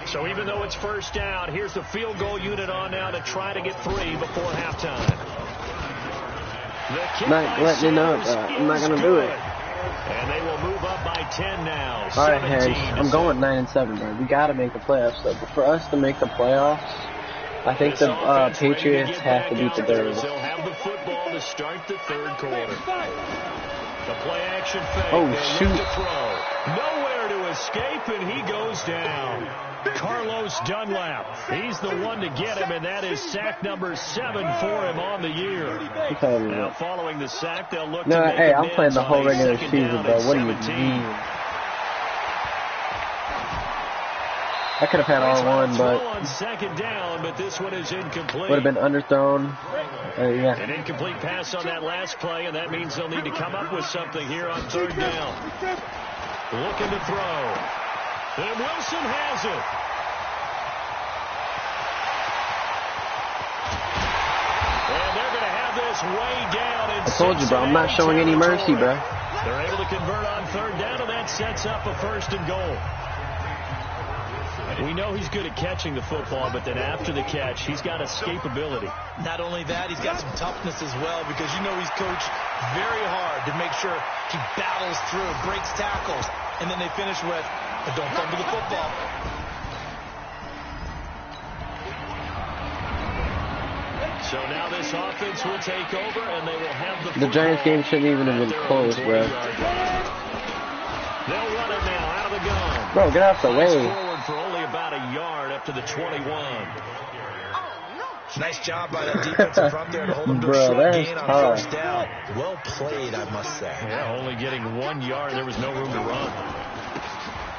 So even though it's first down, here's the field goal unit on now to try to get 3 before halftime. The kick Not by letting it up. Sanders I'm not is gonna do good. it. And they will move up by 10 now. All right, Harris. 17 I'm going 9-7, bro. We gotta make the playoffs, though. But for us to make the playoffs, I think the Patriots have to beat the Bears. They'll have the football to start the third quarter. The play action fake. Oh, They shoot. look to throw. Nowhere to escape, and he goes down. Carlos Dunlap. He's the one to get him, and that is sack number 7 for him on the year. Now, following the sack, they'll look No, to make hey, I'm amends playing the on whole a regular second season, down bro. at What do you 17. mean? I could have had R1, Throw but on second down, but this one is incomplete. would have been underthrown. Yeah. An incomplete pass on that last play, and that means they'll need to come up with something here on third down. Looking to throw. And Wilson has it. And they're going to have this way down in I told you, bro. I'm not showing any mercy, bro. They're able to convert on third down, and that sets up a first and goal. We know he's good at catching the football, but then after the catch, he's got escapability. Not only that, he's got some toughness as well, because you know he's coached very hard to make sure he battles through, breaks tackles, and then they finish with, don't fumble the football. So now this offense will take over, and they will have the The Giants game shouldn't even have been close, bro. They'll run it now out of the gun. Bro, get out the way. Forward for only about a yard up to the 21. Nice job by that defensive front there to hold him to a Bro, short that's gain on tough. first down. Well played, I must say. Yeah, only getting 1 yard. There was no room to run.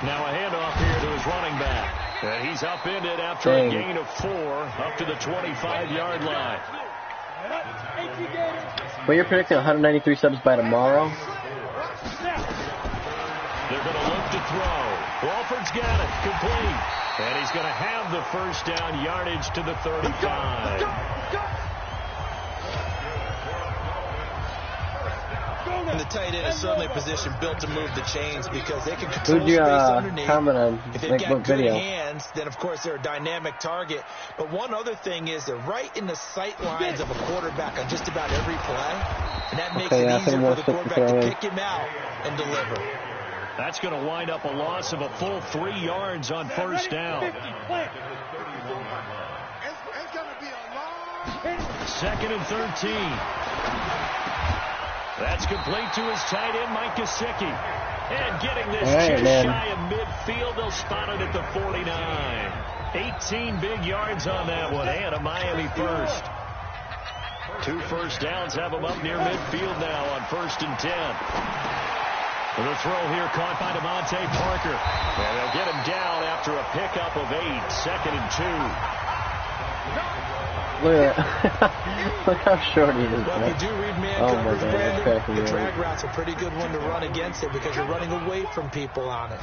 Now a handoff here to his running back. And he's upended after a gain of 4 up to the 25-yard line. But you're predicting 193 subs by tomorrow? They're going to look to throw. Walford's got it. Complete. And he's going to have the first down yardage to the 35. And the tight end is certainly a position built to move the chains because they can control Who'd you space underneath. comment on? If they've Like, got what good video? hands, then of course they're a dynamic target. But one other thing is they're right in the sight lines of a quarterback on just about every play. And that makes it easier for the quarterback to pick him out and deliver. That's going to wind up a loss of a full 3 yards on first down. It's going to be a long... Second and 13. That's complete to his tight end, Mike Gesicki. And getting this just shy of midfield, they'll spot it at the 49. 18 big yards on that one, and a Miami first. 2 first downs have them up near midfield now on 1st and 10. The throw here caught by Devontae Parker. And they'll get him down after a pickup of 8. 2nd and 2. Look at Look how short he is, Well, bro. if you do read man Oh my coverage, God, that's Brandon, cracking me the up. drag route's a pretty good one to run against it because you're running away from people on it.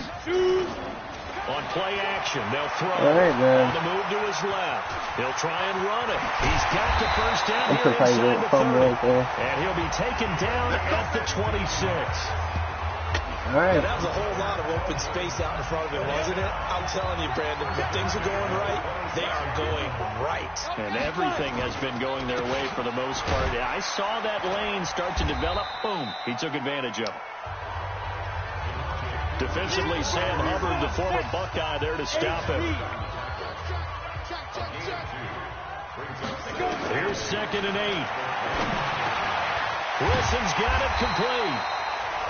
On play action, they'll throw. All right, man. On the move to his left. He'll try and run it. He's got the first down I'm here surprised he inside didn't the fumble 30. right there. And he'll be taken down at the 26. All right. That was a whole lot of open space out in front of him, wasn't it? I'm telling you, Brandon, if things are going right, they are going right. And everything has been going their way for the most part. I saw that lane start to develop. Boom. He took advantage of it. Defensively, Sam Hubbard, the former Buckeye, there to stop him. Here's 2nd and 8. Wilson's got it complete.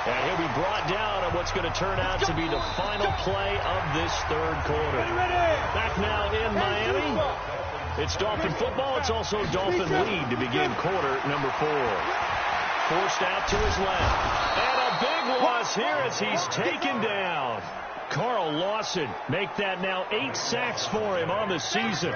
And he'll be brought down on what's going to turn out to be the final play of this third quarter. Back now in Miami. It's Dolphin football. It's also Dolphin lead to begin quarter number 4. Forced out to his left. And a big loss here as he's taken down. Carl Lawson make that now 8 sacks for him on the season.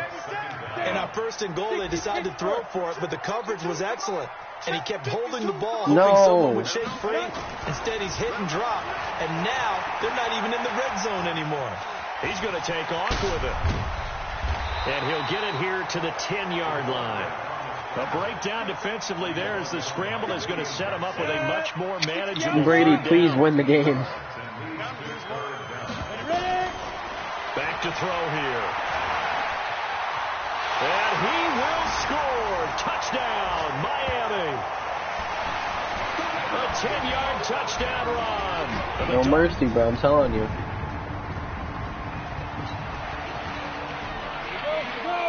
And on 1st and goal, they decided to throw for it, but the coverage was excellent. And he kept holding the ball, hoping someone would shake free. Instead, he's hit and drop. And now, they're not even in the red zone anymore. He's going to take off with it. And he'll get it here to the 10-yard line. A breakdown defensively there as the scramble is going to set him up with a much more manageable Brady, third please down. win the game. Back to throw here. And he will score. Touchdown, Miami. A 10-yard touchdown run. No mercy, bro. I'm telling you.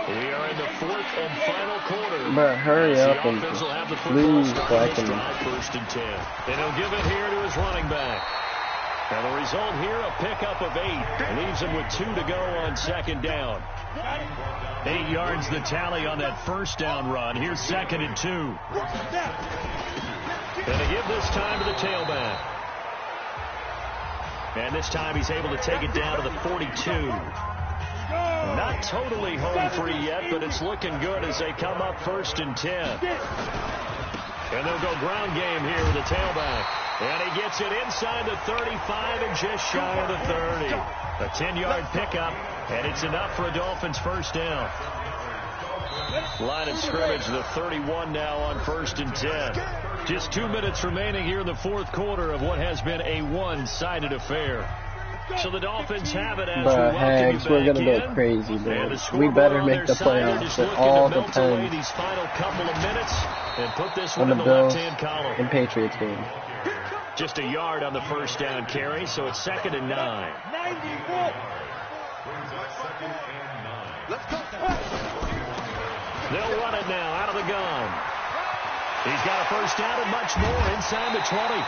We are in the 4th and final quarter. Bro, hurry up and Offense will have the please, football so I starting can... this drive, 1st and 10. And he'll give it here to his running back. And the result here, a pickup of 8. Leaves him with 2 to go on 2nd down. 8 yards the tally on that 1st down run. Here's 2nd and 2. And they give this time to the tailback. And this time he's able to take it down to the 42. Not totally home free yet, but it's looking good as they come up 1st and 10. And they'll go ground game here with the tailback. And he gets it inside the 35 and just shy of the 30. A 10-yard pickup, and it's enough for a Dolphins 1st down. Line of scrimmage, the 31 now on 1st and 10. Just 2 minutes remaining here in the 4th quarter of what has been a one-sided affair. So the Dolphins have it as we welcome Hags, you we're back going to in. go crazy, And bro. the We scoreboard better on make their the side, they're playoffs. just It looking all to melt away depends these final couple of minutes and put this on one the in the Bills left-hand column. and Patriots game. Just a yard on the 1st down carry, so it's 2nd and 9. Let's go. They'll run it now out of the gun. He's got a 1st down and much more inside the 20.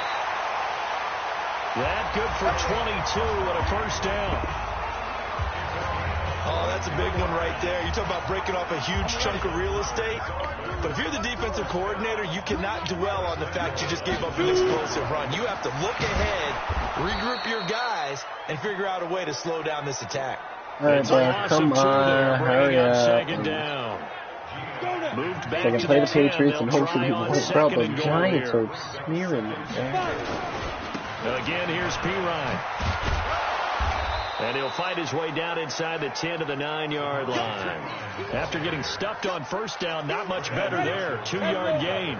That good for 22 and a 1st down. Oh, that's a big one right there. You talk about breaking off a huge chunk of real estate. But if you're the defensive coordinator, you cannot dwell on the fact you just gave up an explosive run. You have to look ahead, regroup your guys, and figure out a way to slow down this attack. All right, bro, come on, hurry up. 2nd down. Moved back They can to play the the 10. Patriots and They'll hopefully try we on won't. Bro, 2nd the and goal Giants here. are smearing me, bro. Again, here's Pirine. And he'll fight his way down inside the 10 to the 9-yard line. After getting stuffed on 1st down, not much better there. 2-yard gain.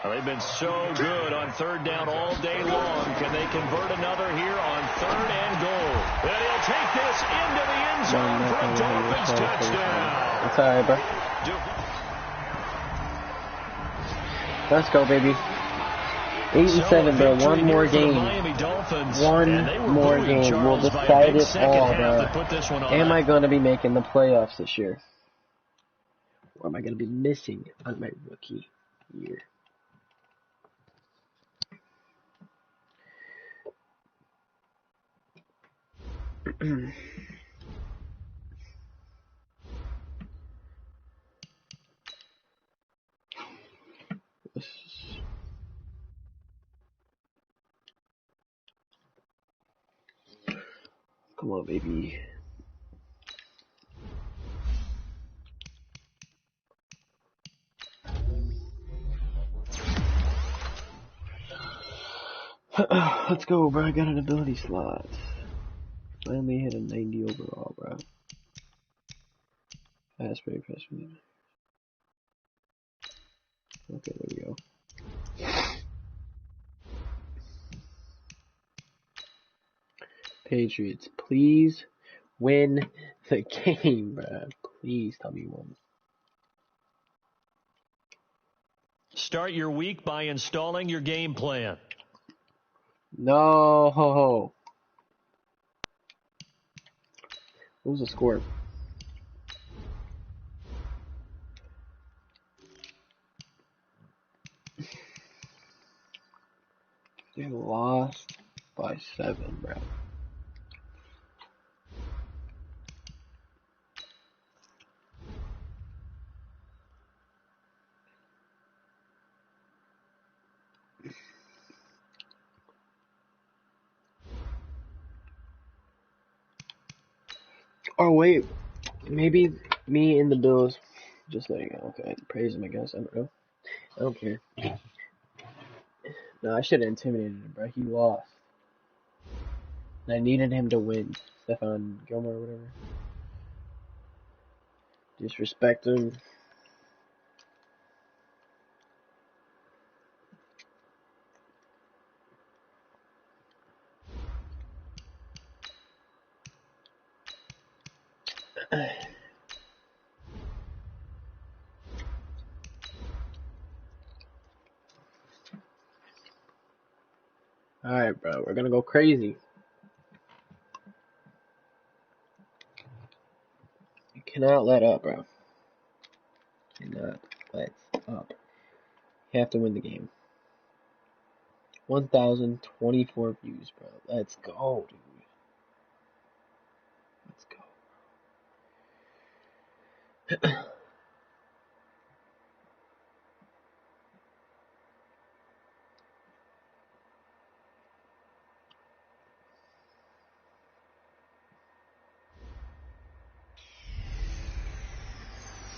Well, they've been so good on 3rd down all day long. Can they convert another here on 3rd and goal? And he'll take this into the end zone for a Dolphins touchdown. It's all right, bro. Let's go, baby. 8 and 7, bro. One more game. One more game. We'll decide it all, bro. Am I going to be making the playoffs this year? Or am I going to be missing on my rookie year? Come on, baby. Let's go, bro. I got an ability slot. Finally hit a 90 overall, bro. Fast break, fast break. Okay, there we go. Patriots, please win the game, bro. Please tell me you won. Start your week by installing your game plan. No, ho ho. What was the score? They lost by 7, bro. Oh wait, maybe me and the Bills. Just letting go. Okay, praise him, I guess. I don't know. I don't care. No, I should have intimidated him, bro. He lost. And I needed him to win. Stephon Gilmore or whatever. Disrespect him. Alright, bro. We're gonna go crazy. You cannot let up, bro. Cannot let up. You have to win the game. 1,024 views, bro. Let's go, dude. Let's go.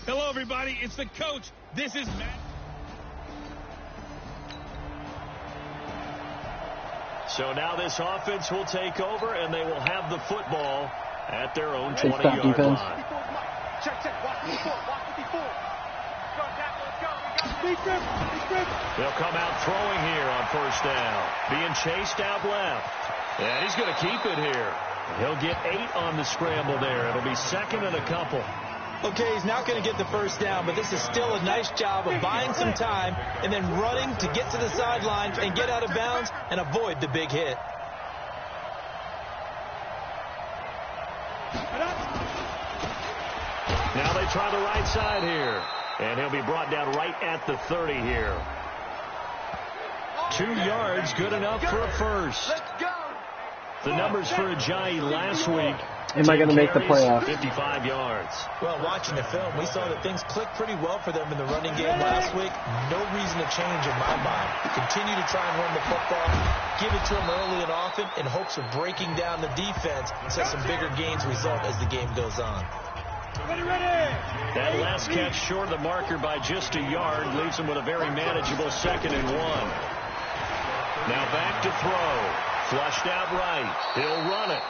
Hello, everybody. It's the coach. This is Matt. So now this offense will take over, and they will have the football at their own Stop 20-yard defense. line. Check, watch the before, watch the before. Go, tackle, let's go. We got They'll come out throwing here on first down. Being chased out left. And he's going to keep it here. He'll get 8 on the scramble there. It'll be second and a couple. Okay, he's not going to get the first down, but this is still a nice job of buying some time and then running to get to the sideline and get out of bounds and avoid the big hit. Now they try the right side here. And he'll be brought down right at the 30 here. 2 yards, good enough for a first. Let's go. The numbers for Ajayi last week. Am I going to make the playoffs? 55 yards. Well, watching the film, we saw that things clicked pretty well for them in the running game last week. No reason to change in my mind. Continue to try and run the football, give it to them early and often in hopes of breaking down the defense so some bigger gains result as the game goes on. That last catch short of the marker by just a yard leaves him with a very manageable 2nd and 1. Now back to throw. Flushed out right. He'll run it.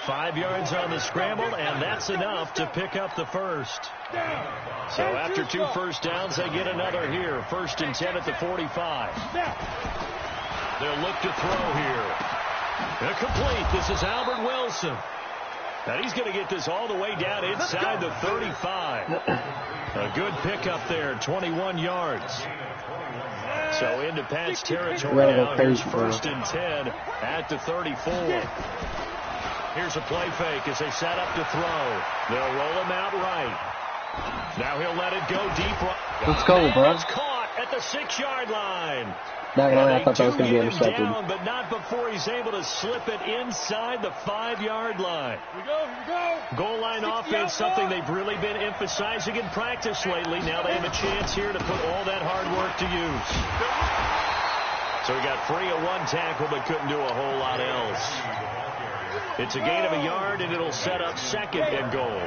5 yards on the scramble, and that's enough to pick up the first. So after 2 first downs, they get another here. 1st and 10 at the 45. They'll look to throw here. Incomplete. This is Albert Wilson. And he's going to get this all the way down inside the 35. A good pickup there, 21 yards. So into Pat's territory now. Here's 1st and 10 at the 34. Here's a play fake as they set up to throw. They'll roll him out right. Now he'll let it go deep. Let's go, bro. It's caught at the 6-yard line. Not gonna lie, I thought that was going to be They do get him intercepted. down, but not before he's able to slip it inside the 5-yard line. Here we go. Goal line offense, something they've really been emphasizing in practice lately. Now they have a chance here to put all that hard work to use. So he got free of 1 tackle, but couldn't do a whole lot else. It's a gain of a yard, and it'll set up 2nd and goal.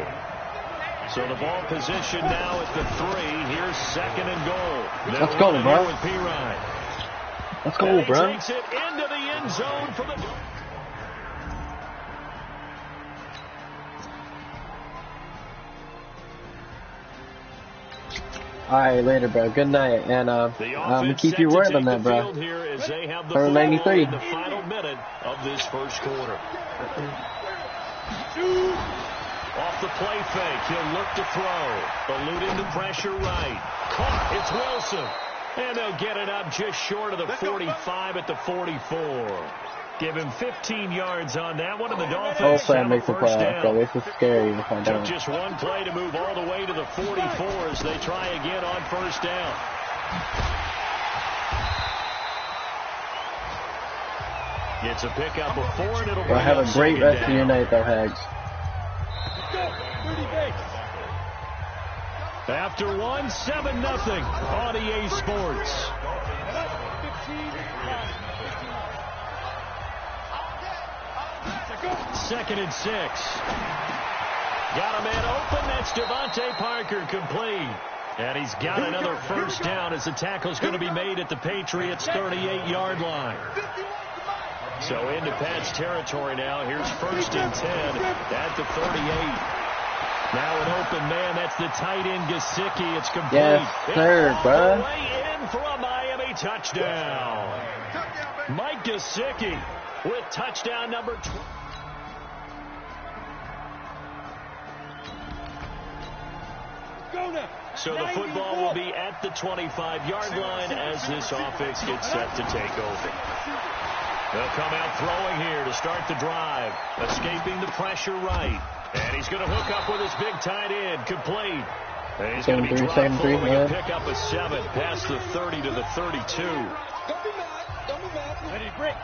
So the ball position now at the 3. Here's 2nd and goal. Let's go, bro. With P-Ryan. Let's go, bro. He takes it into the end zone for the... Alright, later, bro. Good night. And I'm going to keep your word on that, bro. Number 93. The final minute of this first quarter. Off the play fake, he'll look to throw. Eluding the pressure right. Caught, it's Wilson. And they'll get it up just short of the 45 at the 44. Give him 15 yards on that one, and the Dolphins Hopefully I have a make the first playoffs, down. bro. This is scary if I Took don't. just 1 play to move all the way to the 44 as they try again on first down. It's a pickup of 4, and it'll Well, bring have up a great second rest down. of your night, though, Hags. After 1, 7-0 on EA Sports. Second and 6. Got a man open. That's Devontae Parker, complete. And he's got another first down as the tackle's going to be made at the Patriots' 38-yard line. So into Pat's territory now. Here's first and 10 at the 38. Now an open man. That's the tight end, Gesicki. It's complete. Yes, sir, bro. Way in for a Miami touchdown. Mike Gesicki with touchdown number 2. So the football will be at the 25-yard line as this offense gets set to take over. They'll come out throwing here to start the drive. Escaping the pressure right. And he's going to hook up with his big tight end, complete. And he's going to be dropped following a pickup of 7 past the 30 to the 32. Don't be mad. Don't be mad. Ready to break.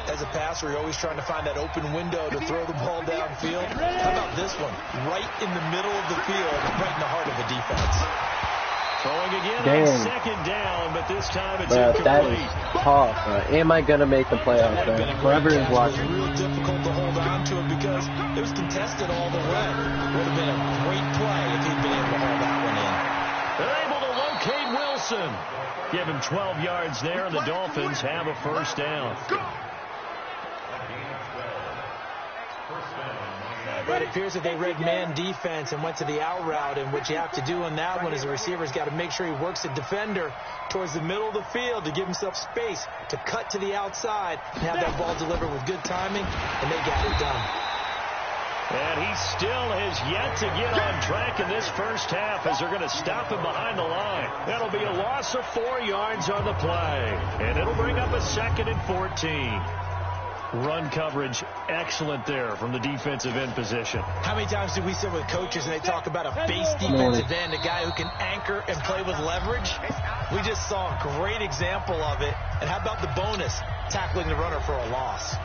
As a passer, you're always trying to find that open window to throw the ball downfield. How about this one? Right in the middle of the field, right in the heart of the defense. Throwing again on second down, but this time it's incomplete. That is tough. Am I going to make the playoffs? Whoever is watching. It was real difficult to hold on to it because it was contested all the way. Would have been a great play if he'd been able to hold that one in. They're able to locate Wilson. Give him 12 yards there, and the Dolphins have a first down. But it appears that they read man defense and went to the out route, and what you have to do on that one is the receiver's got to make sure he works the defender towards the middle of the field to give himself space to cut to the outside and have that ball delivered with good timing, and they got it done. And he still has yet to get on track in this first half as they're going to stop him behind the line. That'll be a loss of 4 yards on the play, and it'll bring up a 2nd and 14. Run coverage, excellent there from the defensive end position. How many times do we sit with coaches and they talk about a base defensive end, a guy who can anchor and play with leverage? We just saw a great example of it. And how about the bonus, tackling the runner for a loss?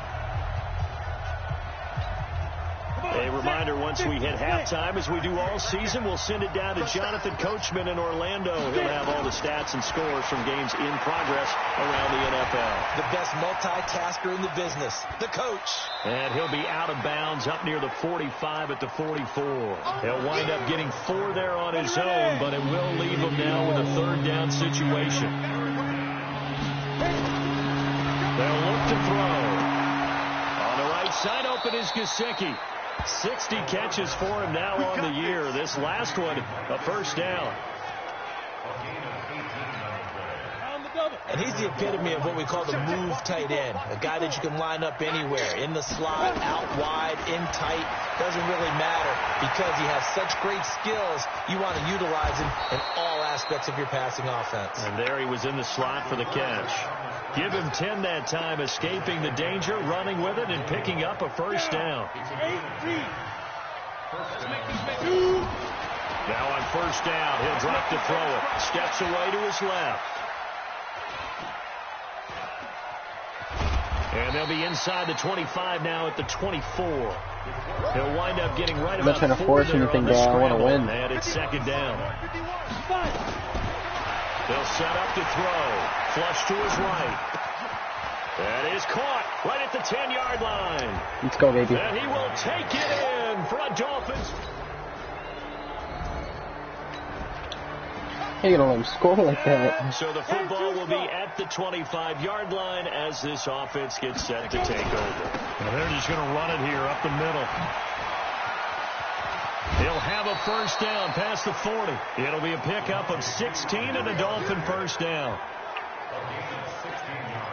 A reminder, once we hit halftime, as we do all season, we'll send it down to Jonathan Coachman in Orlando. He'll have all the stats and scores from games in progress around the NFL. The best multitasker in the business, the coach. And he'll be out of bounds up near the 45 at the 44. He'll wind up getting 4 there on his own, but it will leave him now with a 3rd down situation. They'll look to throw. On the right side, open is Gesicki. 60 catches for him now on the year. This last one, a first down. And he's the epitome of what we call the move tight end. A guy that you can line up anywhere. In the slot, out wide, in tight. Doesn't really matter because he has such great skills. You want to utilize him in all aspects of your passing offense. And there he was in the slot for the catch. Give him 10 that time, escaping the danger, running with it, and picking up a first down. Now on first down, he'll drop to throw it. Steps away to his left. And they'll be inside the 25 now at the 24. He'll wind up getting right about 4 I'm not trying to force anything, bro. I want to win. And it's 2nd down. They'll set up to throw. Flush to his right. That is caught right at the 10-yard line. Let's go, baby. And he will take it in for a Dolphins. Hey, you don't let him score like that. So the football will be at the 25-yard line as this offense gets set to take over. And they're just going to run it here up the middle. He'll have a first down past the 40. It'll be a pickup of 16 and a Dolphin first down.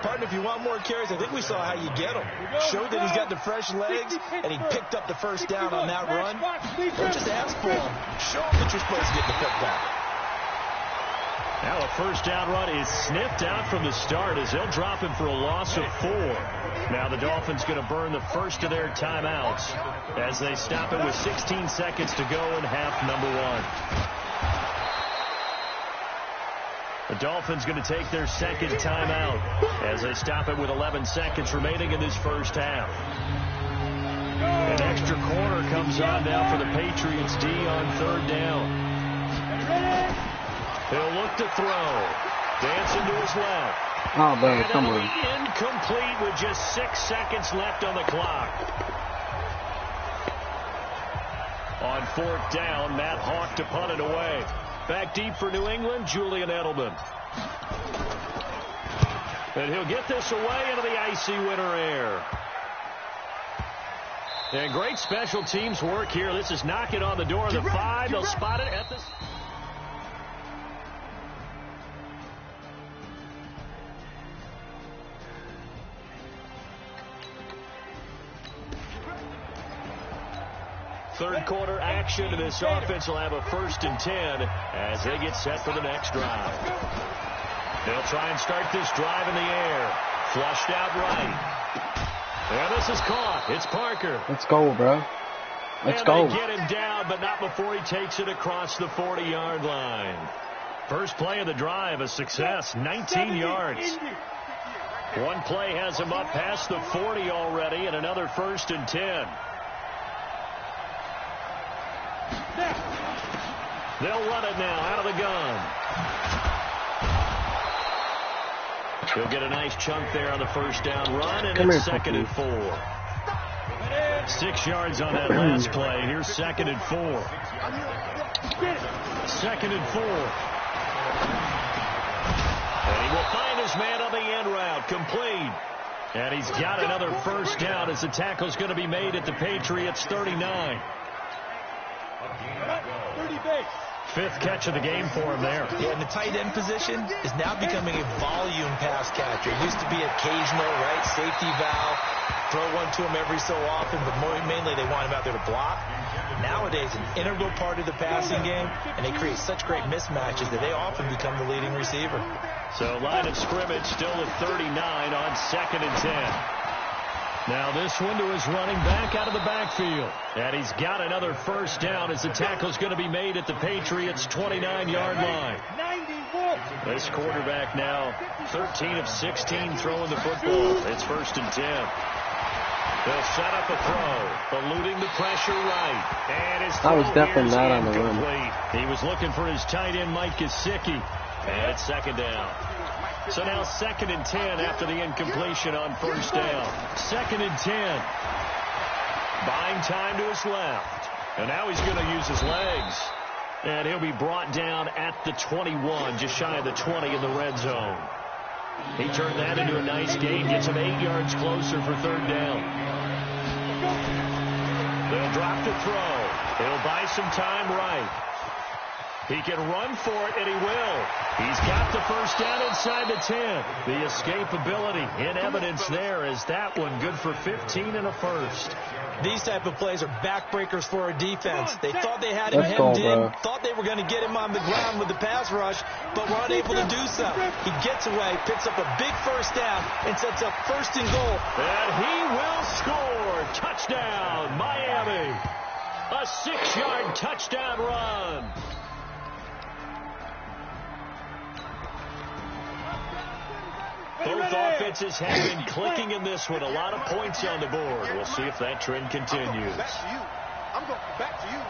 Partner, if you want more carries, I think we saw how you get them. Showed that he's got the fresh legs, and he picked up the first down on that run. Don't just ask for them. Show them that you're supposed to get the football. Now a first down run is sniffed out from the start as they'll drop him for a loss of 4. Now the Dolphins going to burn the first of their timeouts as they stop it with 16 seconds to go in half number 1. The Dolphins going to take their 2nd timeout as they stop it with 11 seconds remaining in this first half. An extra corner comes on now for the Patriots D on third down. He'll look to throw. Dancing to his left. Oh, baby, And come that'll on. be incomplete with just 6 seconds left on the clock. On fourth down, Matt Hawk to punt it away. Back deep for New England, Julian Edelman. And he'll get this away into the icy winter air. And great special teams work here. This is knocking on the door of the 5. They'll spot it at the... Third quarter action to this offense will have a 1st and 10 as they get set for the next drive. They'll try and start this drive in the air. Flushed out right. And this is caught. It's Parker. Let's go, bro. Let's go. They get him down, but not before he takes it across the 40-yard line. First play of the drive, a success, 19 yards. One play has him up past the 40 already, and another 1st and 10. They'll run it now out of the gun. He'll get a nice chunk there on the first down run, and it's 2nd and 4. 6 yards on that last play. Here's 2nd and 4. 2nd and 4. And he will find his man on the end route. Complete. And he's got another first down as the tackle's going to be made at the Patriots 39. 30 base. 5th catch of the game for him there. Yeah, and the tight end position is now becoming a volume pass catcher. It used to be occasional, right? Safety valve. Throw one to him every so often, but mainly they want him out there to block. Nowadays, an integral part of the passing game, and they create such great mismatches that they often become the leading receiver. So line of scrimmage still at 39 on 2nd and 10. Now this one to his running back out of the backfield. And he's got another first down as the tackle's going to be made at the Patriots' 29-yard line. This quarterback now 13 of 16 throwing the football. It's 1st and 10. They'll set up a throw, eluding the pressure right. And his throw was definitely not on the run. incomplete. He was looking for his tight end, Mike Gesicki. And it's 2nd down. So now 2nd and 10 after the incompletion on first down. 2nd and 10. Buying time to his left. And now he's going to use his legs. And he'll be brought down at the 21, just shy of the 20 in the red zone. He turned that into a nice gain, gets him 8 yards closer for 3rd down. They'll drop to throw. He'll buy some time right. He can run for it, and he will. He's got the first down inside the 10. The escapability in evidence there is that one good for 15 and a 1st. These type of plays are backbreakers for our defense. They thought they had him hemmed in, thought they were going to get him on the ground with the pass rush, but were unable to do so. He gets away, picks up a big first down, and sets up 1st and goal. And he will score. Touchdown, Miami. A 6-yard touchdown run. Both offenses have been clicking in this one. A lot of points on the board. We'll see if that trend continues. Back to you. I'm going back to you.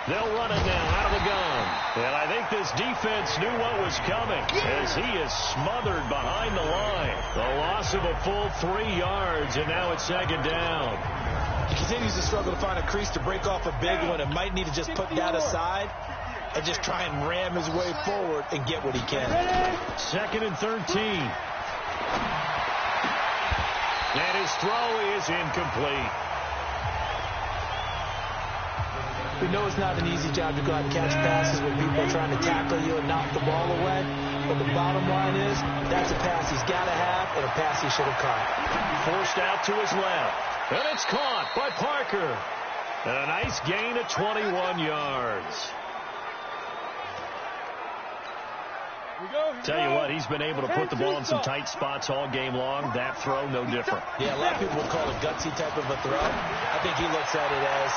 They'll run it now out of the gun. And I think this defense knew what was coming as he is smothered behind the line. The loss of a full 3 yards, and now it's 2nd down. He continues to struggle to find a crease to break off a big one and might need to just put that aside and just try and ram his way forward and get what he can. 2nd and 13. And his throw is incomplete. We know it's not an easy job to go out and catch passes when people are trying to tackle you and knock the ball away. But the bottom line is, that's a pass he's got to have and a pass he should have caught. Forced out to his left. And it's caught by Parker. And a nice gain of 21 yards. Tell you what, he's been able to put the ball in some tight spots all game long. That throw, no different. Yeah, a lot of people would call it gutsy type of a throw. I think he looks at it as,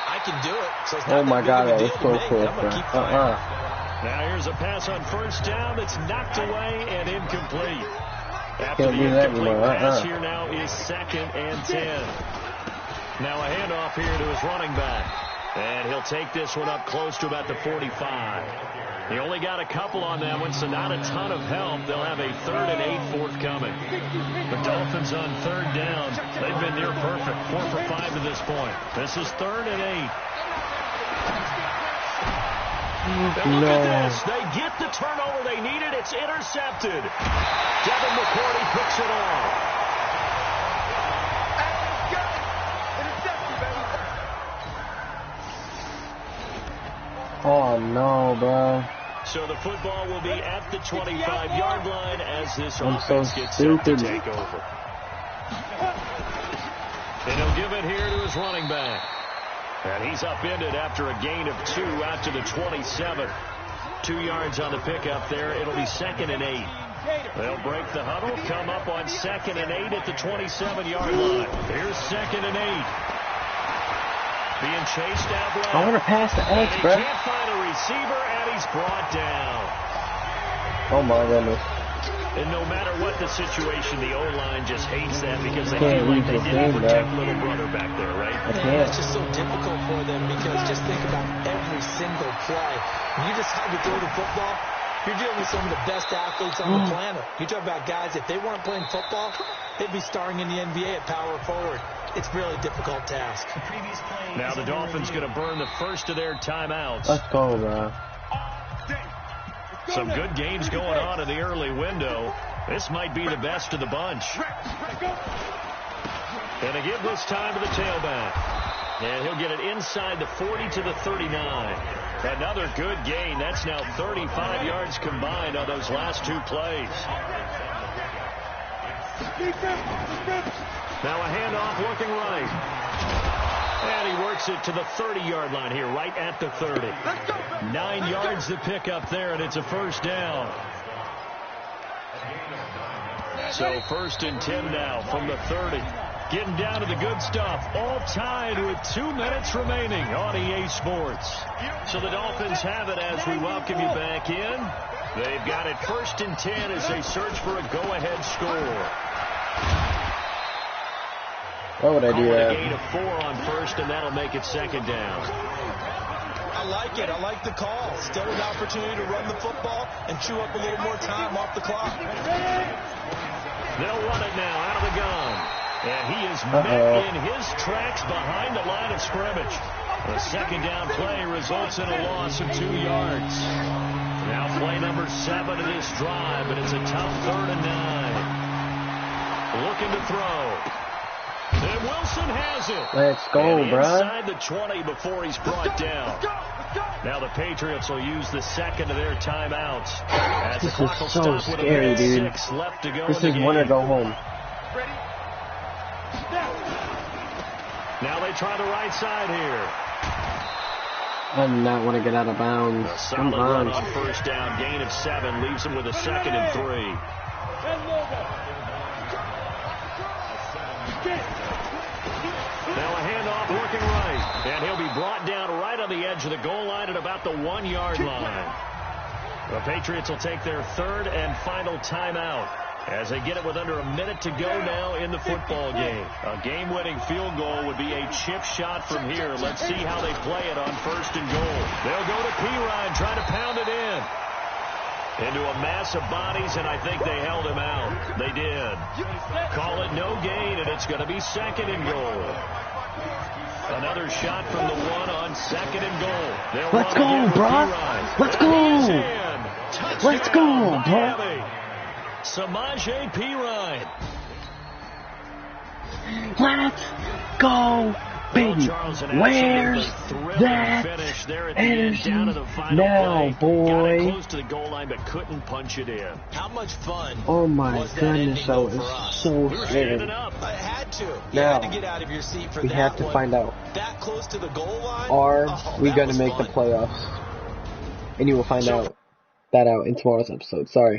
I I can do it. So it's Oh not my that God, big of that a was deal so to me. close, I'm bro. going to keep fighting. Now here's a pass on first down that's knocked away and incomplete. After Can't the do that incomplete anymore. pass here now is 2nd and 10. Now a handoff here to his running back. And he'll take this one up close to about the 45. He only got a couple on that one, so not a ton of help. They'll have a 3rd and 8 forthcoming. The Dolphins on 3rd down. They've been near perfect. 4 for 5 to this point. This is 3rd and 8. And look at this. They get the turnover they needed. It's intercepted. Devin McCourty picks it off. Oh, no, bro. So the football will be at the 25-yard line as this I'm offense so gets set to stupid. take over. And he'll give it here to his running back. And he's upended after a gain of 2 out to the 27. 2 yards on the pickup there. It'll be 2nd and 8. They'll break the huddle, come up on 2nd and 8 at the 27-yard line. Here's 2nd and 8. Being chased out left. I want to pass the X, He bro. can't find a receiver, and he's brought down. Oh, my goodness. And no matter what the situation, the O-line just hates that because they Can't feel like lose they this didn't game, protect bro. little brother back there, right? I It's can't. just so difficult for them because just think about every single play. When you decide to throw the football, you're dealing with some of the best athletes on the planet. You talk about guys, if they weren't playing football, they'd be starring in the NBA at power forward. It's really a difficult task. Now the Dolphins going to burn the first of their timeouts. Let's go, bro. Some good games going on in the early window. This might be the best of the bunch. And to give this time to the tailback. And he'll get it inside the 40 to the 39. Another good gain. That's now 35 yards combined on those last 2 plays. Now a handoff looking right. And he works it to the 30-yard line here, right at the 30. 9 yards to pick up there, and it's a first down. So 1st and 10 now from the 30. Getting down to the good stuff. All tied with 2 minutes remaining on EA Sports. So the Dolphins have it as we welcome you back in. They've got it 1st and 10 as they search for a go-ahead score. Why would I do A that? gain of 4 on 1st, and that'll make it 2nd down. I like it. I like the call. Still an opportunity to run the football and chew up a little more time off the clock. They'll run it now out of the gun. And he is met in his tracks behind the line of scrimmage. The 2nd down play results in a loss of 2 yards. Now play number 7 of this drive, and it's a tough 3rd and 9. Looking to throw. And Wilson has it. Let's go, and bro. inside the 20 before he's brought down. Now the Patriots will use the 2nd of their timeouts. As the This clock is will so stop with a scary, minute dude. 6 left to go This in the is game. win or go home. Now they try the right side here. I do not want to get out of bounds. A Come solid run on. on 1st down. Gain of 7 leaves him with a 2nd and 3. Now a handoff looking right. And he'll be brought down right on the edge of the goal line at about the 1-yard line. The Patriots will take their 3rd and final timeout as they get it with under a minute to go now in the football game. A game-winning field goal would be a chip shot from here. Let's see how they play it on 1st and goal. They'll go to Pirine, trying to pound it in. Into a mass of bodies, and I think they held him out. They did. Call it no gain, and it's going to be 2nd and goal. Another shot from the 1 on 2nd and goal. They'll Let's run go, again with bro. Pirine. Let's And he is go. in. Let's go, Touchdown, bro. Miami. Samaje Pirine. Let's go, baby. Where's that energy now, boy? Close to the goal line, but couldn't punch it in. How much fun Oh my was that goodness, ending that though was for us? so We were standing scary. up. I had to. You Now, had to get out of your seat for we that have to one. find out, That close to the goal line? are Oh, we that going to was make fun. the playoffs? And you will find out that out in tomorrow's episode. Sorry.